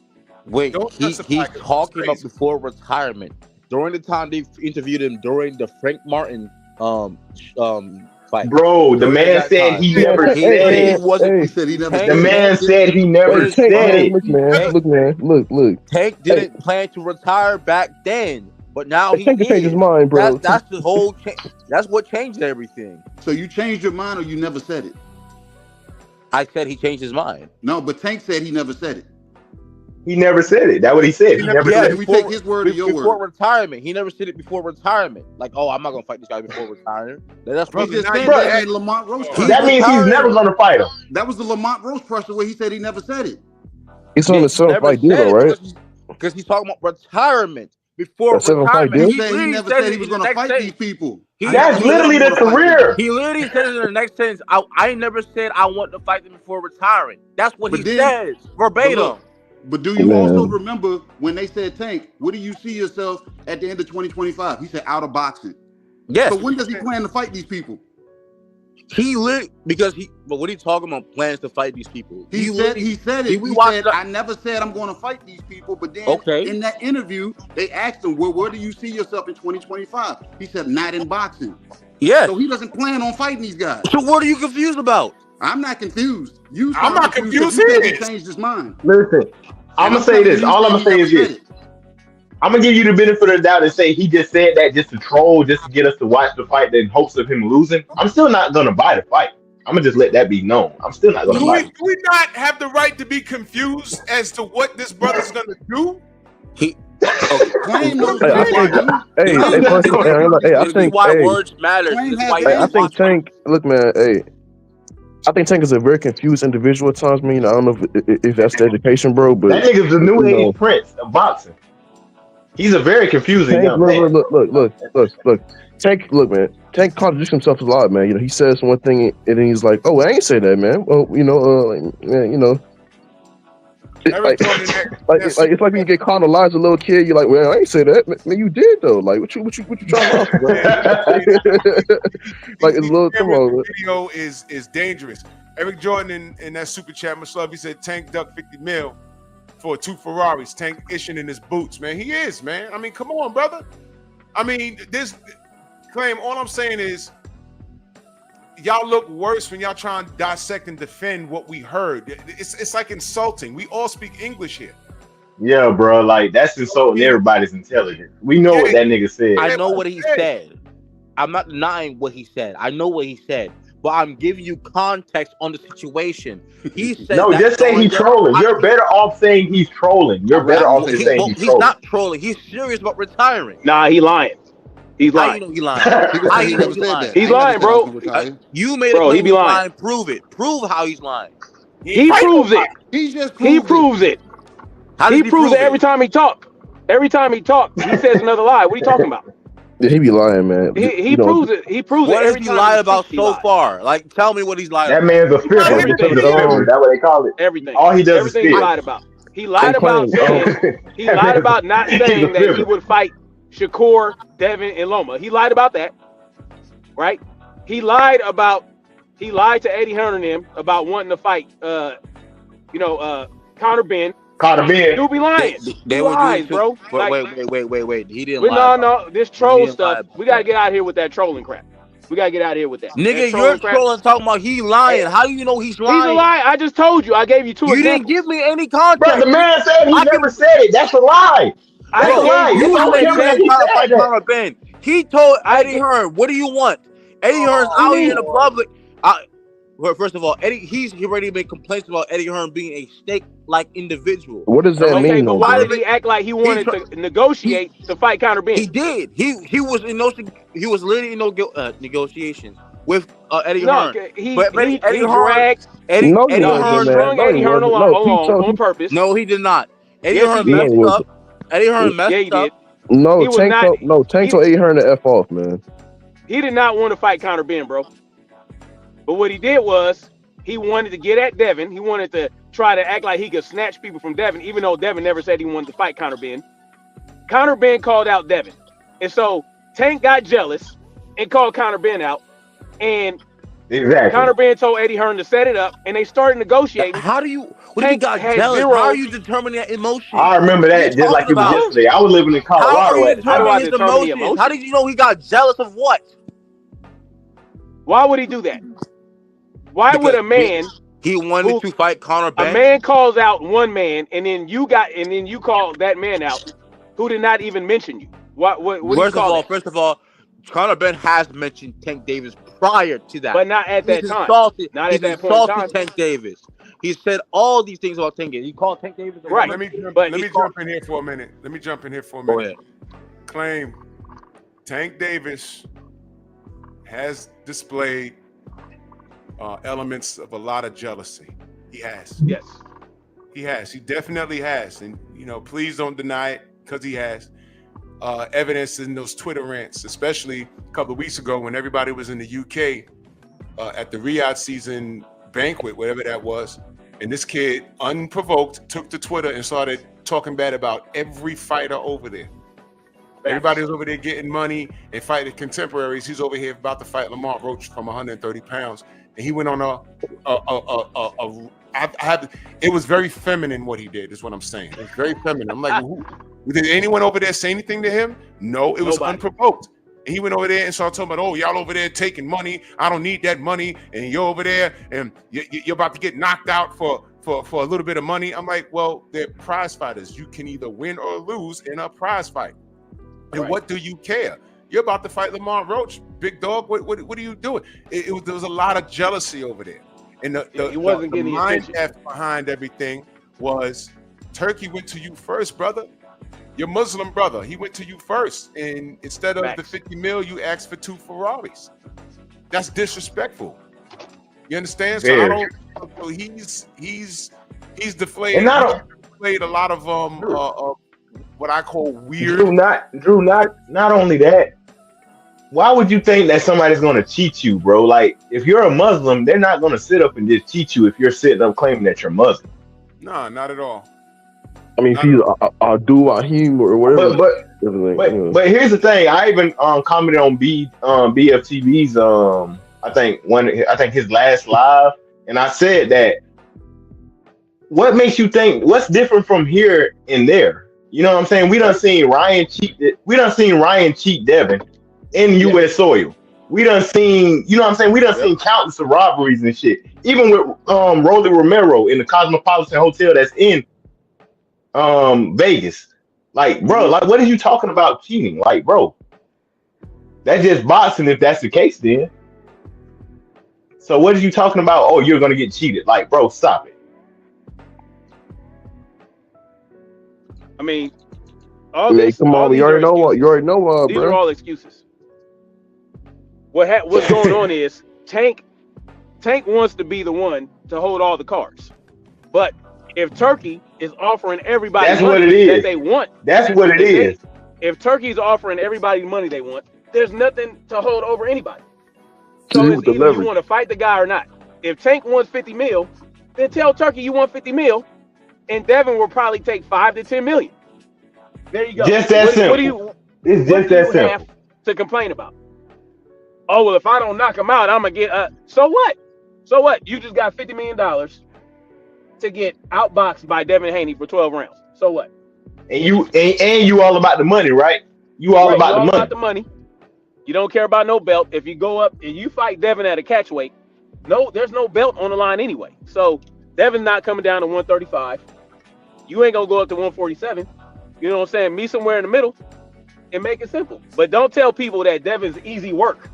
Wait, he's talking about before retirement. During the time they interviewed him during the Frank Martin fight. Bro, the man said he never said it. He said he never. The man said he never said it. Look, man. Look. Tank didn't plan to retire back then, but now he changed his mind, bro. That's the whole. That's what changed everything. So you changed your mind, or you never said it? I said he changed his mind. No, but Tank said he never said it. He never said it. That's what he said. He never said it. We take his word or your word. Before retirement, he never said it before retirement. Like, oh, I'm not gonna fight this guy before retiring. That's what he just said. That Lamont Roach. That means he's never gonna fight him. That was the Lamont Roach pressure where he said he never said it. It's on the 7-fight deal, right? Because he's talking about retirement. Before retirement, he never said he was gonna fight these people. That's literally the career. He literally said it in the next sentence. I never said I want to fight them before retiring. That's what he says verbatim. But do you also remember when they said, Tank, where do you see yourself at the end of 2025? He said out of boxing. Yes. So when does he plan to fight these people? But what are you talking about? Plans to fight these people? He said it. He said, I never said I'm going to fight these people. But then in that interview, they asked him, where do you see yourself in 2025? He said, not in boxing. Yes. So he doesn't plan on fighting these guys. So what are you confused about? I'm not confused. I'm not confused. He He changed his mind. Listen, I'm gonna say this. All I'm gonna say is this. I'm gonna give you the benefit of the doubt and say he just said that just to troll, just to get us to watch the fight in hopes of him losing. I'm still not gonna buy the fight. I'm gonna just let that be known. I'm still not gonna buy it. Do we not have the right to be confused as to what this brother's gonna do? Claim knows I think why words matter. I think Tank. Look, man. Hey, I think Tank is a very confused individual at times. I don't know if that's the education, bro. But that nigga's the new age prince of boxing. He's a very confusing Tank, young man. Look. Tank, look, man. Tank contradicts himself a lot, man. He says one thing and then he's like, "Oh, I ain't say that, man." Well, it's like when you get caught on lies as a little kid. You're like, "Well, I ain't say that, man. You did though. Like, what you trying to offer, bro?" Like, it's a little. Come on. Video is dangerous. Eric Jordan in that super chat, much love. He said Tank ducked 50 mil for 2 Ferraris. Tank ishing in his boots, man. He is, man. I mean, come on, brother. I mean, this claim. All I'm saying is, y'all look worse when y'all try and dissect and defend what we heard. It's like insulting. We all speak English here. Yeah, bro. Like, that's insulting everybody's intelligence. We know what that nigga said. I know what he said. I'm not denying what he said. I know what he said. But I'm giving you context on the situation. He said no, just say he's trolling. You're better off saying he's trolling. You're better off saying he's trolling. He's not trolling. He's serious about retiring. Nah, he lying. He's lying. How you know he lying? He's lying, bro. You made bro, a he be lying. lying. Prove it. Prove how he's lying. He proves it. He proves it. He proves it every time he talks. Every time he talks, he says another lie. What are you talking about? Yeah, he be lying, man. He proves it. He proves what it every has time. He lied about so far? Like, tell me what he's lied that about. That man's a fibber. That's what they call it. Everything. All he does everything is he lied about. He lied about saying, he lied about not saying that he would fight Shakur, Devin, and Loma. He lied about that, right? He lied to Eddie Hearn and him about wanting to fight, Conor Benn. Conor Benn. You be lying. They lies, bro. Wait. He didn't lie. No. This troll stuff. We gotta get out of here with that trolling crap. We gotta get out of here with that. Nigga, you're trolling talking about he lying. How do you know he's lying? He's a liar. I just told you. I gave you 2 examples. You didn't give me any context. Bro, the man said he never said it. That's a lie. That's a lie. Conor Benn. He told Eddie Hearn, "What do you want?" Eddie Hearn's out here in the public. Well, first of all, he already made complaints about Eddie Hearn being a snake-like individual. What does that mean? But why did he act like he wanted to negotiate to fight Conor Benn? He did. He was literally in negotiations with Eddie Hearn. Eddie Hearn along on purpose. No, he did not. Eddie Hearn messed up. Eddie Hearn messed up. No, Tank told Eddie Hearn to F off, man. He did not want to fight Conor Benn, bro. But what he did was he wanted to get at Devin. He wanted to try to act like he could snatch people from Devin, even though Devin never said he wanted to fight Conor Benn. Conor Benn called out Devin. And so Tank got jealous and called Conor Benn out. And Conor Benn told Eddie Hearn to set it up, and they started negotiating. How do you... When he got jealous, how are you determining that emotion? I remember that just like it was yesterday. I was living in Colorado at the time. How do I determine his emotions? How did you know he got jealous of what? Why would he do that? Why would a man he wanted to fight Conor Benn? A man calls out one man, and then you call that man out who did not even mention you. What First of all, Conor Benn has mentioned Tank Davis prior to that, but not at that time. Not at that point in time. Tank Davis. He said all these things about Tank Davis. He called Tank Davis right. Let me jump in here for a minute. Go ahead. Claim Tank Davis has displayed elements of a lot of jealousy. He has. Yes. He has. He definitely has. And, please don't deny it because he has. Evidence in those Twitter rants, especially a couple of weeks ago when everybody was in the UK at the Riyadh season banquet, whatever that was. And this kid, unprovoked, took to Twitter and started talking bad about every fighter over there. Everybody was over there getting money and fighting contemporaries. He's over here about to fight Lamont Roach from 130 pounds. And he went on it was very feminine what he did, is what I'm saying. It was very feminine. I'm like, did anyone over there say anything to him? No, it was unprovoked. And he went over there and started talking about, oh, y'all over there taking money. I don't need that money. And you're over there and you're about to get knocked out for a little bit of money. I'm like, well, they're prize fighters. You can either win or lose in a prize fight. And what do you care? You're about to fight Lamont Roach, big dog. What are you doing? There was a lot of jealousy over there. And the mind behind everything was Turkey went to you first, brother. Your Muslim brother, he went to you first. And instead of the 50 mil, you asked for 2 Ferraris. That's disrespectful. You understand? So I don't. So he's deflated. And deflated a lot of what I call weird. Drew, not only that. Why would you think that somebody's gonna cheat you, bro? Like, if you're a Muslim, they're not gonna sit up and just cheat you if you're sitting up claiming that you're Muslim. No, not at all. I mean, if he's Abdul-Rahim or whatever. But here's the thing. I even commented on BFTV's I think his last live, and I said that what makes you think what's different from here and there? You know what I'm saying? We done seen Ryan cheat Devin in U.S. soil. We done seen, you know what I'm saying? We done seen countless of robberies and shit. Even with Rolly Romero in the Cosmopolitan Hotel that's in Vegas. Like, bro, like, what are you talking about cheating? Like, bro, that's just boxing if that's the case then. So what are you talking about? Oh, you're gonna get cheated. Like, bro, stop it. I mean, come on, you already know, these bro. are all excuses. What's going on is Tank wants to be the one to hold all the cards. But if Turkey is offering everybody money that they want, that's what it is. If Turkey's offering everybody money they want, there's nothing to hold over anybody. So it's either you want to fight the guy or not. If Tank wants 50 mil, then tell Turkey you want 50 mil, and Devin will probably take 5 to 10 million. There you go. Just that simple. It's just that simple. Have to complain about? Oh, well, if I don't knock him out, I'm gonna get so what? So what? You just got $50 million to get outboxed by Devin Haney for 12 rounds. So what? And you all about the money, right? You all about the money. You don't care about no belt. If you go up and you fight Devin at a catch weight, there's no belt on the line anyway. So Devin's not coming down to 135. You ain't gonna go up to 147. You know what I'm saying? Meet somewhere in the middle and make it simple. But don't tell people that Devin's easy work.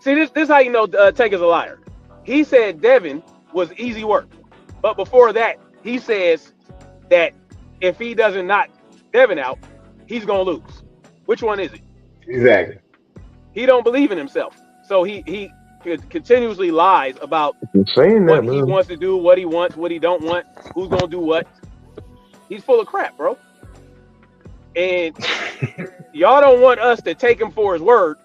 See, this is how you know Tank is a liar. He said Devin was easy work. But before that, he says that if he doesn't knock Devin out, he's going to lose. Which one is it? Exactly. He don't believe in himself. So he continuously lies about what he wants to do, what he wants, what he don't want, who's going to do what. He's full of crap, bro. And y'all don't want us to take him for his word.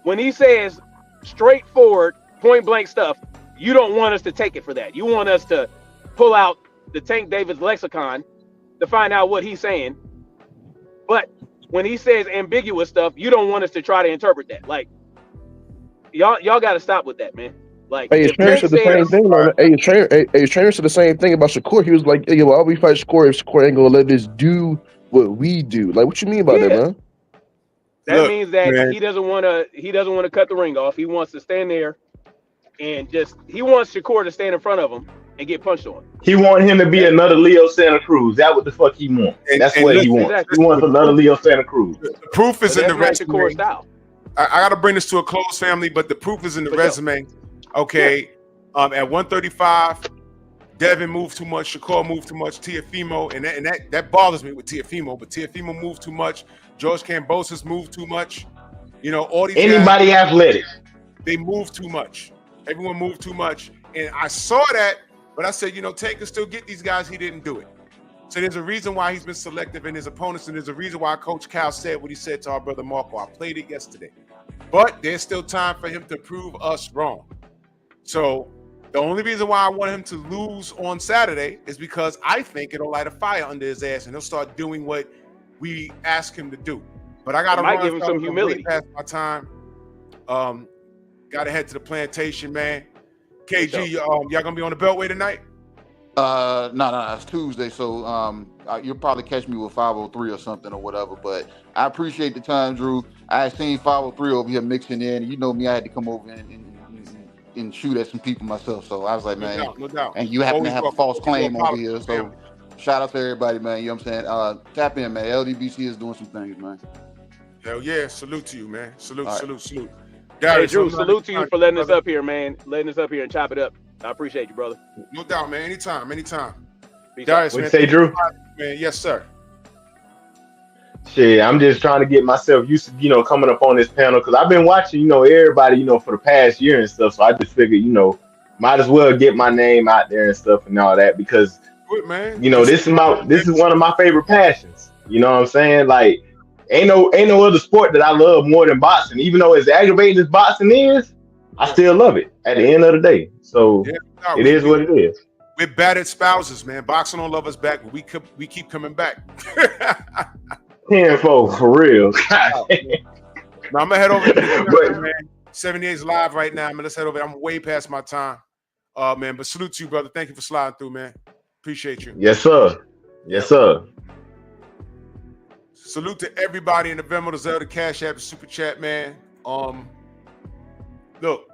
When he says straightforward, point blank stuff, you don't want us to take it for that. You want us to pull out the Tank Davis lexicon to find out what he's saying. But when he says ambiguous stuff, you don't want us to try to interpret that. Like, y'all got to stop with that, man. Like, his trainer said the same thing. His trainer said the same thing about Shakur. He was like, "Yo, why we fight Shakur if Shakur ain't gonna let this do what we do?" Like, what you mean by that, man? That means that he doesn't want to cut the ring off. He wants to stand there and he wants Shakur to stand in front of him and get punched on. He wants him to be another Leo Santa Cruz. That's what the fuck he wants. That's what he wants. Exactly. He wants another Leo Santa Cruz. The proof is in the resume. Style. I got to bring this to a close, family, but the proof is in the resume. Okay, at 135, Devin moved too much, Shakur moved too much, Teofimo, and that bothers me with Teofimo, but Teofimo moved too much, George Kambosos moved too much. You know, all these anybody guys, athletic, they move too much. Everyone moved too much, and I saw that, but I said, you know, Tank can still get these guys. He didn't do it. So there's a reason why he's been selective in his opponents, and there's a reason why Coach Cal said what he said to our brother Marco. I played it yesterday, but there's still time for him to prove us wrong. So the only reason why I want him to lose on Saturday is because I think it'll light a fire under his ass and he'll start doing what we ask him to do. But I got to give him some humility. Past my time. Got to head to the plantation, man. KG, y'all gonna be on the Beltway tonight? No, it's Tuesday, so you'll probably catch me with 503 or something or whatever. But I appreciate the time, Drew. I seen 503 over here mixing in. You know me, I had to come over and shoot at some people myself. So I was like, man, no doubt. And you happen to have a false claim over here, so shout out to everybody, man. You know what I'm saying? Tap in, man. LDBC is doing some things, man. Hell yeah, salute to you, man. Salute. Hey, Drew, salute to you for letting us up here, man. Letting us up here and chop it up. I appreciate you, brother. No doubt, man. Anytime. What Darius, you man. say, Drew? Man, yes, sir. Shit, I'm just trying to get myself used to, coming up on this panel because I've been watching, everybody, for the past year and stuff. So I just figured, might as well get my name out there and stuff and all that because, man. This is one of my favorite passions. You know what I'm saying? Like, ain't no other sport that I love more than boxing. Even though as aggravating as boxing is, I still love it at the end of the day. So it is what it is. We're battered spouses, man. Boxing don't love us back, but we keep coming back. Tenfold, for real. Now I'm gonna head over to the man. 78's live right now, man. Let's head over. I'm way past my time, man. But salute to you, brother. Thank you for sliding through, man. Appreciate you. Yes, sir. Yes, sir. Salute to everybody in the Venmo, the Zelda, Cash App, the Super Chat, man. Look,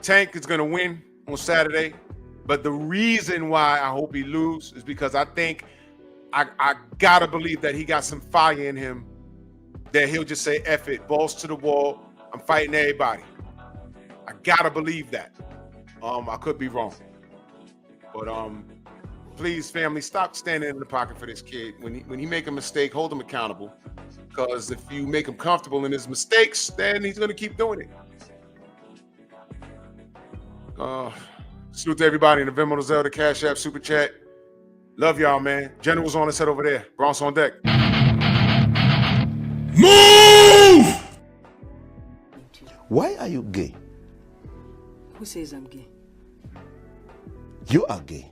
Tank is gonna win on Saturday, but the reason why I hope he loses is because I think I gotta believe that he got some fire in him that he'll just say, F it, balls to the wall. I'm fighting everybody. I gotta believe that. I could be wrong. But please, family, stop standing in the pocket for this kid. When he make a mistake, hold him accountable. Because if you make him comfortable in his mistakes, then he's gonna keep doing it. Salute to everybody in the Venmo, the Zelda, Cash App, Super Chat. Love y'all, man. General's on the set over there. Bronx on deck. Move! Why are you gay? Who says I'm gay? You are gay.